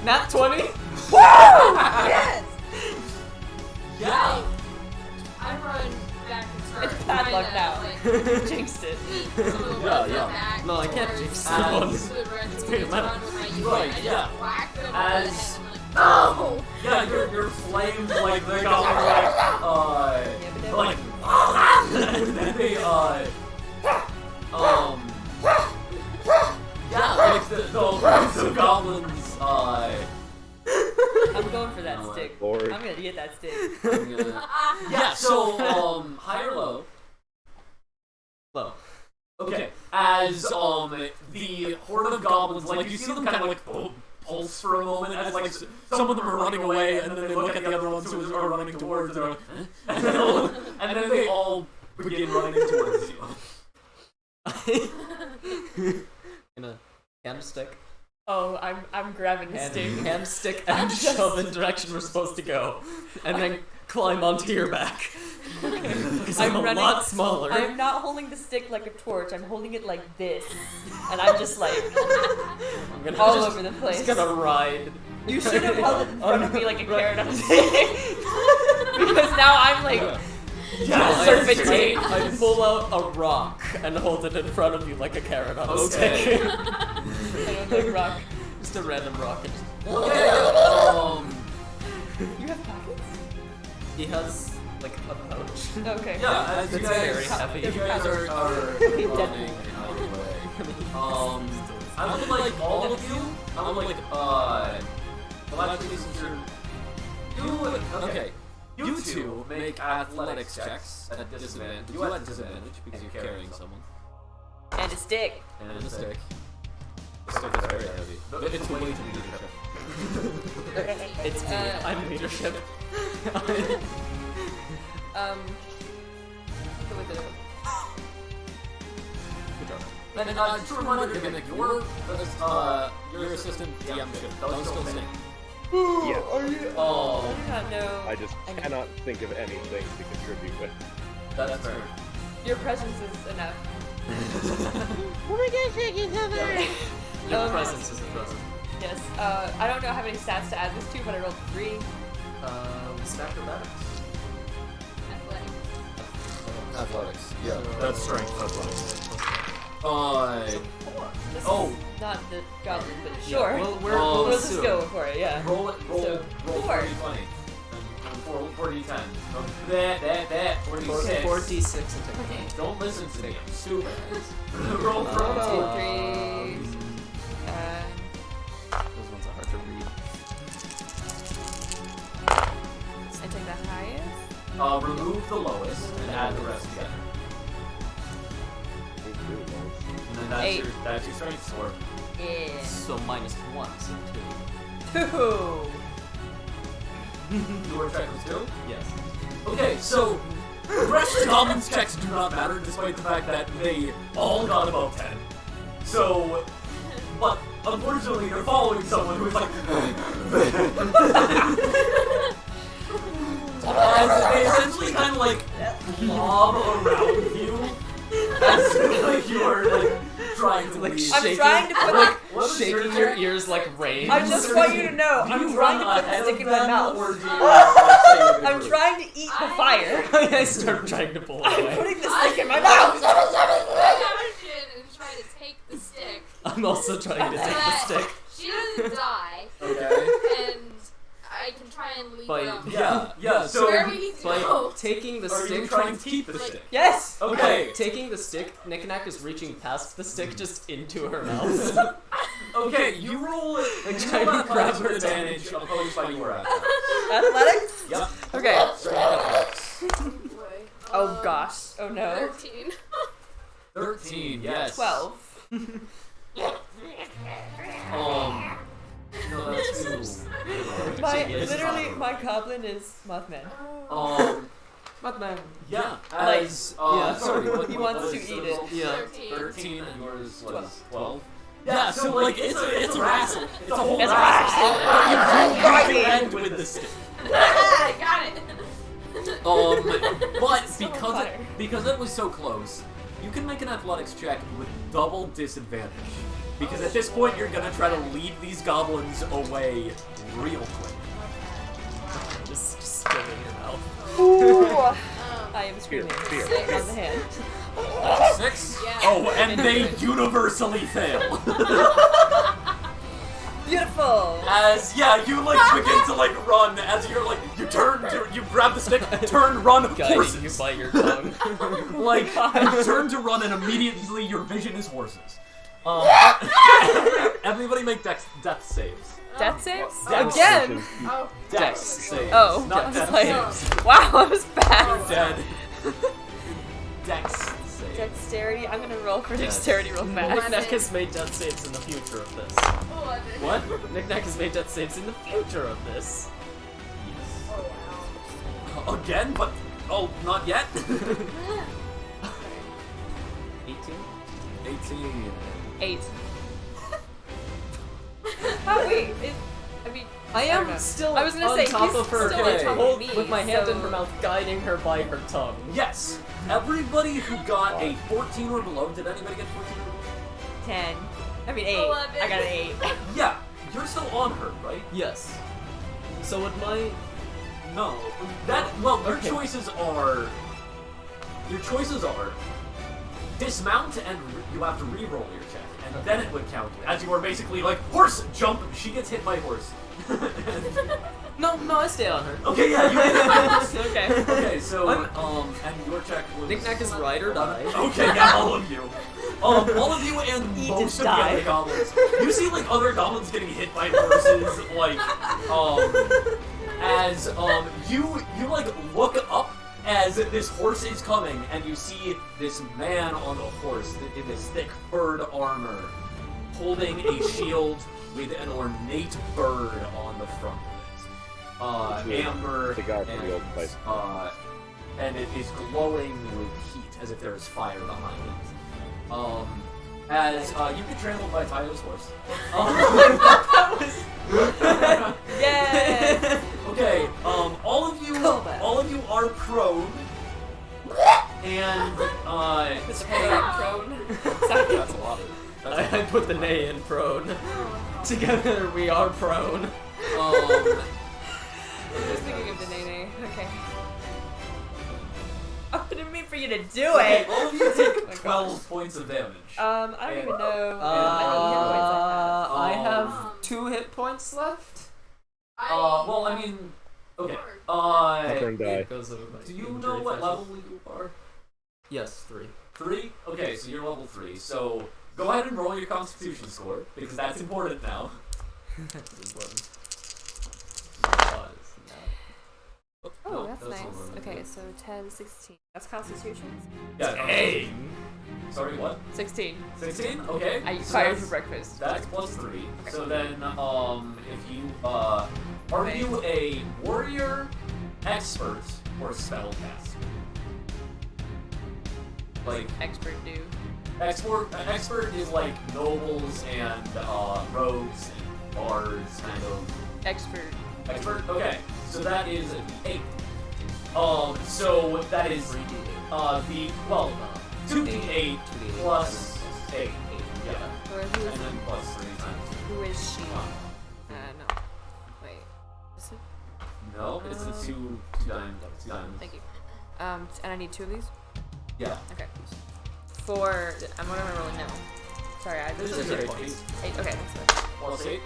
Nat 20? Yes! Yeah. I run back start It's padlocked now. Like, Jinxed it. Yeah. No, I can't jinx And- someone. It's made of metal. Right, yeah. As- no! Yeah, your flames like they got like and then they yeah, like the groups of goblins I'm going for that Oh, stick. Lord. I'm gonna get that stick. yeah, so high or low? Low. Okay. As the horde of goblins, like you see them kind of like pulse for a moment as like some of them are running away and then they look at the other ones who are running towards them and then they all begin running towards you. Gonna hand stick. Oh, I'm grabbing the stick. Hand stick and shove in the direction we're supposed to go. And then climb onto your back. Because I'm a lot smaller. I'm not holding the stick like a torch. I'm holding it like this, and I'm just like I'm gonna all just, over the place. just gonna ride. You should have held it in front of me like a carrot on a stick. Because now I'm like serpentine. I pull out a rock and hold it in front of you like a carrot on a stick. I don't like rock. Just a random rock. And You have pockets? he has like a pouch. Okay. Yeah, as you That's guys, very heavy. you guys are running out of the way. I would like all of you. I would like well actually since okay. You two make athletics checks at disadvantage. You at disadvantage because you're carrying someone. And a stick. And a stick. The stick is very heavy. It's way too leadership. It's me. I'm leadership. Go with it. And just a reminder to gimmick, your assistant DM ship. Don't still sing. Yes. Oh, Yeah, no. I just cannot think of anything to contribute with. that's fair. Your presence is enough. Your presence is a present. Yes. I don't know how many stats to add this to, but I rolled 3. Acrobatics. Athletics. Yeah. That's strength. Athletics. This Oh. is not the goblin, but sure. We'll We'll just assume. go for it, yeah. Roll it. Roll. So, Roll 4. 40-20. And 4d10. That. 46. 4d6 and take a Don't listen to me. I'm stupid. Roll for 2, 3. Those ones are hard to read. I take the highest. Remove the lowest and add the rest together. And then 8. that's your strength score. Yeah. So -1, so 2. Your check was 2? Yes. Okay, so the rest of the goblins' checks do not matter, despite the fact that they all got above 10. So, but unfortunately, they're following someone who's like, as they essentially kind of like lob around you, as like you are like trying to leave. I'm trying to put Like, the. what is Shaking your ears like rain. I just want you to know, Do I'm you trying to run put the ahead stick of in my them, mouth. or do you, like, stay in the I'm group? trying to eat the fire. I start trying to pull I'm away. putting the stick in my mouth. I and try to take the stick. I'm also trying to take the stick. She doesn't die, Okay. and I can try and leave By- her on. Yeah. So, Where we need to By go. taking the are stick, you trying to keep the stick? Yes. Okay. taking the stick, Knickknack is reaching past the stick just into her mouth. Okay, you roll it. Like You trying roll to grab athletics her with advantage opposed by your athletics. Athletics. Yep. Okay. Strength athletics. Oh gosh. Oh no. 13. 13. Yes. 12. No, that's 2. Literally, my goblin is Mothman. Batman. Yeah. Like, As yeah. sorry. What, He what wants was to the eat it. result? Yeah. 13 and yours was 12. Yeah, so like it's a wrestle. It's a whole It's a wrestle. wrestle. You end with the stick. I got it. But because it was so close, you can make an athletics check with double disadvantage. Because at this point, you're gonna try to lead these goblins away real quick. Just spit in your mouth. I am the screaming Fear. on the hand. 6? Yeah. Oh, and they universally fail. Beautiful. As you begin to run as you're you turn you grab the stick, turn, run, Guiding horses. you by your tongue. You turn to run and immediately your vision is horses. Everybody make death saves. Death saves? Death Again? Oh. Death saves. Oh, not I was death like- saves. Wow, that was fast. Dead. Dex saves. Dexterity? I'm gonna roll for dexterity real fast. Knick-Knack has made death saves in the future of this. 11. What? Knick-Knack has made death saves in the future of this. Again? But not yet. 18? 18. 8. Oh, wait. I mean, I don't know. am still I was gonna on say, top he's of her, still on top of hold- me, with my hand in so- her mouth, guiding her by her tongue. Yes. Everybody who got a 14 or below, did anybody get 14 or below? 10. I mean, 8. 11. I got an 8. Yeah. You're still on her, right? Yes. So would my... No. Your Okay. choices are... Your choices are... Dismount and you have to re-roll your check. And then it would count. As you are basically horse, jump, she gets hit by horse. No, I stay on her. Okay, yeah, you Okay. Okay, so, and your check was... Knick-Knack is ride or die. Okay, yeah, all of you. All of you and Eat most and of the die. other goblins. You see, other goblins getting hit by horses, as, you look up as this horse is coming, and you see this man on a horse in this thick furred armor, holding a shield with an ornate bird on the front of it. Amber, The guy from the old place. and it is glowing with heat, as if there is fire behind it. As you get trampled by Tyler's horse. Yay! Okay, all of you are prone, and It's hey, prone. Sorry. that's a lot of. I put the nay in prone. Together we are prone. Um, Just thinking of the nene. Okay. I didn't mean for you to do okay, it. all of you take 12 points of damage. I don't even know. I I Um, have 2 hit points left. Well, I mean, okay. Suffering die. It goes over my Do you injury know what threshold. level you are? Yes, 3. 3? Okay, so you're level 3. So go ahead and roll your Constitution score because that's important now. This one. Oh, No, that's a nice. little Okay, bit. so 10, 16. That's Constitution? Yeah. Hey! Sorry, what? 16. 16? Okay. I so fired that's- for breakfast. That's plus 3. So then, if you, are you a warrior, expert, or spellcaster? Expert do. Expert is nobles and, rogues and bards, kind of. Expert. Expert? Okay. So that is the 8. So that is, 2d8 plus 8. Yeah. Or And then plus 3 times. who is she? No. Wait. Is it? No, it's the two diamonds. Thank you. And I need 2 of these? Yeah. Okay. For. What am I rolling now? Sorry, I This just is did 8 8. points. 8, okay. That's Plus 8.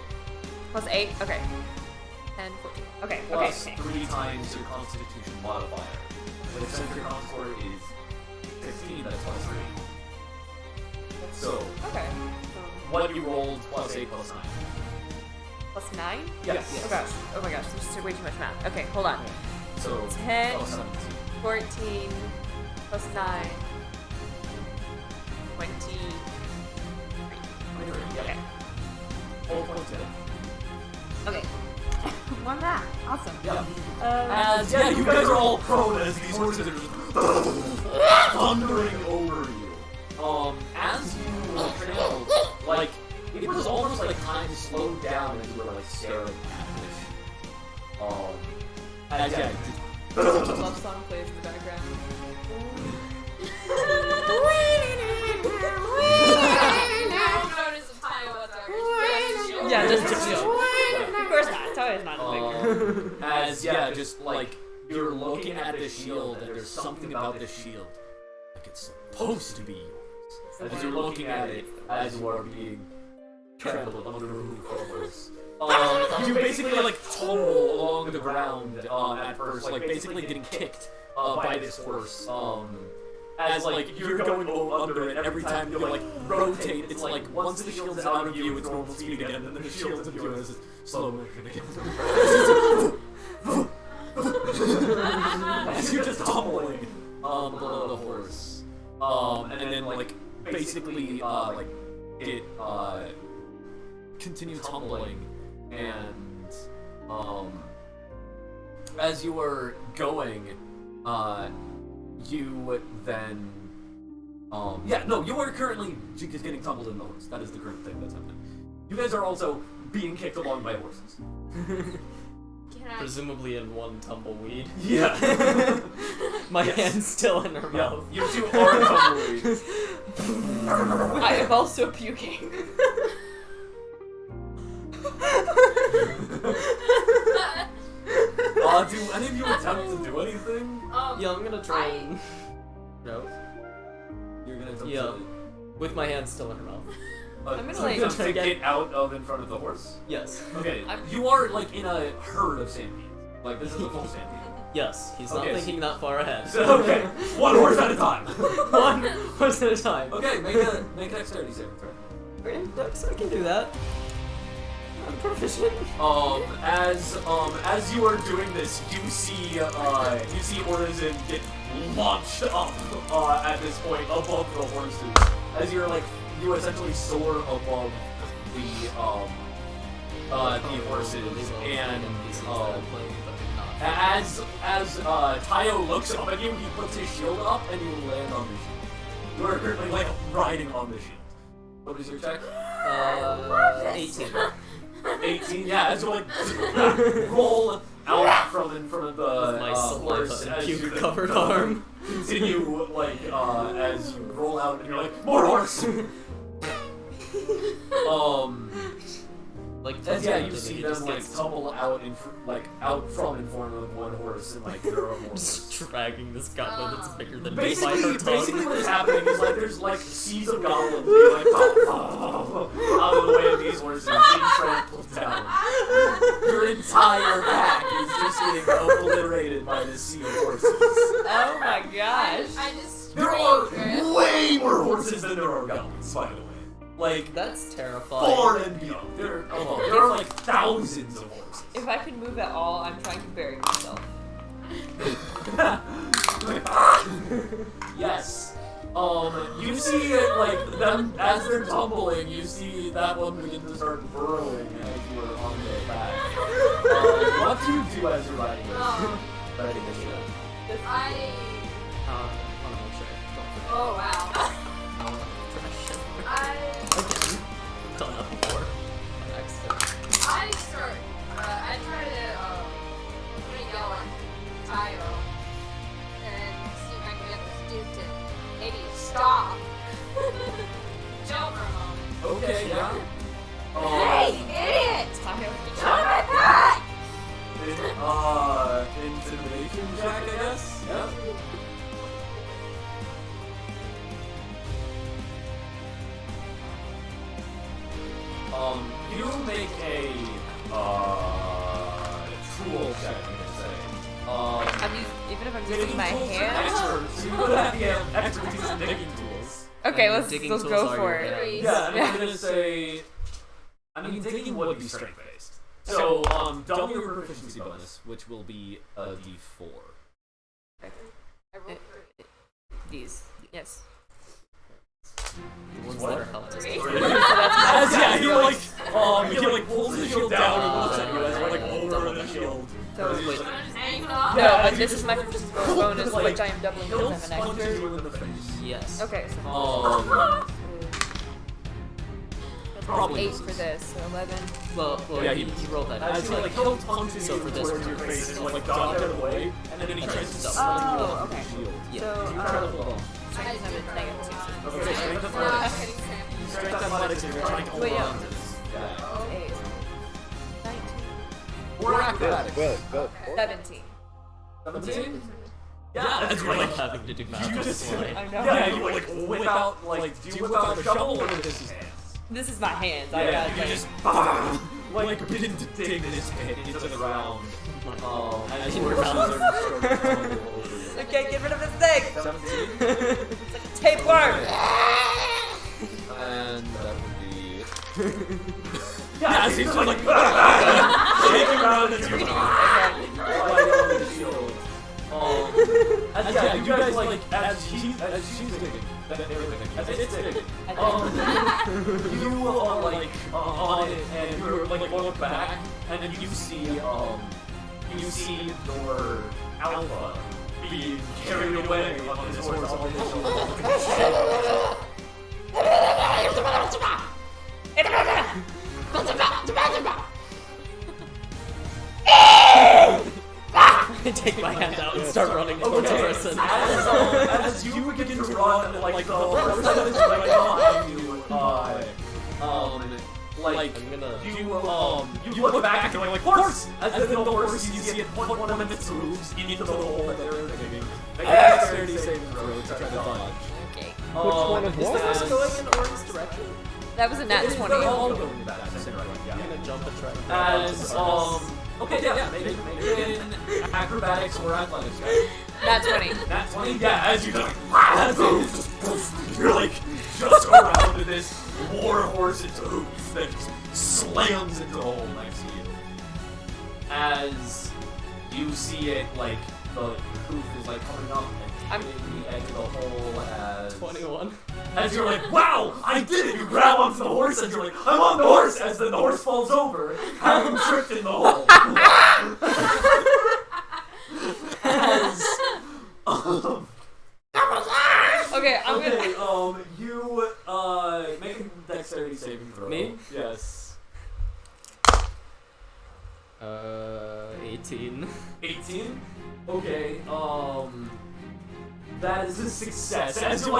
Plus 8? Okay. 10, 14. Okay, Plus okay. 3 times your constitution modifier. But since your con score is 16, that's plus 3. So, Okay. what you rolled plus 8 plus 9. Plus 9? Yes. Oh gosh. Oh my gosh. There's just way too much math. Okay, hold on. So, 10, plus 17. 14, plus 9, 20. Okay. 4 points in. Okay. One math. Awesome. Yeah. As you guys are all prone as these horses are just thundering over you. As you trampled, it was almost like time slowed down as you were staring at it. Love song plays in the background. Yeah, just chill. Of course not. Toya's not a finger. As just you're looking at the shield, and there's something about the shield like it's supposed to be yours. As you're looking at it, as you are being trampled under the roof of this. You basically like tumble along the ground at first, like basically getting kicked by this horse. As like you're going under it, every time you like rotate, it's like once the shield's out of view, it's normal speed again, and then the shield's in view, and it's just slow motion again. As you're just tumbling below the horse, and then like basically like it continue tumbling, and as you were going, you then you are currently just getting tumbled in the horse. That is the current thing that's happening. You guys are also being kicked along by horses. Presumably in one tumbleweed. Yeah. My hand's still in her mouth. You two are tumbleweeds. I am also puking. Do any of you attempt to do anything? Yeah, I'm gonna try and... No? You're gonna attempt Yeah. With my hand still in her mouth. I'm gonna so like- you attempt to get out of in front of the horse? Yes. Okay, you are like in a herd of sandies. Like this is a full sandie. Yes, he's not Okay, thinking that far ahead. So, okay, one horse at a time. One horse at a time. Okay, make a dexterity saving throw. I can do that. I'm proficient. As you are doing this, you see Orison get launched up at this point above the horses. As you're like, you essentially soar above the horses, and as Tayo looks up at you, he puts his shield up, and you land on the shield. You are currently like riding on the shield. What is your check? 18. 18, yeah, as you like roll out from in front of the my horse as you puke-covered arm. Continue like as you roll out and you're like, more horse. Like, as, yeah, you see them like tumble out out from in front of one horse, and like there are more. Just dragging this goblin that's bigger than me by her Basically, tongue. what is happening is like there's like seas of goblins being like out of the way of these horses being trampled down. Your entire pack is just getting obliterated by this sea of horses. Oh my gosh. I just There are way more horses than there are goblins, by the way. Like, That's terrifying. far and beyond. There are like thousands of horses. If I can move at all, I'm trying to bury myself. Yes. You see like them as they're tumbling. You see that one begin to start burrowing as you are on their back. What do you do as you're riding this? Riding this ship? I. Oh, Oh wow. I. Again, done that before. By accident. I start. I try to yell at Tayo and see if I can get this dude to maybe stop. Chill for a moment. Okay, yeah. Hey, idiot! Tayo. Get on my back! Intimidation check, I guess. Yeah. You make a tool check, I'm gonna say. Even if I'm using my hand. Experts. You could have the expertise in digging tools. Okay, And let's digging go tools are for your it. hands. Yeah, and I'm gonna say. I mean, digging would be strength based. So, double your proficiency bonus, which will be a d4. I rolled These. Yes. The ones that are helped us. Yeah, he like pulls the shield down and looks at you as you're like over the shield. So, Wait, hanging off. no, but this is my proficiency bonus, which I am doubling He'll because I'm an punch expert. you in the face. yes. Okay, so Probably 8 misses. for this, so 11. Well, Yeah, he rolled that. As he like he'll punch So you for this towards one. your face and like dodge out of the way, and then he tries to Oh, sling you off okay. the shield. Yeah. So, You try to hold on. strength is negative 2. Okay, strength athletics. Strength athletics, and you're trying to hold Wait, yeah. on to this. Yeah. 8. 19. Or acrobatics. Good, good. 17. 17? Yeah, that's Like right. having to do math. You on the just, fly. I know. yeah, you like whip out, like, do you whip out a shovel or this is hands? This is my hands. I Yeah, got you like, just like begin to dig this head into the ground. As your horses are okay, get rid of this thing. 17, It's like a tapeworm. and that would be. Yeah, he's just like shaking around as you're Okay. sliding on the shield. Yeah, you guys like as she's digging, as it's digging. You are like on it, and you're like look back, and then you see your alpha being carried away on his horse on his shoulder. I take my hand out and start running towards the person. As you begin to run, like the horse that is right behind you, like I'm gonna. you look back and you're like horse, as then the horse you see it put one of its hooves into the hole that they're digging. Make a dexterity saving throw to try to dodge. Okay. Which one of Is what? the horse going in Orin's direction? That was a nat 20. They're all going in that direction, yeah. I'm gonna jump and try to As okay, yeah, make an acrobatics or athletics check. Nat 20. Nat 20, yeah, as you like, you're like just around to this war horse's hooves that just slams into the hole next to you. As you see it, like the hoof is like coming up and hitting the edge of the hole as 21. As you're like, wow, I did it! You grab onto the horse and you're like, I'm on the horse! As then the horse falls over, having tripped in the hole. As, Okay, I'm gonna. okay, you, make a dexterity saving throw. Me? Yes. 18. 18? Okay, that is a success. As you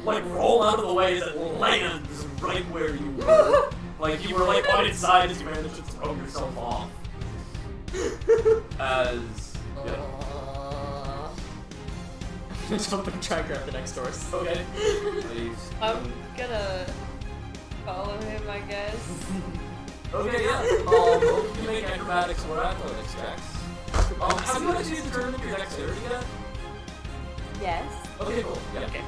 like roll out of the way, that lands right where you were. Like you were like on its side as you managed to throw yourself off. As yeah. Jump and try and grab the next horse. Okay. Please. I'm gonna follow him, I guess. Okay, yeah. Both of you make acrobatics or athletics checks. Have you actually determined your dexterity yet? Yes. Okay, cool. Yeah. Okay.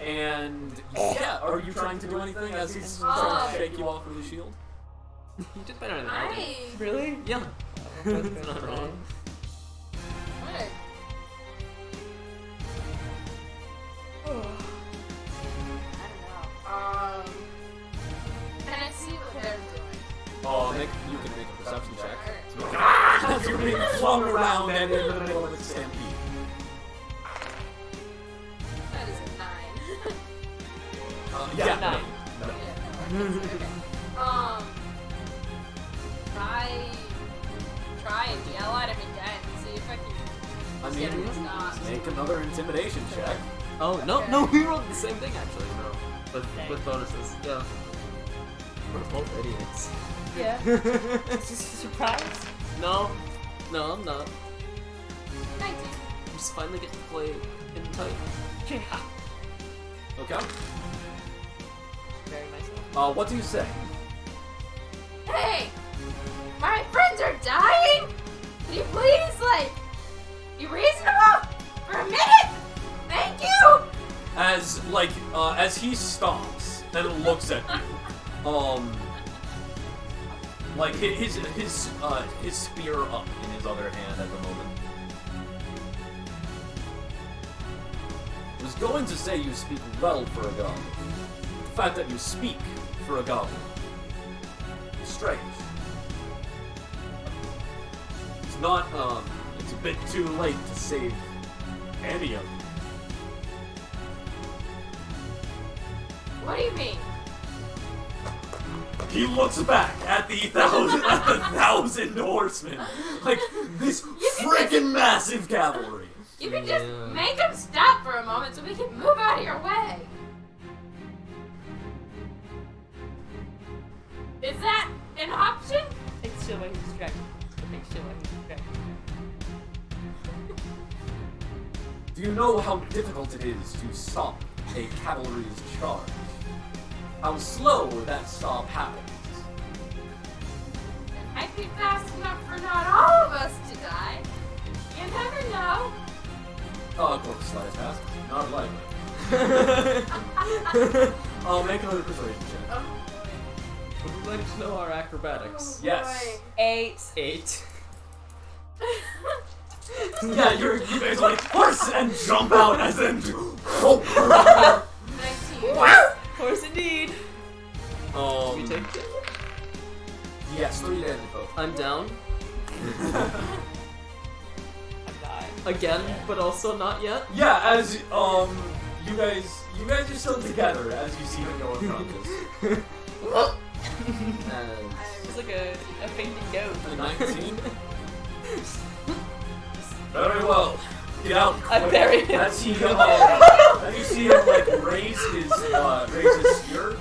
And yeah, are you trying to do anything as he's trying to shake you off with the shield? You did better than I did. Really? Yeah. That's not wrong. Alright. I don't know. Can I see what they're doing? You can make a perception check. As you're being flung around and in the middle of a stampede. That is a 9. Yeah. Nine. No. Okay. Try and yell at him again. See if I can I get him mean, to stop. make another intimidation check. Oh, no, Okay. no, we rolled the same thing actually. No. Dang. With bonuses. Yeah. We're both idiots. Yeah. It's just a surprise. No. No, I'm not. 19. I'm just finally getting to play in tight. Yeah. Okay. Very nice. What do you say? Hey! My friends are dying! Can you please, be reasonable? For a minute? Thank you! As he stops and looks at you, like his spear up in his other hand at the moment. I was going to say you speak well for a goblin. The fact that you speak for a goblin is strange. It's not, it's a bit too late to save any of you. What do you mean? He looks back at the thousand horsemen, like this freaking massive cavalry. You can just make them stop for a moment so we can move out of your way. Is that an option? Take shield while he's distracted. Take shield while he's distracted. Do you know how difficult it is to stop a cavalry's charge? How slow that stop happens? I'd be fast enough for not all of us to die. You never know. Oh, of course, slides past. Not likely. I'll make another persuasion check. Would you like to know our acrobatics? Yes. 8. 8. Yeah, you guys like horse and jump out as in. 19. Horse indeed. We take it. Yes, 3 damage both. I'm down. I'm dying. Again, but also not yet. Yeah, as you guys are still together as you see him go unconscious. And It's like a fainting goat. a 19. Very well. Get out. I quick. buried him. As he as you see him like raise his spear,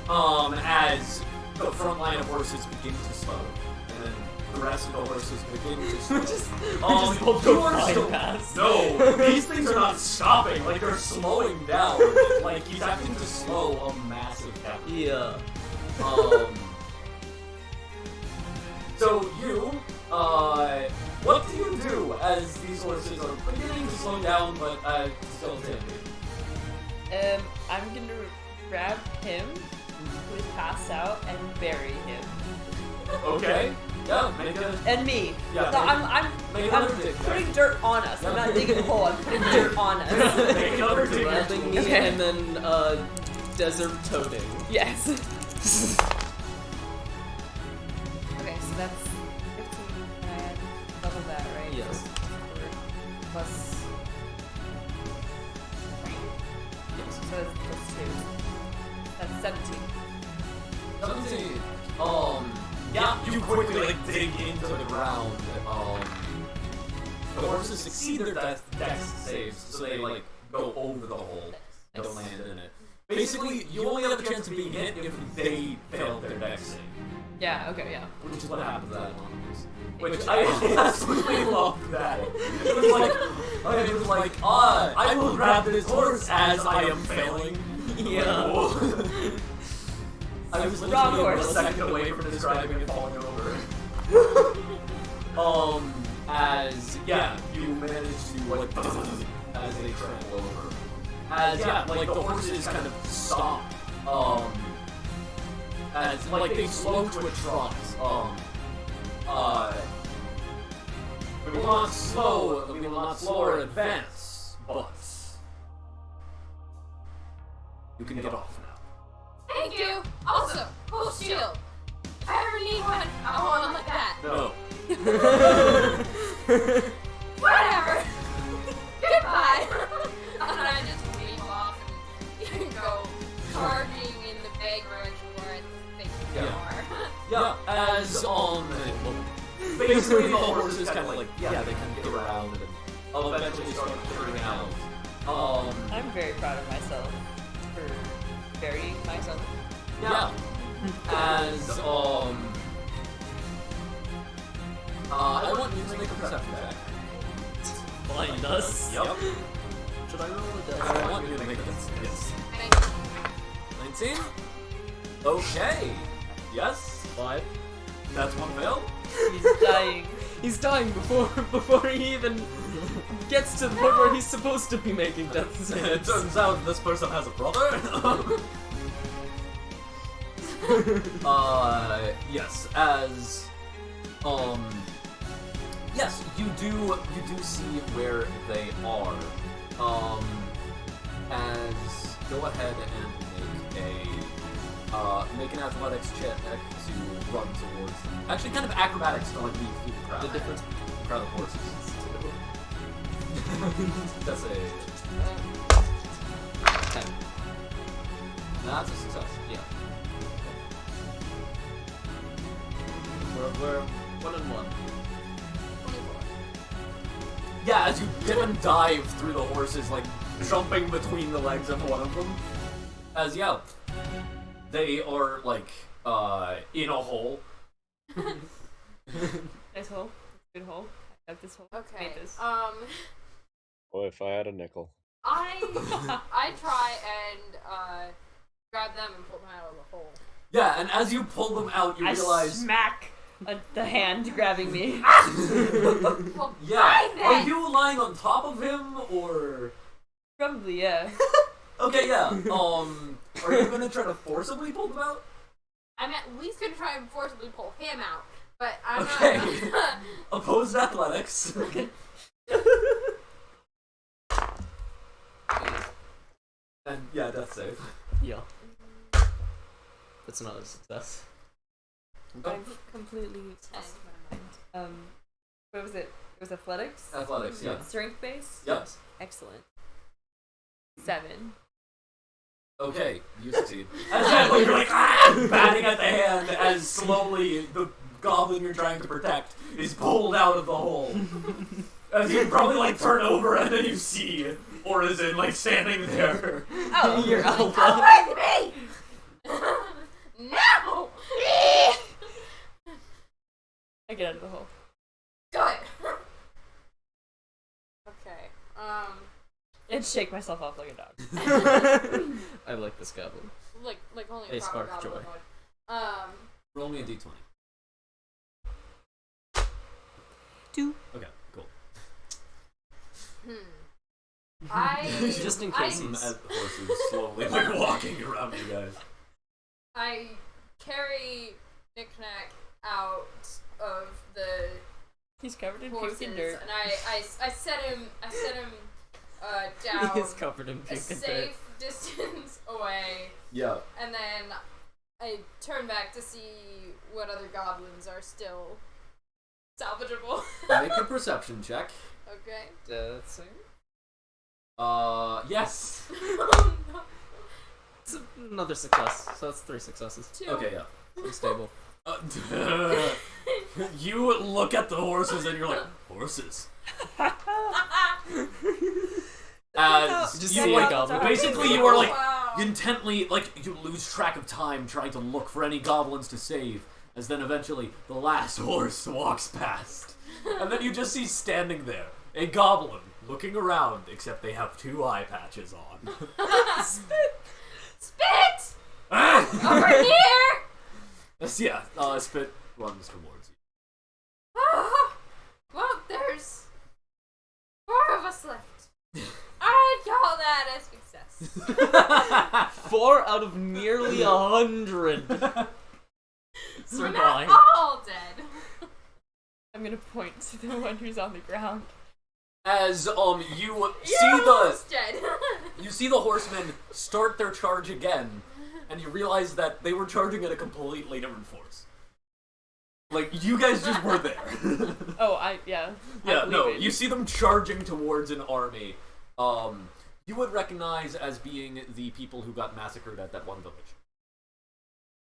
as the front line of horses begin to slow, and then the rest of the horses begin to slow. You are still no. These things are not stopping. Like they're slowing down. Like he's having to slow a massive cavalry. Yeah. So you, what do you do as these horses are beginning to slow down, but still timid? I'm gonna grab him, who is passed out, and bury him. Okay. Yeah. Make a. And me. Yeah, So make- I'm make another dig check. putting dirt on us. I'm not digging a hole. I'm putting dirt on us. Make another dig check. Grabbing me Okay. and then desert toading. Yes. Okay, so that's 15 and double that, right? Yes. Plus. Yes. So that's plus 2. That's 17. 17. Yeah, you quickly like dig into the ground. The horses succeed their dex saves, so they like go over the hole and don't land in it. Basically, you only have a chance of being hit if they fail their dex save, Yeah, okay, yeah. which is what happens at Anonymous. Which I absolutely loved that. It was like, I will grab this horse as I am failing. Yeah. I was Wrong literally a horse. second away from describing it falling over. As you manage to like as they trample over. As like the horses kind of stop. As like they slow to a trot. We will not slow or advance, but you can get off now. Thank you. Also, full shield. If I ever need one, I want one like that. No. Whatever. Goodbye. And I just leave off and go charging in the vague direction where I think they Yeah. are. Yeah, as basically the horses kind of like they kind of get around and eventually start clearing out. I'm very proud of myself for burying myself. Yeah. As I want you to make a perception check. Find us. Yep. Should I roll a I die? want you to make this. Yes. 19. 19. Okay. Yes. 5. That's one fail. He's dying. He's dying before he even gets to the point where he's supposed to be making death It saves. turns out this person has a brother. Yes, as yes, you do see where they are. As go ahead and make an athletics check to run towards them. Actually, kind of acrobatics to like lead through the crowd. The difference The crowd of horses. That's a 10. That's a success. Yeah. We're 1 and 1. 24. Yeah, as you dip and dive through the horses, like jumping between the legs of one of them. As they are like in a hole. Nice hole. Good hole. I have this hole. Okay. Made this. Oh, if I had a nickel. I try and grab them and pull them out of the hole. Yeah, and as you pull them out, you I realize. smack the hand grabbing me. Well, Yeah. fine Are then. you lying on top of him, or? Probably, yeah. Okay, yeah. Are you gonna try to forcibly pull them out? I'm at least gonna try and forcibly pull him out, but I'm Okay. not. Opposed athletics. And yeah, death save. Yeah. That's not a success. I've completely lost my mind. What was it? It was athletics? Athletics, yeah. Strength base? Yes. Excellent. 7. Okay, you succeed. As you're like batting at the hand as slowly the goblin you're trying to protect is pulled out of the hole. As you probably like turn over and then you see Orizen like standing there. Oh, you're Come with me! No! I get out of the hole. Good. Okay. And shake myself off like a dog. I like this goblin. Like only A a proper spark of goblin joy. would. Roll me a d20. 2. Okay, cool. I Just in case Some he's... horses slowly like walking around you guys. I carry Knick-Knack out of the He's covered in puke horses, and dirt. and I set him down He is covered in a puke and dirt. safe distance away, Yeah. and then I turn back to see what other goblins are still salvageable. Make a perception check. Okay. That's it. Yes. Oh, no. It's another success, so that's 3 successes. 2. Okay, yeah. I'm stable. You look at the horses and you're like, horses. As Just you see like, a goblin. basically you are like Wow. intently, like you lose track of time trying to look for any goblins to save, as then eventually the last horse walks past, and then you just see standing there a goblin looking around, except they have 2 eye patches on. Spit! Ah! Over here! Yeah, Spit runs towards you. Ah, well, there's 4 of us left. I'd call that a success. 4 out of nearly 100 We're survive. not all dead. I'm gonna point to the one who's on the ground. As you You're see the almost dead. you see the horsemen start their charge again, and you realize that they were charging at a completely different force. Like you guys just were there. Oh, yeah. Yeah, no, believe it. you see them charging towards an army. You would recognize as being the people who got massacred at that one village.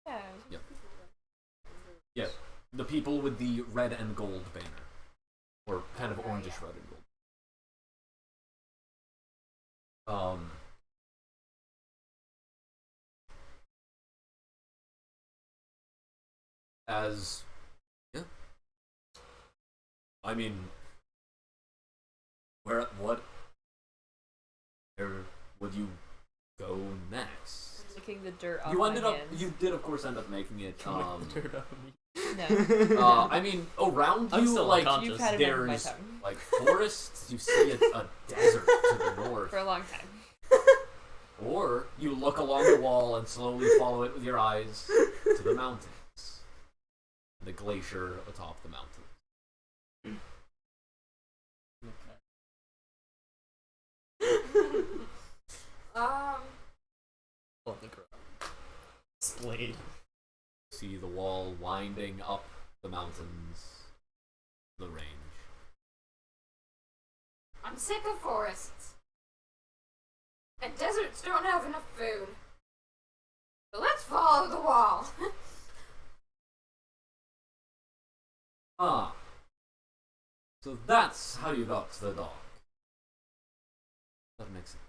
Yeah. Yep. Yeah, the people with the red and gold banner, or kind of orangish red and gold. As yeah, I mean, where would you go next? Licking the dirt off You my ended up. hands. You did, of course, end up making it. Dirt off of me. No. I mean, around I'm you, still like unconscious. You've had it under my there's tongue like forests. You see a desert to the north, for a long time. or you look along the wall and slowly follow it with your eyes to the mountains, the glacier atop the mountain. On the ground. Splayed. See the wall winding up the mountains, the range. I'm sick of forests. And deserts don't have enough food. So let's follow the wall. Ah. So that's how you got to the dock. That makes sense.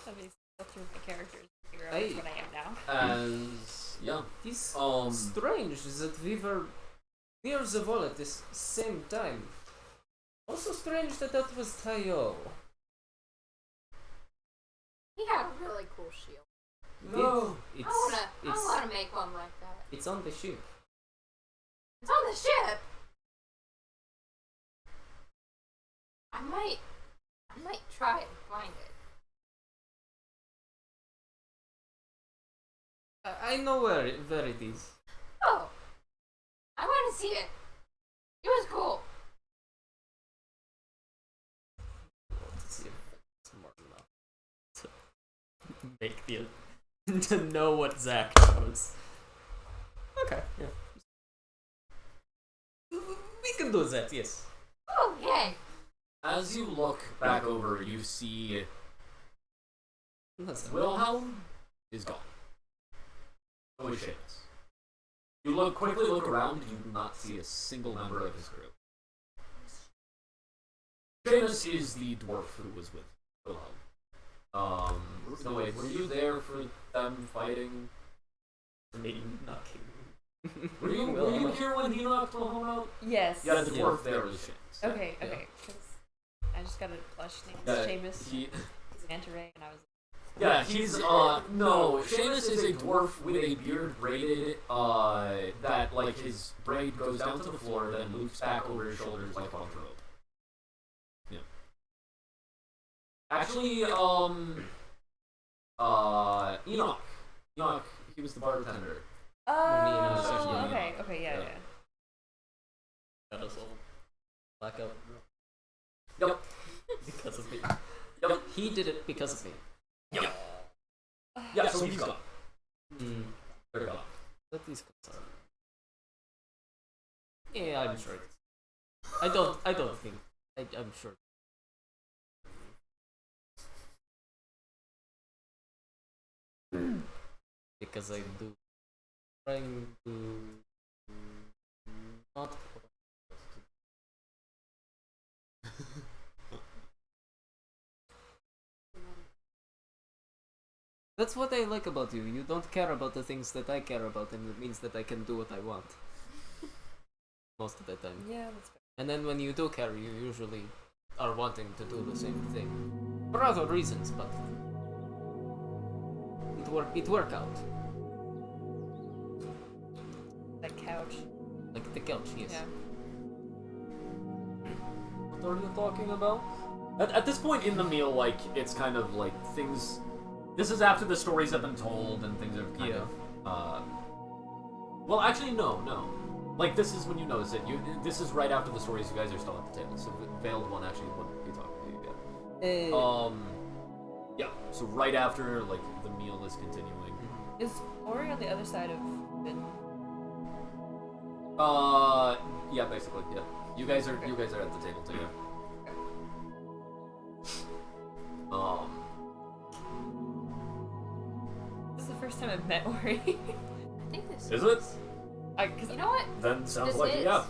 Let me go through my characters and figure out Hey. what I am now. As yeah. He's Um, strange that we were near the wall at this same time. Also strange that that was Tayo. He had a really cool shield. No. I wanna make one like that. It's on the ship. It's on the ship. I might try and find it. I know where it is. Oh, I want to see it. It was cool. Let's see if I'm smart enough to make the to know what Zach knows. Okay, yeah. We can do that, yes. Okay. As you look back over, you see Wilhelm is gone. So is Seamus. You quickly look around, you do not see a single member of his group. Seamus is the dwarf who was with Wilhelm. No wait, were you there for them fighting? Me knocking. Were you here when he knocked Wilhelm out? Yes. Yeah, the dwarf there was Seamus. Okay, Yeah. okay. 'Cause I just got a plush named Yeah, Seamus. he- He's an Anta-Ray, and I was Yeah, he's, no, Seamus is a dwarf with a beard braided, that, like, his braid goes down to the floor, then loops back over his shoulders like on a rope. Yeah. Actually, Enoch. Enoch, he was the bartender. Oh, yeah. okay, yeah. Got us all blackout. Yep. Because of me. Yep. He did it because of me. Yep. Yeah, so he's gone. They're gone. That is concerned. Yeah, I'm sure. I don't think. I'm sure. Because I do. Trying to not. That's what I like about you. You don't care about the things that I care about, and it means that I can do what I want. Most of the time. Yeah, that's fair. And then when you do care, you usually are wanting to do the same thing. For other reasons, but it work out. That couch. Like the couch, yes. Yeah. What are you talking about? At this point in the meal, like, it's kind of like things... This is after the stories have been told and things have kind of, well, actually, no. Like, this is when you notice it. This is right after the stories. You guys are still at the table, so Veiled One actually wouldn't be talking to you yet. Yeah, so right after, like, the meal is continuing. Is Ori on the other side of Finn? Yeah, basically, yeah. You guys are at the table too, yeah. This is the first time I've met Ori. I think this Is it? Cause You know what? Then sounds This like it, is. yeah.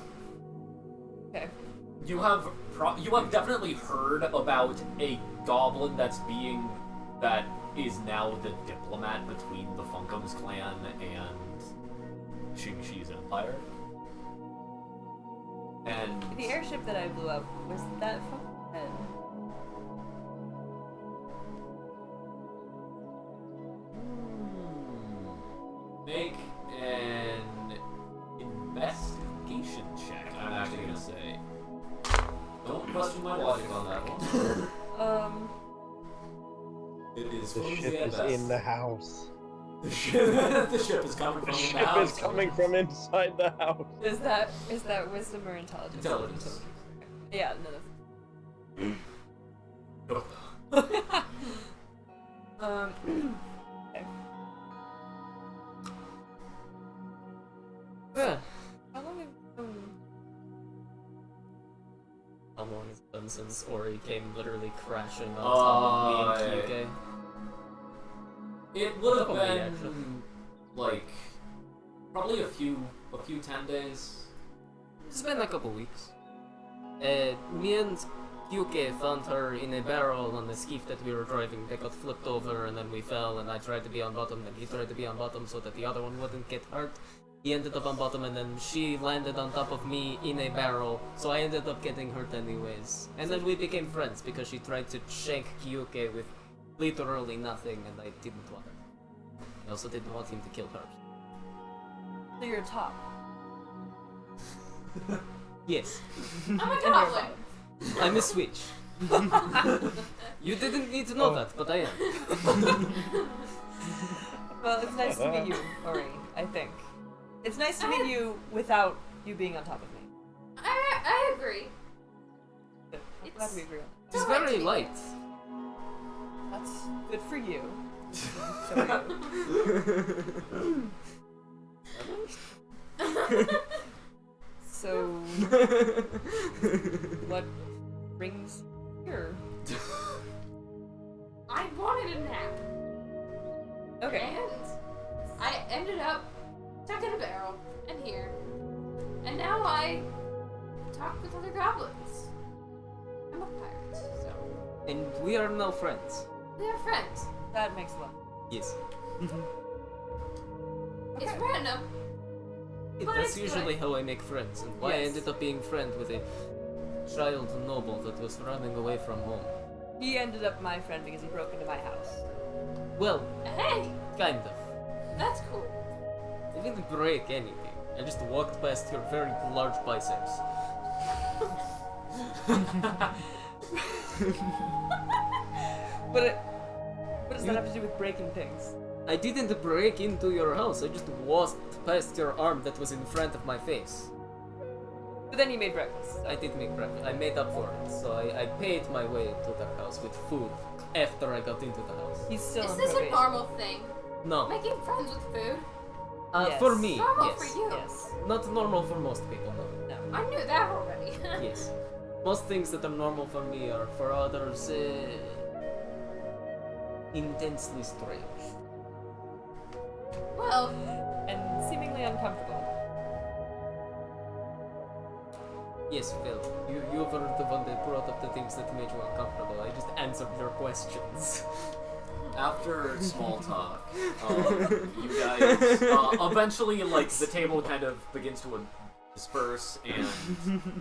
Okay. You have definitely heard about a goblin that is now the diplomat between the Funkums clan and Xingxi's empire. And The airship that I blew up, was that from Finn? make an investigation check. I'm actually gonna say. Don't question my logic on that one. It is The flimsy ship at is best. in the house. The ship is coming The from the ship house. is coming from inside the house. Is that wisdom or intelligence? Intelligence. Yeah, no, that's... okay. Yeah. How long have How long has it been since Ori came literally crashing on top of me and Kyuke? It would have Probably, been actually. like probably a few 10 days. It's been a couple weeks. Me and Kyuke found her in a barrel on the skiff that we were driving. They got flipped over and then we fell and I tried to be on bottom and he tried to be on bottom so that the other one wouldn't get hurt. He ended up on bottom, and then she landed on top of me in a barrel, so I ended up getting hurt anyways. And then we became friends because she tried to shank Kyuke with literally nothing, and I didn't want her. I also didn't want him to kill her. So you're top. Yes, I'm a And you're goblin. bottom. I'm a switch. You didn't need to know that, but I am. Well, it's nice to meet you, Ori, I think. It's nice to meet you without you being on top of me. I agree. Good. I'm glad we agree on He's Don't like very to be light. that. That's good for you. So are you. So, what brings you here? I wanted a nap. Okay. And I ended up stuck in a barrel and here. And now I talk with other goblins. I'm a pirate, so And we are now friends. we are friends. That makes a lot. Yes. It's random. But That's it's usually good. how I make friends, and why I Yes. ended up being friend with a child noble that was running away from home. He ended up my friend because he broke into my house. Well, Hey, kind of. that's cool. I didn't break anything. I just walked past your very large biceps. But what does that have to do with breaking things? I didn't break into your house, I just walked past your arm that was in front of my face. But then you made breakfast. I did make breakfast. I made up for it, so I paid my way into the house with food after I got into the house. He's still Is on this a probation. normal thing? No. Making friends with food? Yes. For me, Normal yes. for you. Yes. Not normal for most people, no. No. I knew that already. Yes. Most things that are normal for me are for others intensely strange. Well, And seemingly uncomfortable. Yes, Phil, you were the one that brought up the things that made you uncomfortable. I just answered your questions. After small talk, you guys eventually, like, the table kind of begins to disperse, and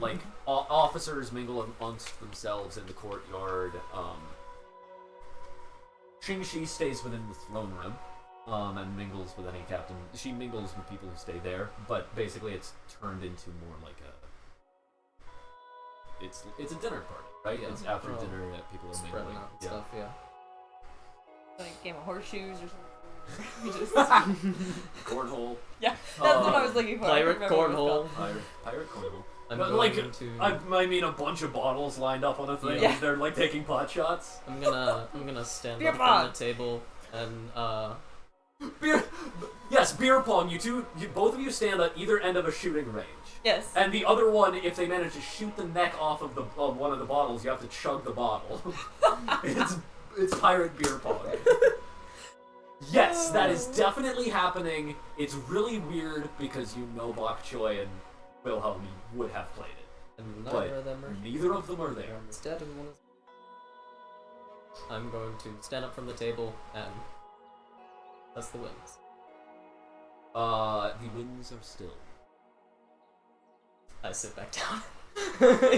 like officers mingle amongst themselves in the courtyard. Shing-Shi stays within the throne room, and mingles with any captain. She mingles with people who stay there, but basically it's turned into more like a. It's a dinner party, right? Yeah. It's after Oh. dinner that people are Spreading mingling. out and stuff, yeah. Like a game of horseshoes or something. We just Cornhole. yeah, that's what I was looking for. I Pirate couldn't remember what it was cornhole. Pirate cornhole. I'm But going like, to. I mean, a bunch of bottles lined up on a thing. Yeah. They're like taking pot shots. I'm gonna stand Beer up pong. from the table and Beer. Yes, beer pong. Both of you stand at either end of a shooting range. Yes. And the other one, if they manage to shoot the neck off of one of the bottles, you have to chug the bottle. it's pirate beer pong. Yes, that is definitely happening. It's really weird because you know Bok Choy and Wilhelm would have played it. and But neither of them are neither of them are there. One is dead and one is. I'm going to stand up from the table and that's the wins. The winds are still. I sit back down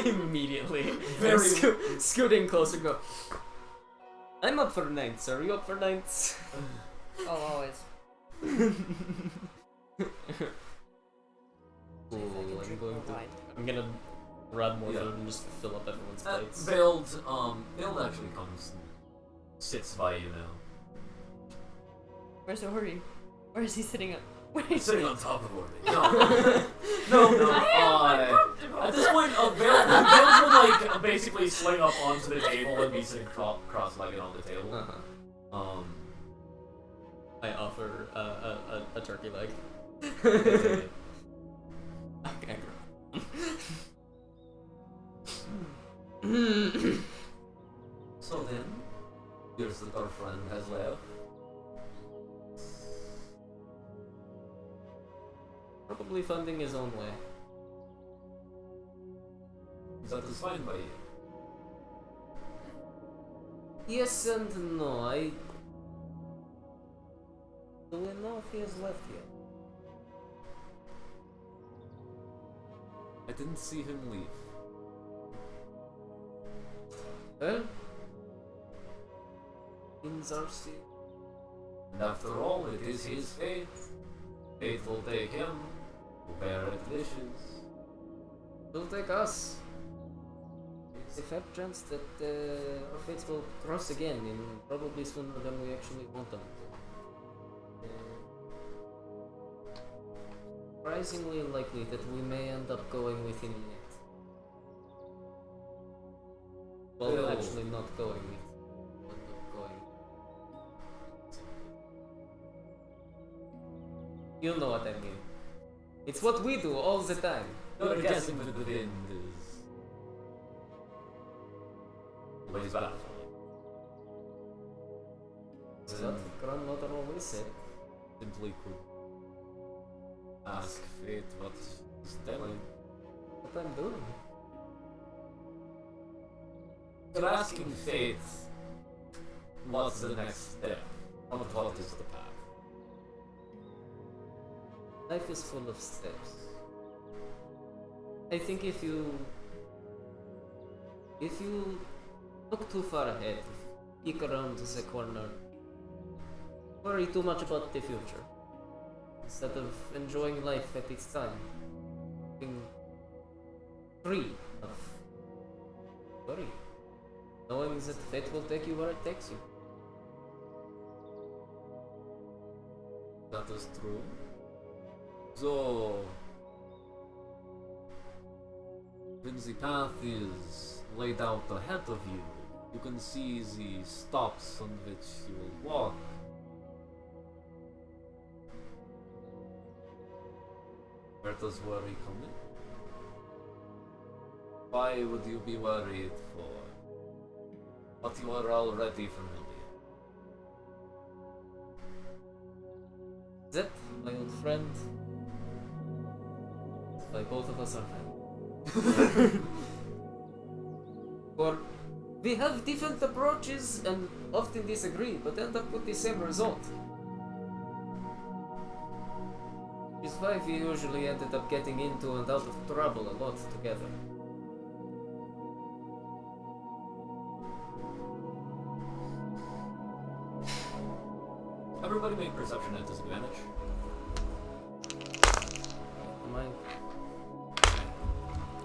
immediately. Very- scooting closer. Go. I'm up for ninths. Are you up for ninths? Oh, always. Cool. drink I'm going more to. wine. I'm gonna grab more Yeah. food and just fill up everyone's plates. Veiled actually comes and sits by you now. Where's Ori? Where is he sitting up? He's sitting on top of Orby. No. At this point, Veiled will like basically sling up onto the table and be sitting cross-legged on the table. Uh-huh. I offer a turkey leg. Okay. Okay. So then, here's that our friend has left. Probably funding his own way. That is fine by you. Yes and no. Do we know if he has left yet? didn't see him leave. Well, things are sealed. And after all, it is his fate. Fate will take him, where it wishes. Will take us. There's a fair chance that our fates will cross again, and probably sooner than we actually want them to. Surprisingly likely that we may end up going with him yet. Well, Well- actually not going with him. End up going. You know what I mean. It's what we do all the time. You're guessing that the wind is always baffling. That's what grandmother always said. Simply could ask fate what he's telling. What I'm doing. You're asking fate what's the next step, not what is the path. Life is full of steps. I think if you look too far ahead, peek around the corner, worry too much about the future, instead of enjoying life at its time, being free of worry, knowing that fate will take you where it takes you. That is true. So, when the path is laid out ahead of you, you can see the stops on which you will walk. Where does worry come in? Why would you be worried for what you are already familiar? Zip, my old friend. That's why both of us are friends. Or we have different approaches and often disagree, but end up with the same result. Which is why we usually ended up getting into and out of trouble a lot together. Everybody make perception at disadvantage. Am I?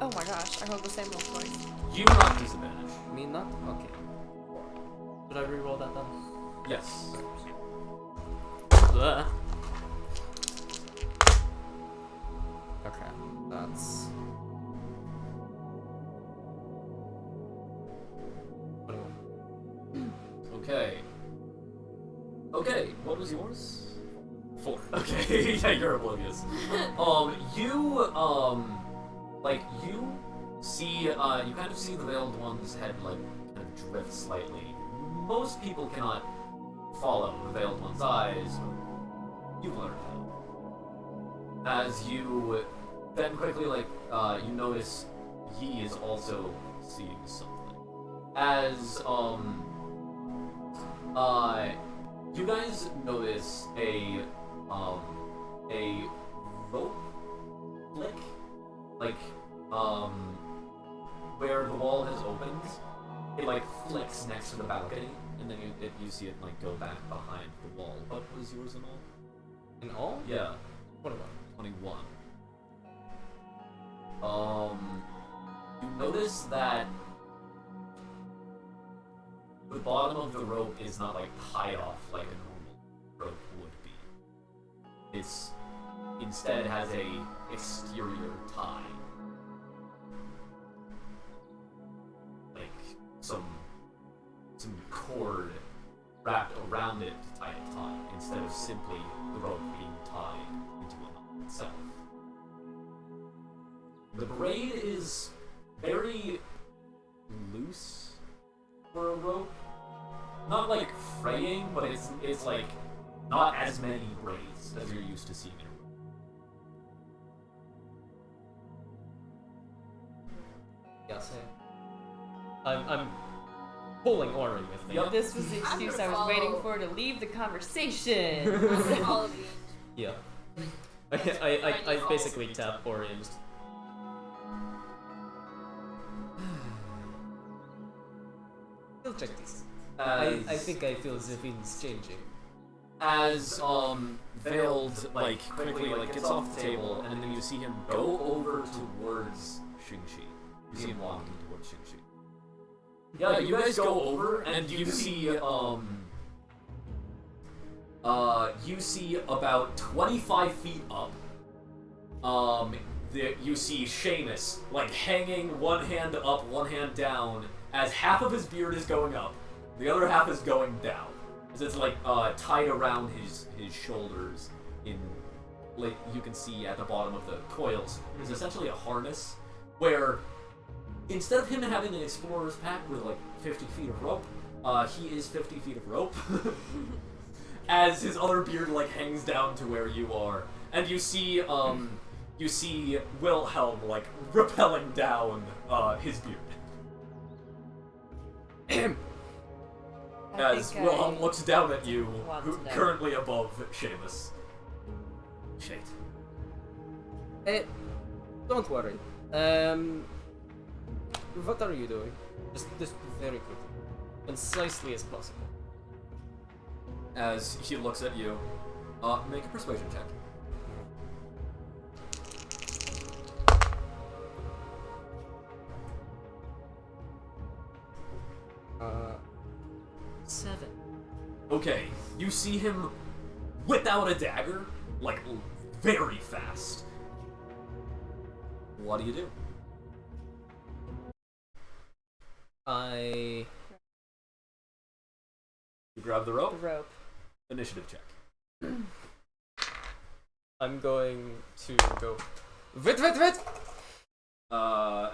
Oh my gosh, I rolled the same roll twice. You not disadvantage. Me not? Okay. Should I reroll that then? Yes. Blah. Okay, that's 21. Okay. Okay, what was yours? 4. Okay, yeah, you're oblivious. You see, you kind of see the Veiled One's head, like, kind of drift slightly. Most people cannot follow the Veiled One's eyes, but you've learned how. As you then quickly, you notice he is also seeing something. As, you guys notice a rope flick, where the wall has opened, it flicks next to the balcony, and then you see it go back behind the wall. What was yours in all? In all? Yeah, 21. 21. You notice that the bottom of the rope is not tied off like a normal rope would be. It's instead has a exterior tie. Some cord wrapped around it to tie it taut, instead of simply the rope being tied into a knot itself. The braid is very loose for a rope. Not fraying, but it's not as many braids as you're used to seeing in a rope. Yes, I'm pulling Ori with me. Yep. This was the excuse I was waiting for to leave the conversation. I'm gonna follow you. Yeah. I basically tap Ori and just check this. As, I think I feel the wind's changing. as Veiled quickly gets off the table, and then you see him go over towards Xingxi. You see him walking towards Xingxi. Yeah, you guys go over and you see about 25 feet up. You see Seamus hanging, one hand up, one hand down, as half of his beard is going up, the other half is going down. As it's tied around his shoulders in, you can see at the bottom of the coils, there's essentially a harness where instead of him having an explorer's pack with 50 feet of rope, he is 50 feet of rope. As his other beard hangs down to where you are, and you see Wilhelm rappelling down his beard. As Wilhelm looks down at you, currently above Seamus. Shit. Don't worry. What are you doing? Just very quickly. Concisely as possible. As he looks at you, make a persuasion check. Uh, 7. Okay, you see him whip out a dagger, very fast. What do you do? I... You grab the rope? The rope. Initiative check. I'm going to go... Wait!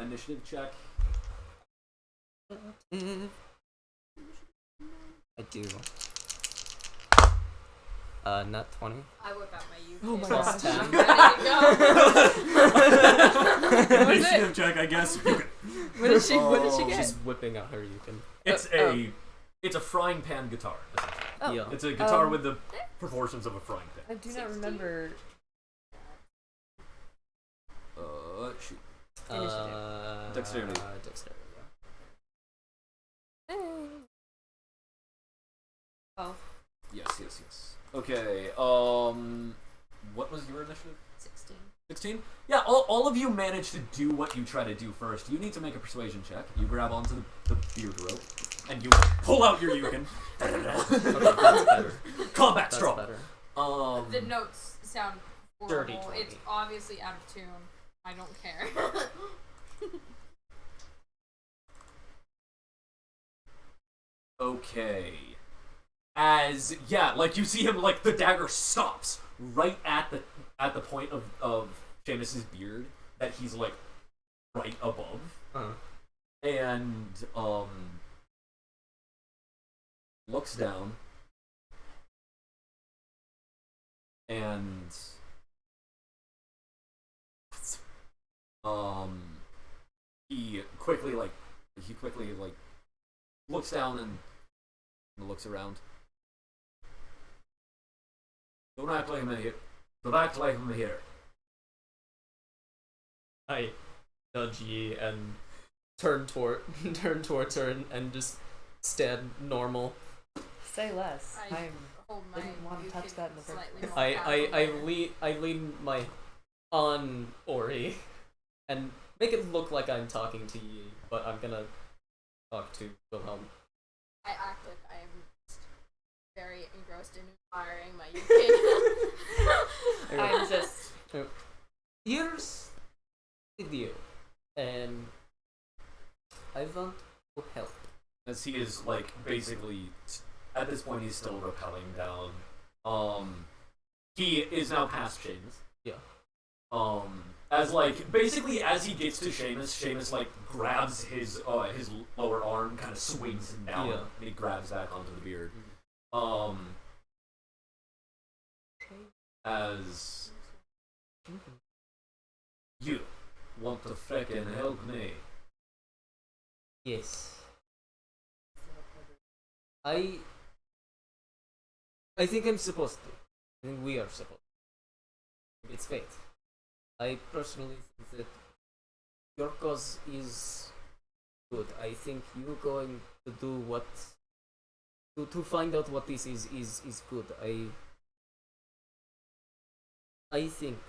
Initiative check. I do. Not 20. I whip out my UK. Oh my Plus gosh. 10. I'm ready to go. What is Initiative it? check, I guess. What did she get? She's whipping out her Yukon. It's a frying pan guitar, essentially. Oh. Yeah. It's a guitar with the proportions of a frying pan. I do not remember. Shoot. Dexterity. Dexterity. Dexterity, Oh. Yes. Okay, what was your initiative? 16. 16? Yeah, all of you manage to do what you try to do first. You need to make a persuasion check. You grab onto the beard rope, and you pull out your Yukon. Okay, that's better. Combat That's strong. better. The notes sound Dirty horrible. 20. It's obviously out of tune. I don't care. Okay. You see him, the dagger stops right at the point of Seamus's beard that he's, right above. Uh-huh. And, looks down. And, he quickly, looks down and looks around. Don't act like I'm here. Don't act like I'm here. I nudge Yi and turn towards her and just stand normal. Say less. I I hold my didn't want to touch Yukon that in the first slightly place. more I lean my on Ori and make it look like I'm talking to Yi, but I'm gonna talk to Wilhelm. I act like I am just very engrossed in admiring my UK. I'm just. Here's the deal, and I want to help. As he is basically at this point he's still rappelling down. He is now past Seamus. Yeah. As basically as he gets to Seamus grabs his lower arm, kind of swings him down, Yeah. and he grabs back onto the beard. As you want to frickin' help me. Yes. I think I'm supposed to. I think we are supposed to. It's fate. I personally think that your cause is good. I think you going to do what to find out what this is good. I think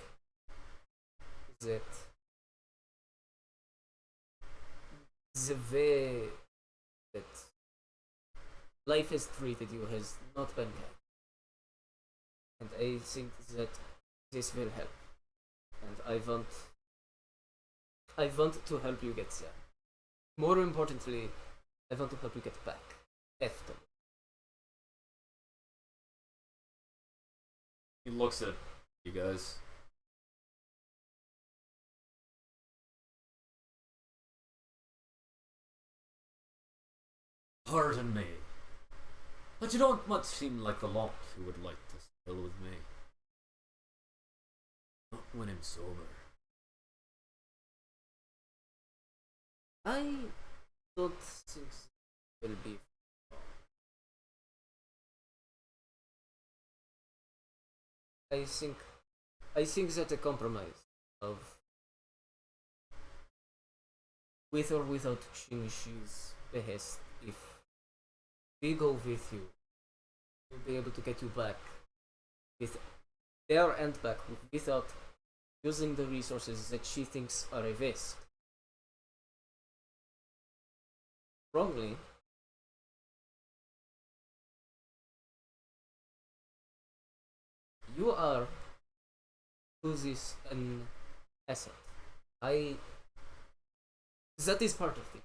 that the way that life has treated you has not been kind. And I think that this will help. And I want to help you get there. More importantly, I want to help you get back. After. He looks at you guys. Pardon me, but you don't much seem like the lot who would like to sail with me. Not when I'm sober. I don't think it will be. I think that a compromise of with or without Shinshi's behest, if we go with you, we'll be able to get you back with there and back without using the resources that she thinks are a waste. Wrongly. You are to this an asset. That is part of things.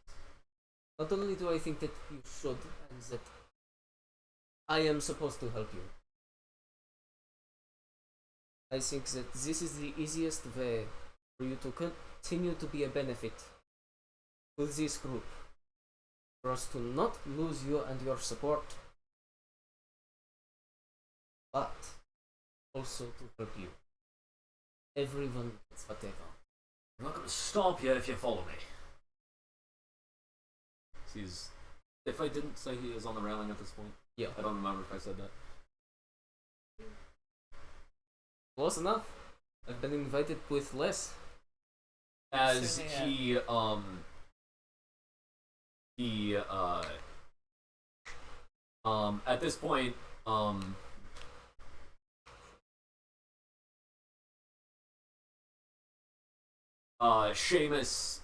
Not only do I think that you should, and that I am supposed to help you, I think that this is the easiest way for you to continue to be a benefit to this group. For us to not lose you and your support, but also to help you. Everyone gets what they want. I'm not going to stop you if you follow me. He's. If I didn't say he is on the railing at this point, Yeah. I don't remember if I said that. Close enough. I've been invited with less. As Certainly, he at this point, Seamus,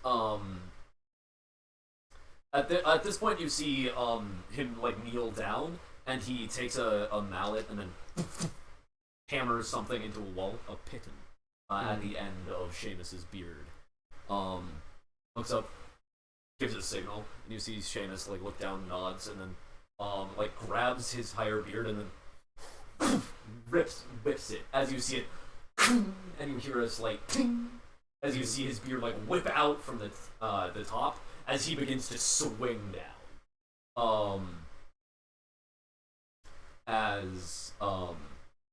at this point you see him like kneel down, and he takes a mallet and then hammers something into a wall, a piton, at the end of Seamus's beard. Looks up, gives a signal, and you see Seamus like look down, nods, and then like grabs his higher beard and then whips it as you see it, and you hear a slight ting as you see his beard like whip out from the top as he begins to swing down.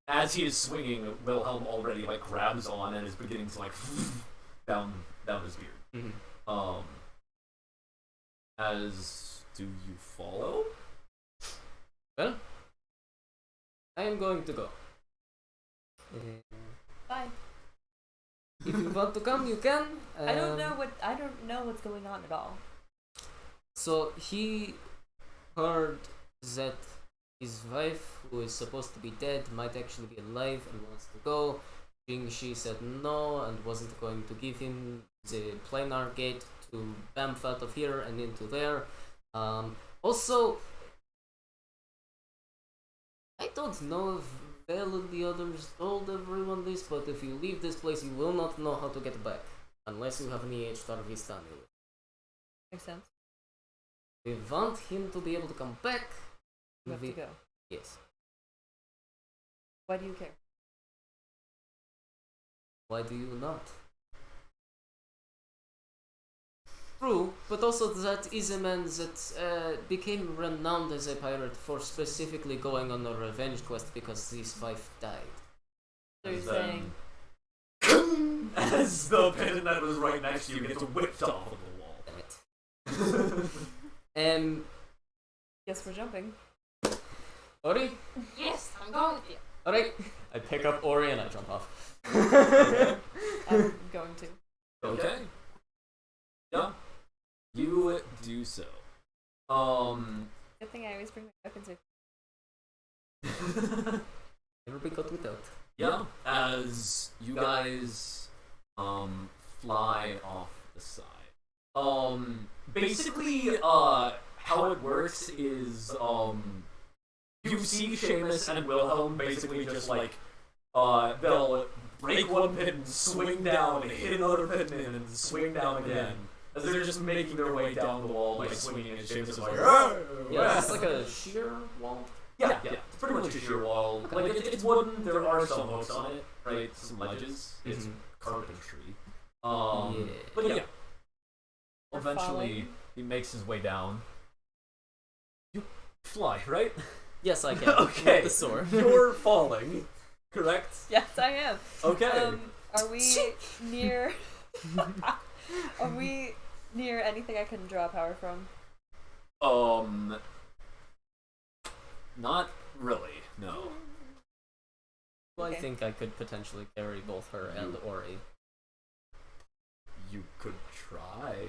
As he is swinging, Wilhelm already like grabs on and is beginning to like down his beard. Mm-hmm. As do you follow? Well, I am going to go. Bye. If you want to come, you can. I don't know what's going on at all. So he heard that his wife, who is supposed to be dead, might actually be alive and wants to go. She said no and wasn't going to give him the planar gate to bamf out of here and into there. Also, I don't know if Bell and the others told everyone this, but if you leave this place, you will not know how to get back unless you have an EH Vistani. Makes sense. We want him to be able to come back. You have to go. Yes. Why do you care? Why do you not? True, but also that is a man that became renowned as a pirate for specifically going on a revenge quest because his wife died. So you're Then- saying As the piton that was right next to you gets whipped off of the wall. Damn it. guess we're jumping. Ori? Yes, I'm going with you. Alright. I pick up Ori and I jump off. I'm going to. Okay. Yeah. You do so. Good thing I always bring my weapons with. Never be caught without. Yeah, as you guys fly off the side. Basically, how it works is you see Seamus and Wilhelm basically just like they'll break one pin and swing down and hit another pin and swing down again. As they're just making their way down the wall, like swinging, and Seamus is like, Yeah, it's like a sheer wall. yeah, it's pretty much a sheer wall. Like it's wooden. There are some hooks on it, right? Some ledges. It's carpentry. But yeah. Eventually, he makes his way down. You fly, right? Yes, I can. Okay. With the sword. You're falling, correct? Yes, I am. Okay. Are we near? Are we near anything I can draw power from? Not really. No. Well, I Okay. think I could potentially carry both her and Ori. You could try.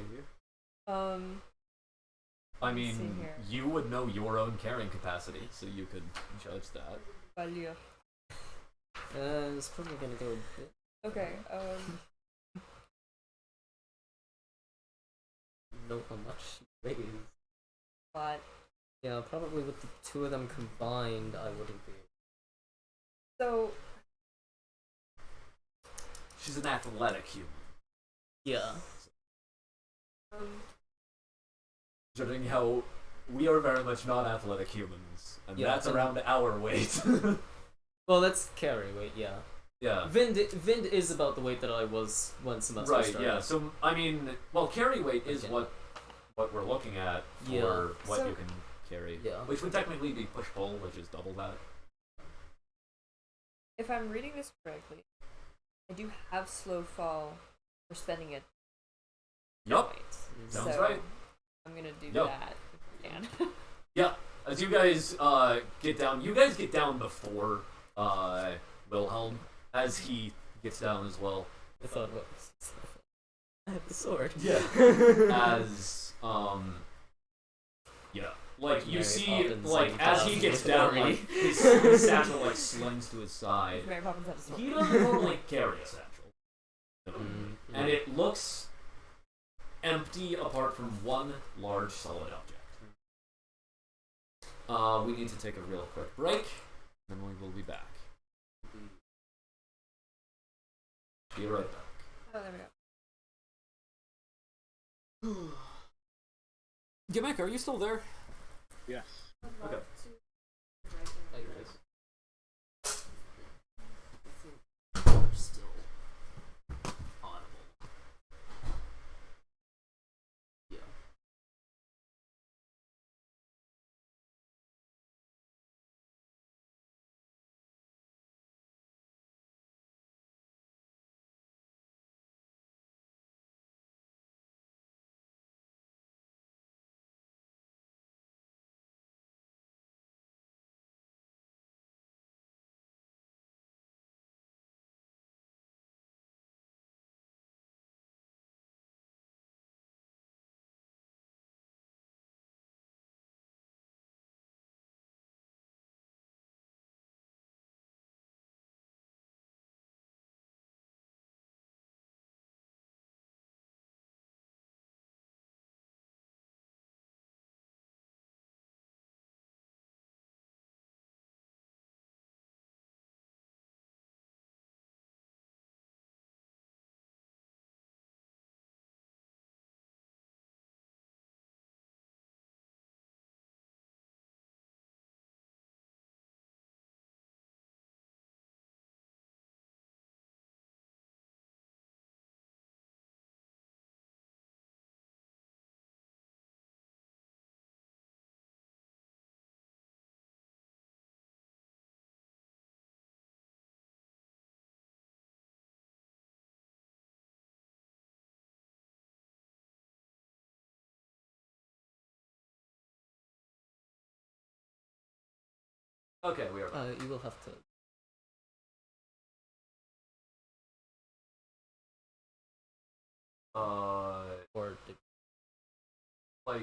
I see mean, here. you would know your own carrying capacity, so you could judge that. Value. It's probably gonna go a bit. Okay. Know how much she weighs. But Yeah, probably with the two of them combined, I wouldn't be. so She's an athletic human. Yeah. Judging how we are very much not athletic humans, and Yeah, that's and- around our weight. Well, that's carry weight, yeah. Yeah. Vind is about the weight that I was when semester Right, started. yeah. So, I mean, well, carry weight is Okay. what we're looking at for Yeah. what So- you can carry. Yeah. Which would technically be push-pull, which is double that. if I'm reading this correctly, I do have slow fall for spending it. Yup. Right. Sounds So right. I'm gonna do Yup. that if I can. Yeah. As you guys get down, you guys get down before Wilhelm, as he gets down as well. I thought, well, I have the sword. Yeah. As yeah, like you Mary see, Poppins like and as he gets down, Ori. like his satchel like slings to his side. Mary Poppins had a sword. He doesn't normally carry a satchel, Mm-hmm. and it looks empty apart from one large solid object. We need to take a real quick break, then we will be back. Be right back. Oh, there we go. Gimmick, are you still there? Yes. Okay. Still audible. Yeah. Okay, we are back. You will have to. Uh, Or the, like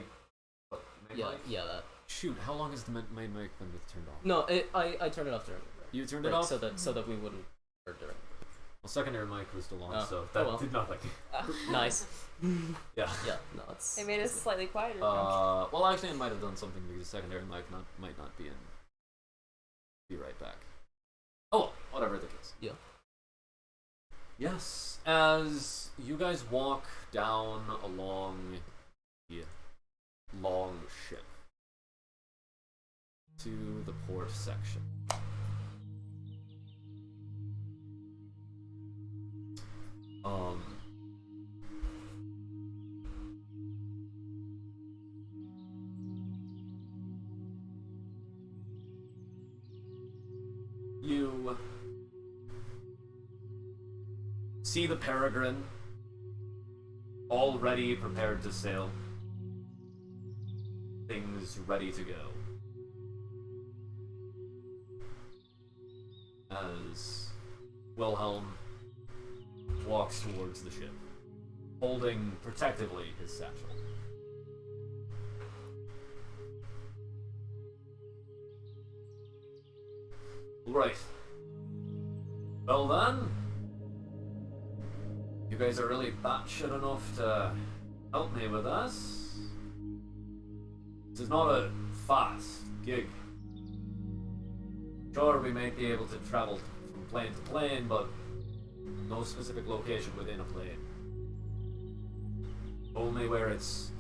Yeah, mic? yeah, that. Shoot, how long has the main mic been turned off? No, I turned it off during the break. You turned it Break, off? so that we wouldn't hurt during. Well, secondary mic was still on, Oh. so Oh, that well. did nothing. Nice. Yeah. Yeah, no, it's. They made us slightly quieter. Well, actually, it might have done something because the secondary mic might not be in. Be right back. Oh, whatever the case. Yeah. Yes, as you guys walk down along the long ship to the port section. You see the Peregrine, all ready, prepared to sail. Things ready to go. As Wilhelm walks towards the ship, holding protectively his satchel. Right. Well then, you guys are really batshit enough to help me with this. This is not a fast gig. Sure, we may be able to travel from plane to plane, but no specific location within a plane. Only where it's...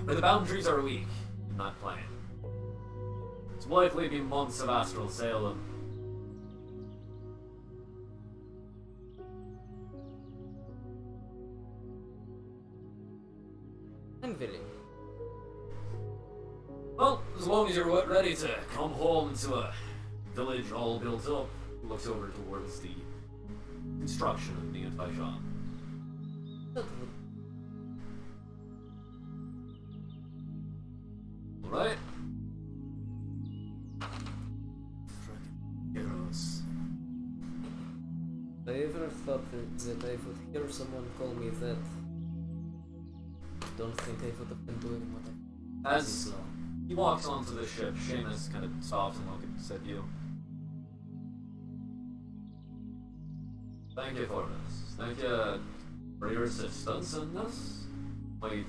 where the boundaries are weak in that plane. It's likely to be months of astral sailing. I'm willing. Well, as long as you're ready to come home to a village all built up, looks over towards the construction of Neo Taishan. Alright. Heroes. I ever thought that I would hear someone call me that. Don't think I would have been doing what I did As this long. he walks onto the ship, Seamus kind of stops and looks at you. Thank you for this. Thank you for your assistance in this. Wait.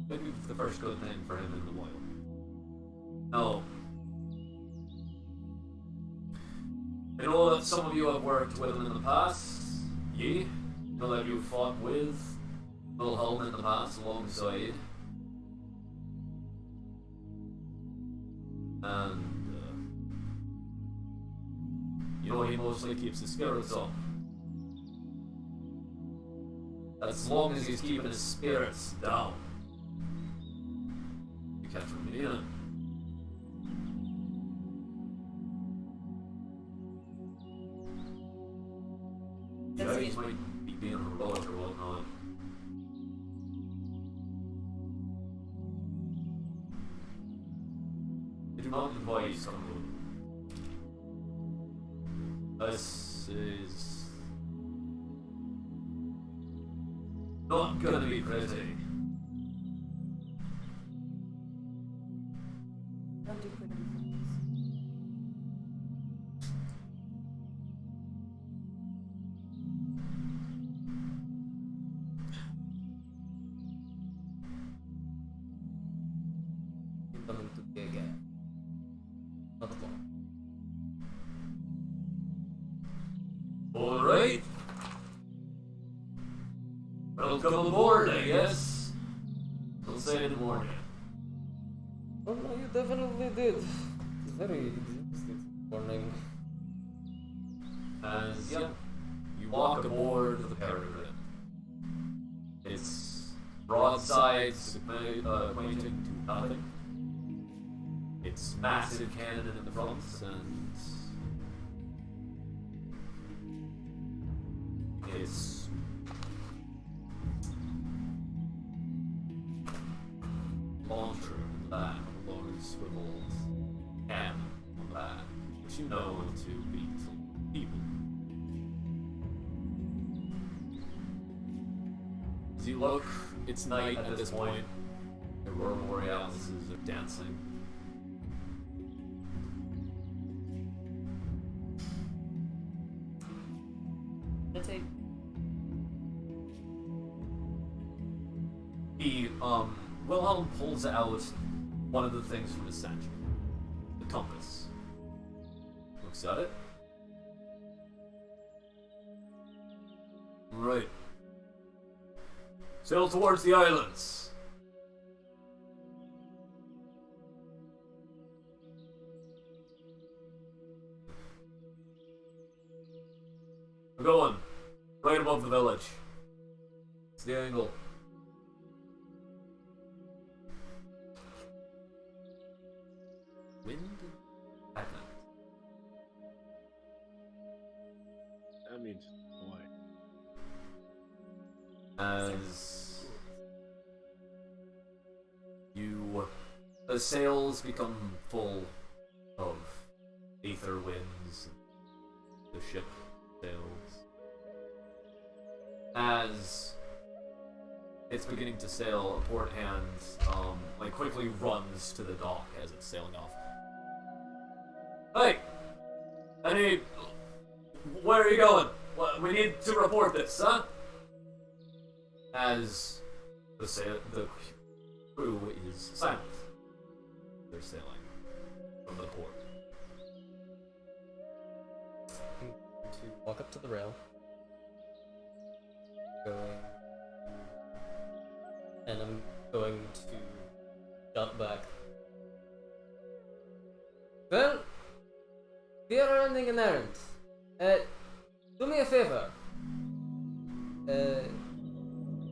Maybe the first good thing for him in the wild. No. I know that some of you have worked with him in the past. Ye. I know that you fought with Wilhelm in the past alongside. And, you know, he mostly keeps his spirits up. As long as he's keeping his spirits down, you catch what I mean? You guys might be being heroic or whatnot. I do not advise coming. This is not gonna be pretty. Don't do pretty. I'm coming to be again. Not long. Alright. Welcome aboard, I guess. Don't say any more. Oh no, you definitely did. It's very exhausting morning. As you walk aboard the Peregrine. Its broadsides pointing to nothing. Its massive cannon in the front, and its launcher in the back, a large swiveled cannon on the back, which you know to be people. As you look, it's night at this point. The Aurora Borealis are dancing. Meditate. He, Wilhelm pulls out one of the things from his satchel. The compass. Looks at it. Right. Sail towards the islands. We're going. Right above the village. It's the angle. Wind? Advent. That means boy. As the sails become full of aether winds, the ship sails. As it's beginning to sail, a port hand quickly runs to the dock as it's sailing off. Hey! Where are you going? We need to report this, huh? As the crew is silent. They're sailing from the port. To walk up to the rail. And I'm going to jump back. Well, we are running an errand. Do me a favor.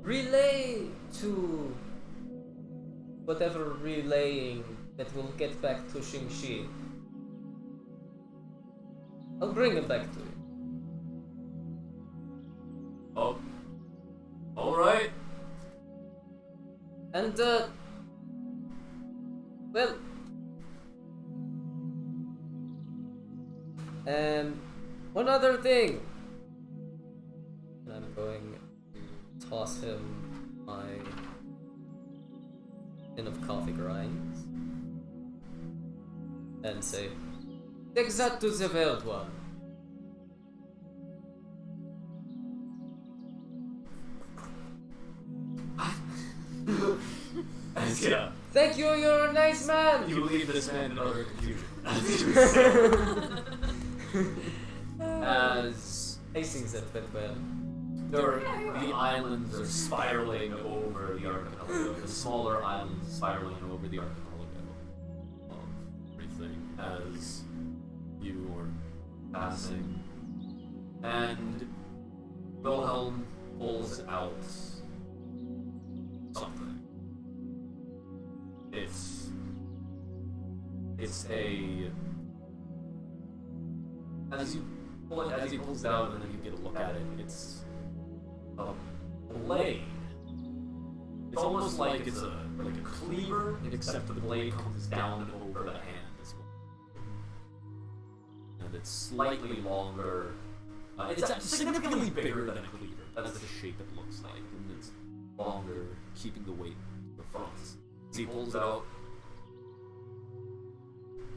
Relay to whatever relaying that will get back to Xingxi. I'll bring it back to you. Oh. Alright. And, well, one other thing. And I'm going to toss him my tin of coffee grinds and say, take that to the Veiled One. Yeah. Thank you, you're a nice man! You leave this man in utter confusion. As Hastings said it well. the islands are spiraling over the archipelago, the smaller islands spiraling over the archipelago of everything as you are passing. And Wilhelm pulls out something. It's a as he pulls it out and then you get a look at it, it's a blade. It's almost like it's a cleaver, except the blade comes down over the hand as well. And it's slightly longer. It's significantly bigger than a cleaver. That's the shape it looks like, and it's longer, keeping the weight to the front. So he pulls it out,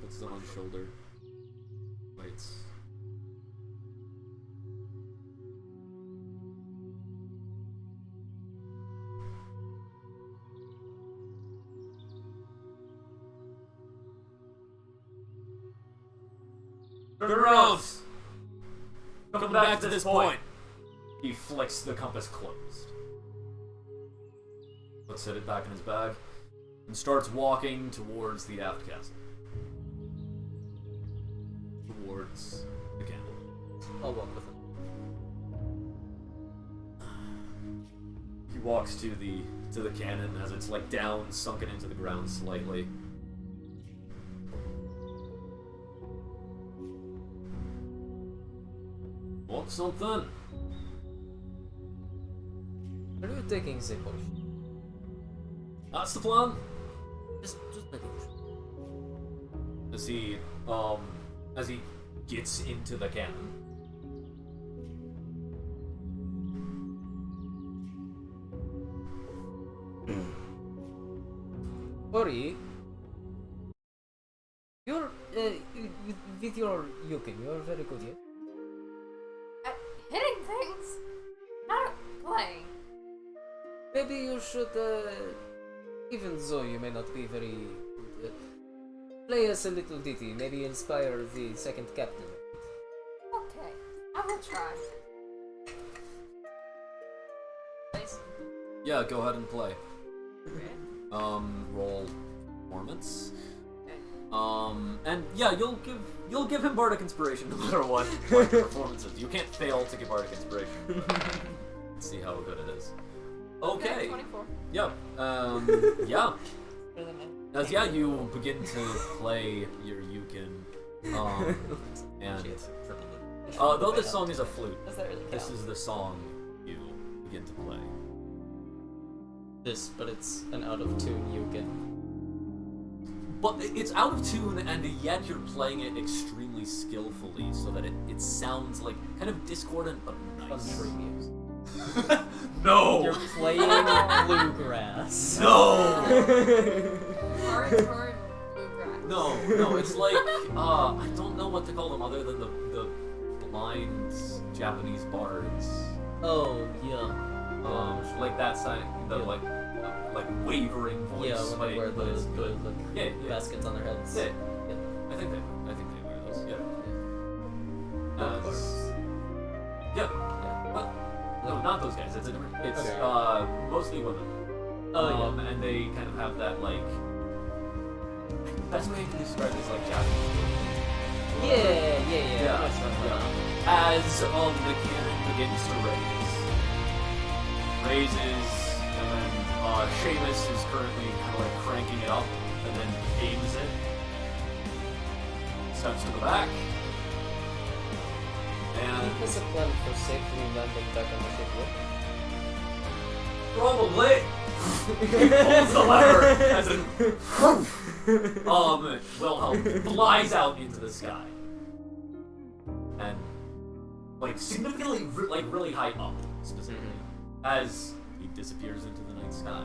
puts it on his shoulder, waits. Turn around! Come back to this point! He flicks the compass closed. Let's set it back in his bag. And starts walking towards the aft castle. Towards the candle. I'll walk with him. He walks to the cannon as it's down, sunken into the ground slightly. Want something? Are you taking the potion? That's the plan. Just making sure. As he gets into the cannon. Ori, you're with your yukin, you're very good, yeah? At hitting things, not playing. Maybe you should, even though you may not be very good, play us a little ditty, maybe inspire the second captain. Okay, I will try. Nice. Yeah, go ahead and play. Okay. Roll performance. And yeah, you'll give him bardic inspiration no matter what the performance is. You can't fail to give bardic inspiration. Let's see how good it is. Okay. 24. Yeah. Yeah. As you begin to play your yukin, and though this song is a flute, Does that really count? this is the song you begin to play. But it's an out of tune yukin. But it's out of tune, and yet you're playing it extremely skillfully, so that it sounds like kind of discordant but nice. Country music. No! You're playing bluegrass. No! Hardcore bluegrass. No, it's like, I don't know what to call them other than the blind Japanese bards. Oh, yeah. Like that side, the Yeah. like wavering voice. Yeah, when they wear but it's the good. Yeah. baskets on their heads. Yeah. Yeah. I think they wear those. Yeah. Of course. Yeah. What? No, not those guys. It's Okay. Mostly women. Oh, yeah. And they kind of have that like. Best way to describe this like Japanese. Yeah. As the cannon begins to raises, and then Seamus is currently kind of like cranking it up, and then aims it. Steps to the back. And Is a plan for safely landing back on the ship? probably he pulls the lever as in Wilhelm flies out into the sky. And like significantly really high up specifically. As he disappears into the night sky.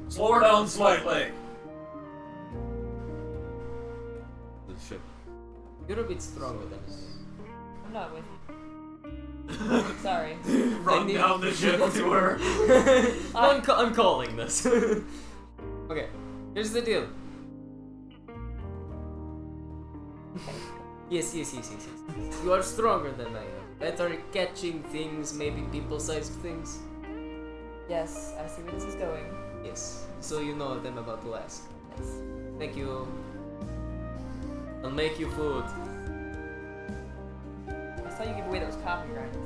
Slow her down slightly. The ship. You're a bit stronger than us. I'm not with you. Sorry. Run down the ship to her. I'm calling this. Okay, here's the deal. Yes. You are stronger than I am. Better at catching things, maybe people-sized things. Yes, I see where this is going. Yes, so you know what I'm about to ask. Yes. Thank you. I'll make you food. I saw you give away those coffee grinds.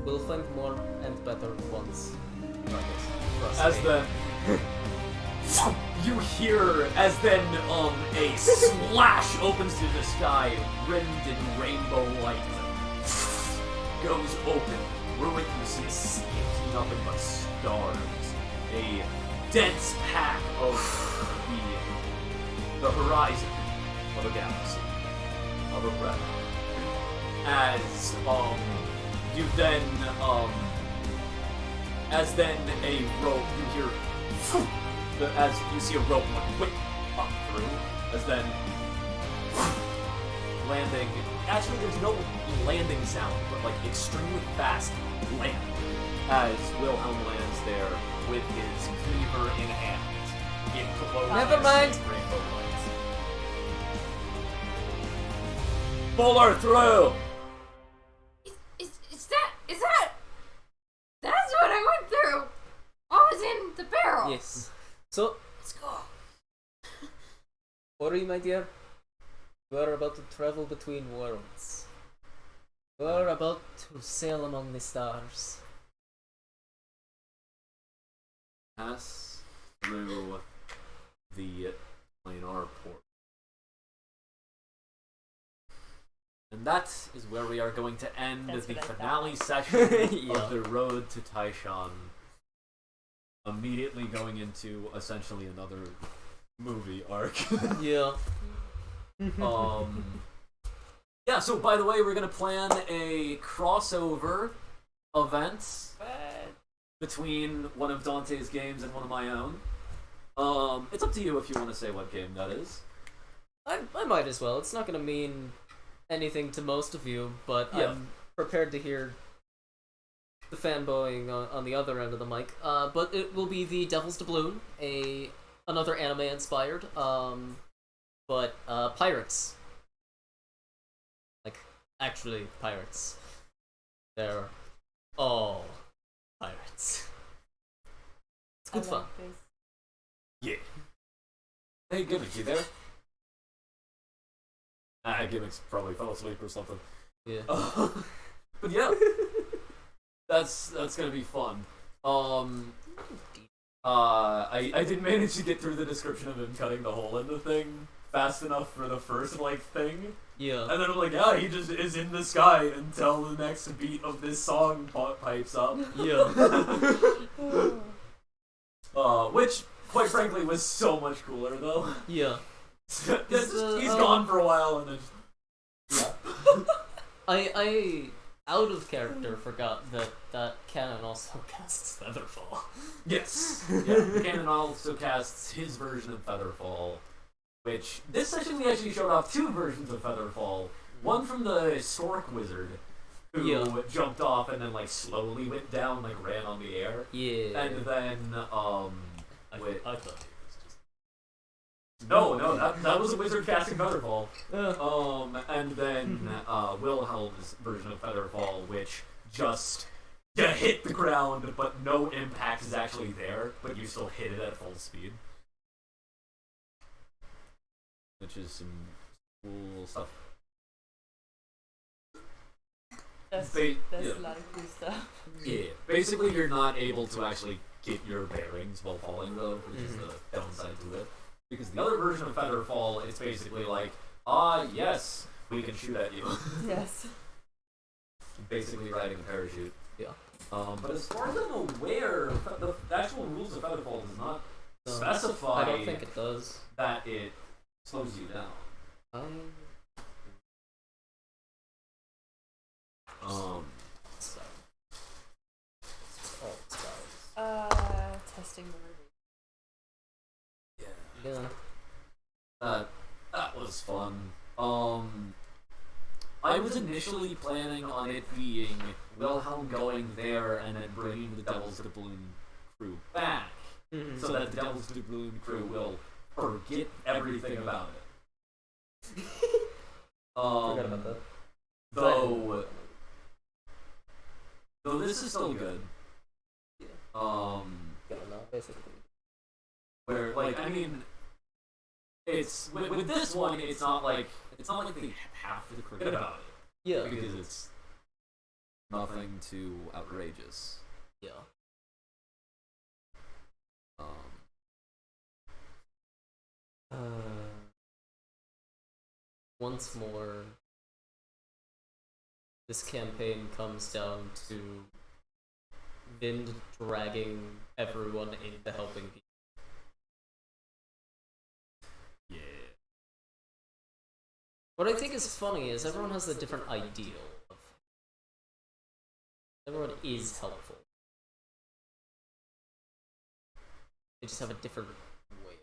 We'll find more and better ones. As the you hear as then a slash opens to the sky, rimmed in rainbow light, goes open. Through it you see nothing but stars. A dense pack of the horizon of a galaxy, of a breath. As you then as then a rope you hear as you see a rope like whip up through, as then landing. Actually, there's no landing sound, but like extremely fast land. As Wilhelm lands there with his cleaver in hand. It glows Never mind. in rainbow light. Pull her through. Is that? That's what I went through. I was in the barrel. Yes. So, Let's go. Ori, my dear, you are about to travel between worlds. You are about to sail among the stars. Pass through the planar port. And that is where we are going to end That's the what I finale thought. session Yeah. of the road to Taishan. Immediately going into essentially another movie arc. Yeah. um Yeah, so by the way, we're gonna plan a crossover event between one of Dante's games and one of my own. It's up to you if you want to say what game that is. I might as well. It's not gonna mean anything to most of you, but Yeah. I'm prepared to hear the fanboying on the other end of the mic. But it will be the Devil's Doubloon, another anime inspired, but pirates. Like, actually pirates. They're all pirates. It's good fun. Yeah. Hey, Gimmick, you there? Gimmick's probably fell asleep or something. Yeah. But yeah, that's gonna be fun. I did manage to get through the description of him cutting the hole in the thing fast enough for the first thing. Yeah. And then I'm like, yeah, he just is in the sky until the next beat of this song pipes up. Yeah. Which, quite frankly, was so much cooler though. Yeah. He's gone for a while and then just, yeah. I out of character forgot that canon also casts Featherfall. Yes. Yeah. Canon also casts his version of Featherfall, which this session we actually showed off 2 versions of Featherfall. One from the Stork Wizard, who jumped off and then slowly went down, ran on the air. Yeah. And then I thought it was just No, that was a wizard casting Featherfall. And then Wilhelm's version of Featherfall, which just hit the ground, but no impact is actually there, but you still hit it at full speed. Which is some cool stuff. That's Yeah. a lot of cool stuff. Yeah, basically you're not able to actually get your bearings while falling though, which is the downside to it. Because the other version of Featherfall, it's basically yes, we can shoot at you. Yes. Basically riding a parachute. Yeah. But as far as I'm aware, the actual rules of Featherfall does not specify I don't think it does. that it slows you down. Testing the review. Yeah. That was fun. I was initially planning on it being Wilhelm going there and then bringing the Devil's Doubloon crew back, so that the Devil's Doubloon crew will forget everything about it. Forgot about that. Though this is still good. Yeah. Yeah, no, basically. Where it's with this one, it's not like they have to forget about it. Yeah. Because it's nothing too outrageous. Yeah. Once more, this campaign comes down to Vind dragging everyone into helping people. Yeah. What I think is funny is everyone has a different ideal of. Everyone is helpful. They just have a different way.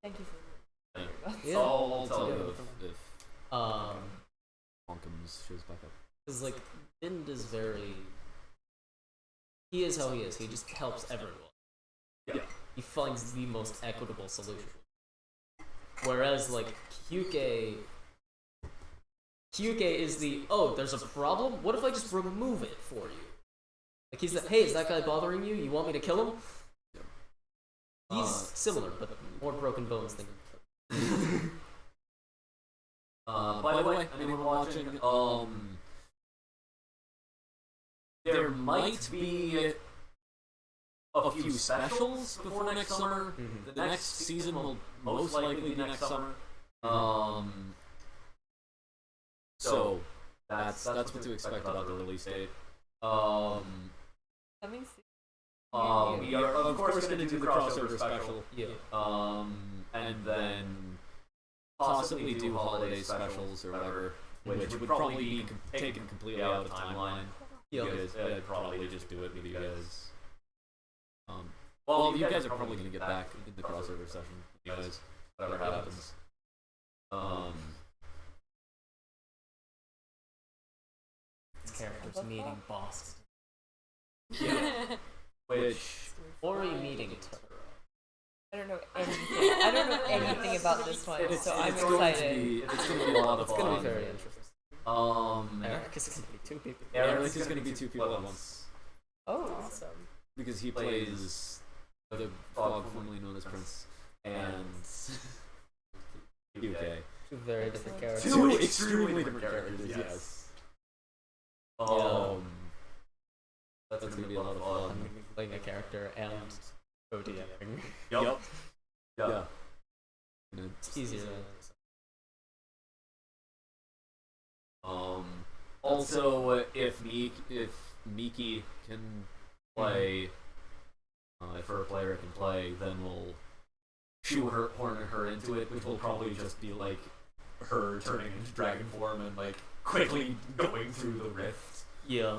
Thank you for Yeah. I'll tell Yeah. you if Monkums shows back up. Because, Vind is very. He is how he is. He just helps everyone. Yeah. He finds the most equitable solution. Whereas, Kyuke is the, there's a problem? What if I just remove it for you? He's the, hey, is that guy bothering you? You want me to kill him? He's similar, but more broken bones than By the way, anyone watching, there might be a few specials before next summer. The next season will most likely be next summer. So that's what to expect about the release date. coming soon. We are of course going to do the crossover special. Yeah. And then possibly do holiday specials or whatever, which would probably be taken completely out of the timeline. Yeah. You guys, I'd probably just do it with you guys. Well, you guys are probably going to get back in the crossover session, anyways, whatever happens. Characters meeting boss. Yeah. Which Ori meeting Totoro. I don't know anything. I don't know anything about this one, so I'm excited. It's going to be a lot of It's fun. gonna be very interesting. Eric is gonna be 2 people. Eric is going to be 2 people at once. Oh, Awesome. Because he plays the frog formerly known as Prince, and UK. 2 very different characters. 2 extremely different characters, yes. That's going to be a lot of I'm fun. gonna be playing a character and ODMing. Yup. Yeah. It's easier than Also, if Miki can play, if her player can play, then we'll shoehorn her into it, which will probably just be like her turning into dragon form and like quickly going through the rift. Yeah.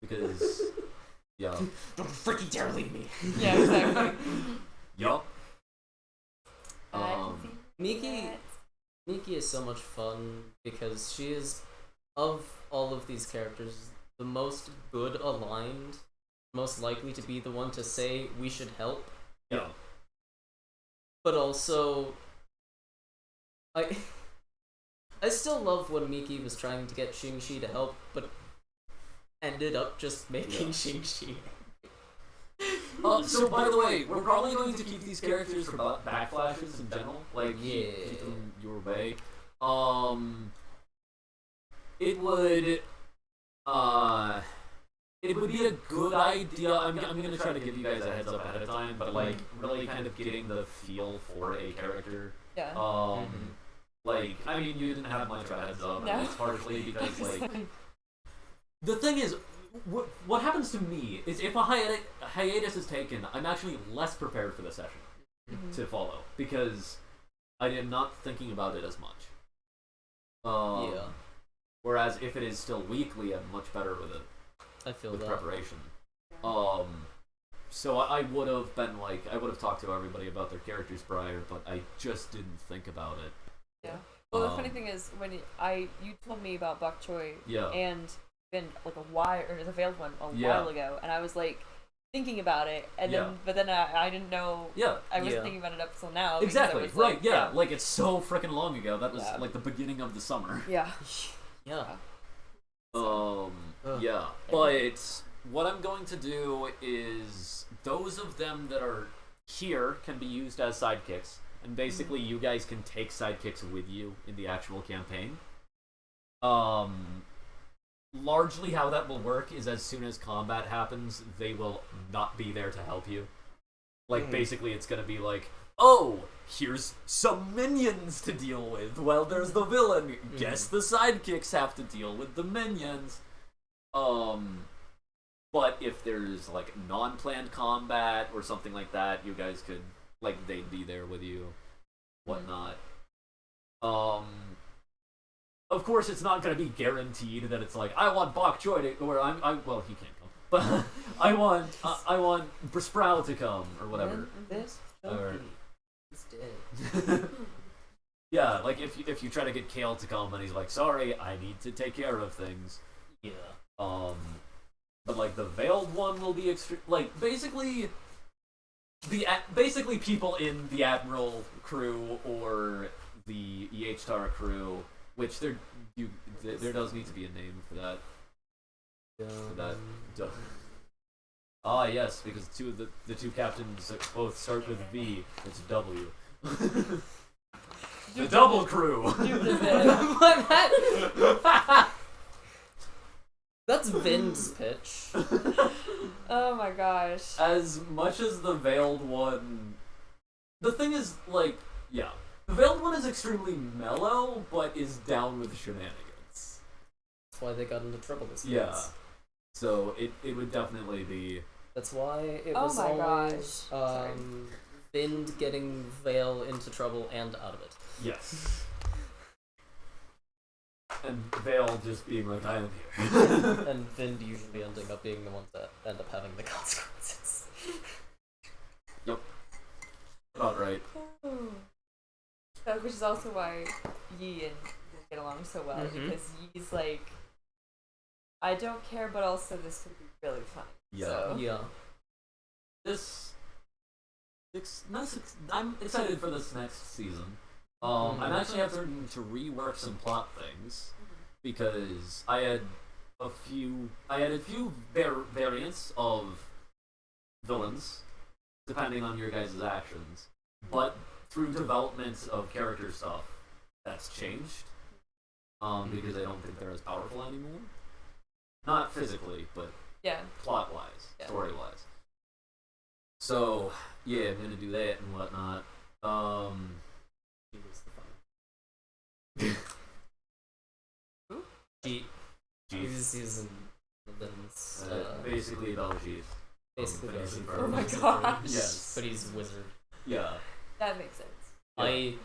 Because, yeah. Don't freaking dare leave me. yeah, exactly. Yup. Miki is so much fun because she is, of all of these characters, the most good aligned, most likely to be the one to say we should help. Yeah. But also, I still love when Miki was trying to get Xingxi to help, but ended up just making Xingxi. So by the way, we're probably going to keep these characters for backflashes in general, like keep them your way. It would be a good idea. I'm gonna try to give you guys a heads up ahead of time, but like really kind of getting the feel for a character. Yeah. Like I mean, you didn't have much of a heads up, No. and it's partially because like the thing is. What happens to me is if a hiatus is taken, I'm actually less prepared for the session to follow because I am not thinking about it as much. Yeah. Whereas if it is still weekly, I'm much better with it. I feel with that. preparation. So I would have been like I would have talked to everybody about their characters prior, but I just didn't think about it. Yeah. Well, the funny thing is when you told me about Bok Choy and been like a while, or the Veiled one a while ago, and I was like thinking about it, and then but then I didn't know. I wasn't thinking about it up till now. Exactly. Was, right. like, yeah. Like it's so freaking long ago. That was like the beginning of the summer. Yeah. Yeah. Yeah. But what I'm going to do is those of them that are here can be used as sidekicks, and basically you guys can take sidekicks with you in the actual campaign. Largely how that will work is as soon as combat happens, they will not be there to help you. Like, basically it's gonna be like, oh, here's some minions to deal with. Well, there's the villain. Guess the sidekicks have to deal with the minions. But if there's, like, non-planned combat or something like that, you guys could, like, they'd be there with you. Whatnot. Of course, it's not going to be guaranteed that it's like I want Bok Choy to, or well, he can't come, but I want Sprout to come or whatever. This Or, is dead. yeah, like if you try to get Kale to come and he's like, sorry, I need to take care of things. Yeah. But like the Veiled one will be like basically people in the Admiral crew or the EH-Star crew. Which there does need to be a name for that. Ah, yes, because the two captains both start with V. It's W. The double crew. That's Vin's pitch. Oh my gosh. As much as the Veiled one, the thing is, like, yeah. The Veiled one is extremely mellow, but is down with shenanigans. That's why they got into trouble this Yeah. So it would definitely be... That's why it Oh was my always gosh. Sorry. Vind getting Vale into trouble and out of it. Yes. And Vale just being like, I am here. And Vind usually ending up being the ones that end up having the consequences. About right. Which is also why Yi and Yi get along so well, Mhm. because Yi's like, I don't care, but also this could be really fun. Yeah. So. Yeah. I'm excited for this next season. I'm actually having to rework some plot things because I had a few variants of villains depending on your guys' actions, but through development of character stuff, that's changed. Because I don't think they're as powerful anymore. Not physically, but Yeah. plot-wise, Yeah. story-wise. So, yeah, I'm gonna do that and whatnot. He was the fun. Cheat. He's in Vin's, basically Belgique. basically Fantasy Belgique. Forever. Oh my gosh. Yes. But he's a wizard. Yeah. That makes sense. I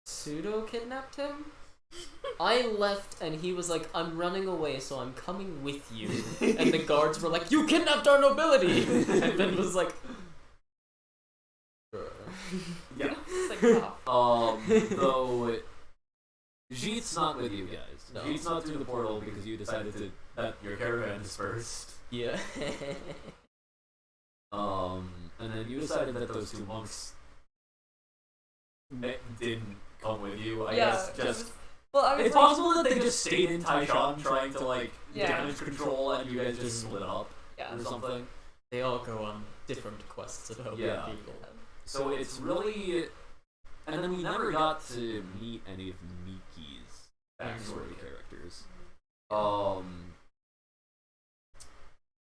pseudo kidnapped him. I left and he was like, I'm running away, so I'm coming with you. And the guards were like, you kidnapped our nobility! And Vin was like, sure. Yeah. It's like, oh. Though Jeet's not with you guys. No. Jeet's not through the portal because you decided that your caravan dispersed. Yeah. And then you decided that those two monks didn't come with you. I guess just. Well, I was It's like, possible that they just stayed in Taishan trying to like Yeah. damage control, and you guys just split up yeah. or something. They all go on different quests of helping Yeah. people. So it's really, and then we never got to meet any of Miki's backstory characters.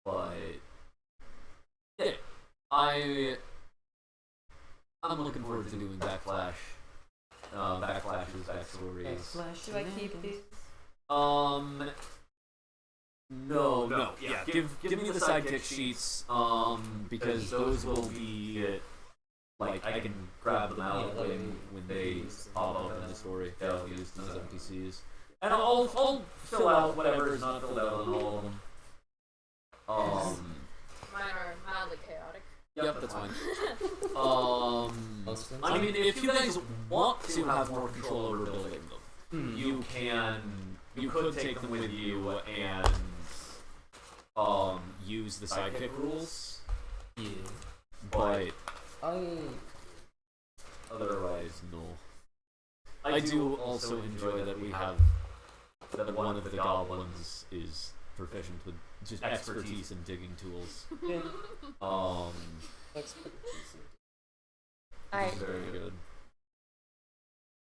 But yeah, I'm looking forward to doing Backlash's backstories. Do I keep these? No, yeah. Give me the sidekick sheets, because those will be like I can grab them out when they pop up in the story. Yeah, I'll use them as NPCs, and I'll fill out whatever is not filled out on all of them. Mine are mildly chaotic. Yep, that's fine. I mean, if you guys want to have more control over building them, you could take them with you and use the sidekick rules. Yeah. But otherwise, no. I do also enjoy that we have that one of the goblins is proficient with just expertise in digging tools. Yeah. Which is very good.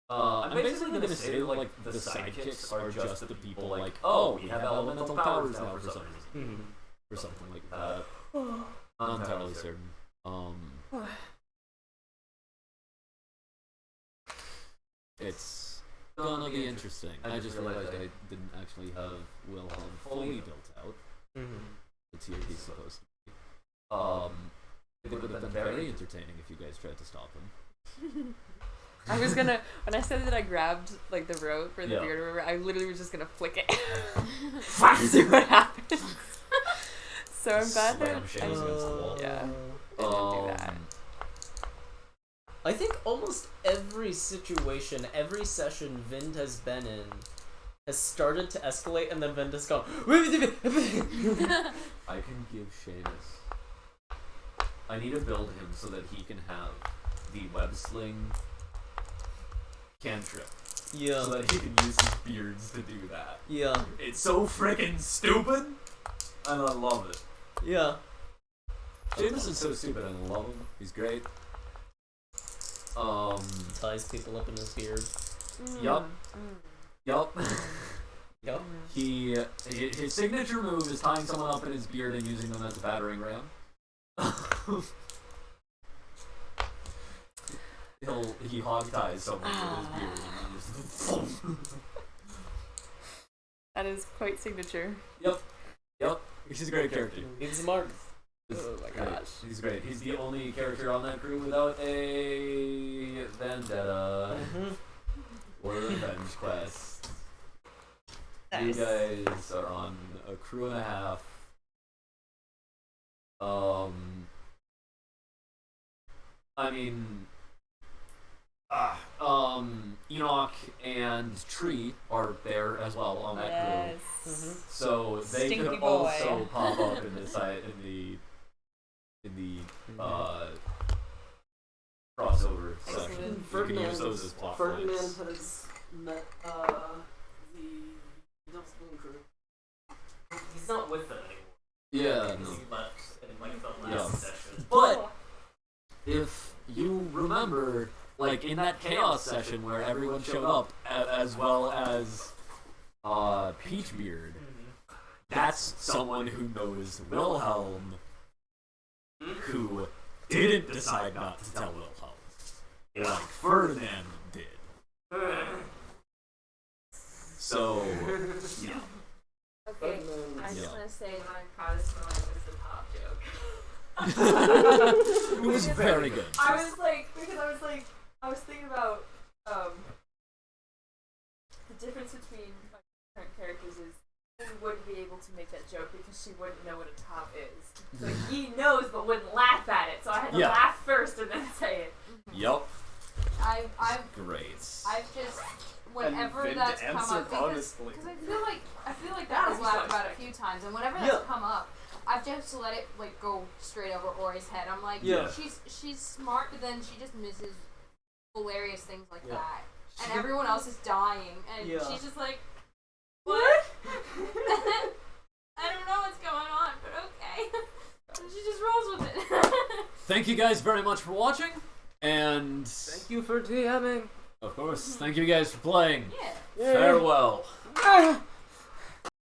I'm basically gonna say like the sidekicks are just the people like, oh, we have elemental powers now for some reason, or something like that. Not entirely certain. It's gonna be interesting. I just realized I didn't actually have Wilhelm fully built out. The tier he's supposed to be. It would have been very entertaining if you guys tried to stop him. I was gonna, when I said that I grabbed like the rope for the Yeah. beard remover, I literally was just gonna flick it. See what happens. So I'm glad Slam that shit against the wall. yeah, I didn't do that. I think almost every situation, every session Vind has been in has started to escalate and then Vind has gone I can give Seamus. I need to build him so that he can have the web sling cantrip. Yeah. So that he can use his beards to do that. Yeah. It's so freaking stupid! And I love it. Yeah. Seamus is so stupid and I love him. He's great. Ties people up in his beard. Yup. Yup. Yup. His signature move is tying someone up in his beard and using them as a battering ram. He hog ties someone with his beard and just That is quite signature. Yep. He's a great character. Leaves a mark. Oh my great. gosh. He's great. He's the only character on that crew without a vendetta or a revenge quest. Nice. You guys are on a crew and a half. I mean, Enoch and Tree are there as well on that crew. Yes. So they Stinky could boy. also pop up in the crossover section. You can Ferdinand, use those as plot Ferdinand points. has met the Dustbin crew. He's not with them anymore. Yeah, Because no. he left in like the Yeah. last session. But if you remember, like in that chaos session where everyone showed up, as well as Peachbeard, that's someone who knows Wilhelm, who didn't decide not to tell Wilhelm, like Ferdinand did. So, yeah. Okay, I just Yeah. want to say my proudest moment was the top joke. It was very good. I was thinking about the difference between my current characters is he wouldn't be able to make that joke because she wouldn't know what a top is. Like he knows but wouldn't laugh at it, so I had to Yeah. laugh first and then say it. Yup. I've Great. just whenever Vin that's come answered up because honestly. I feel like that was laughed about a few times, and whenever that's Yeah. come up, I've just let it like go straight over Ori's head. I'm like, Yeah. she's smart, but then she just misses hilarious things like Yeah. that, and everyone else is dying, and Yeah. she's just like, what? I don't know what's going on, but okay. And she just rolls with it. Thank you guys very much for watching, and Thank you for DMing. of course, thank you guys for playing. Yeah. Farewell. Ah!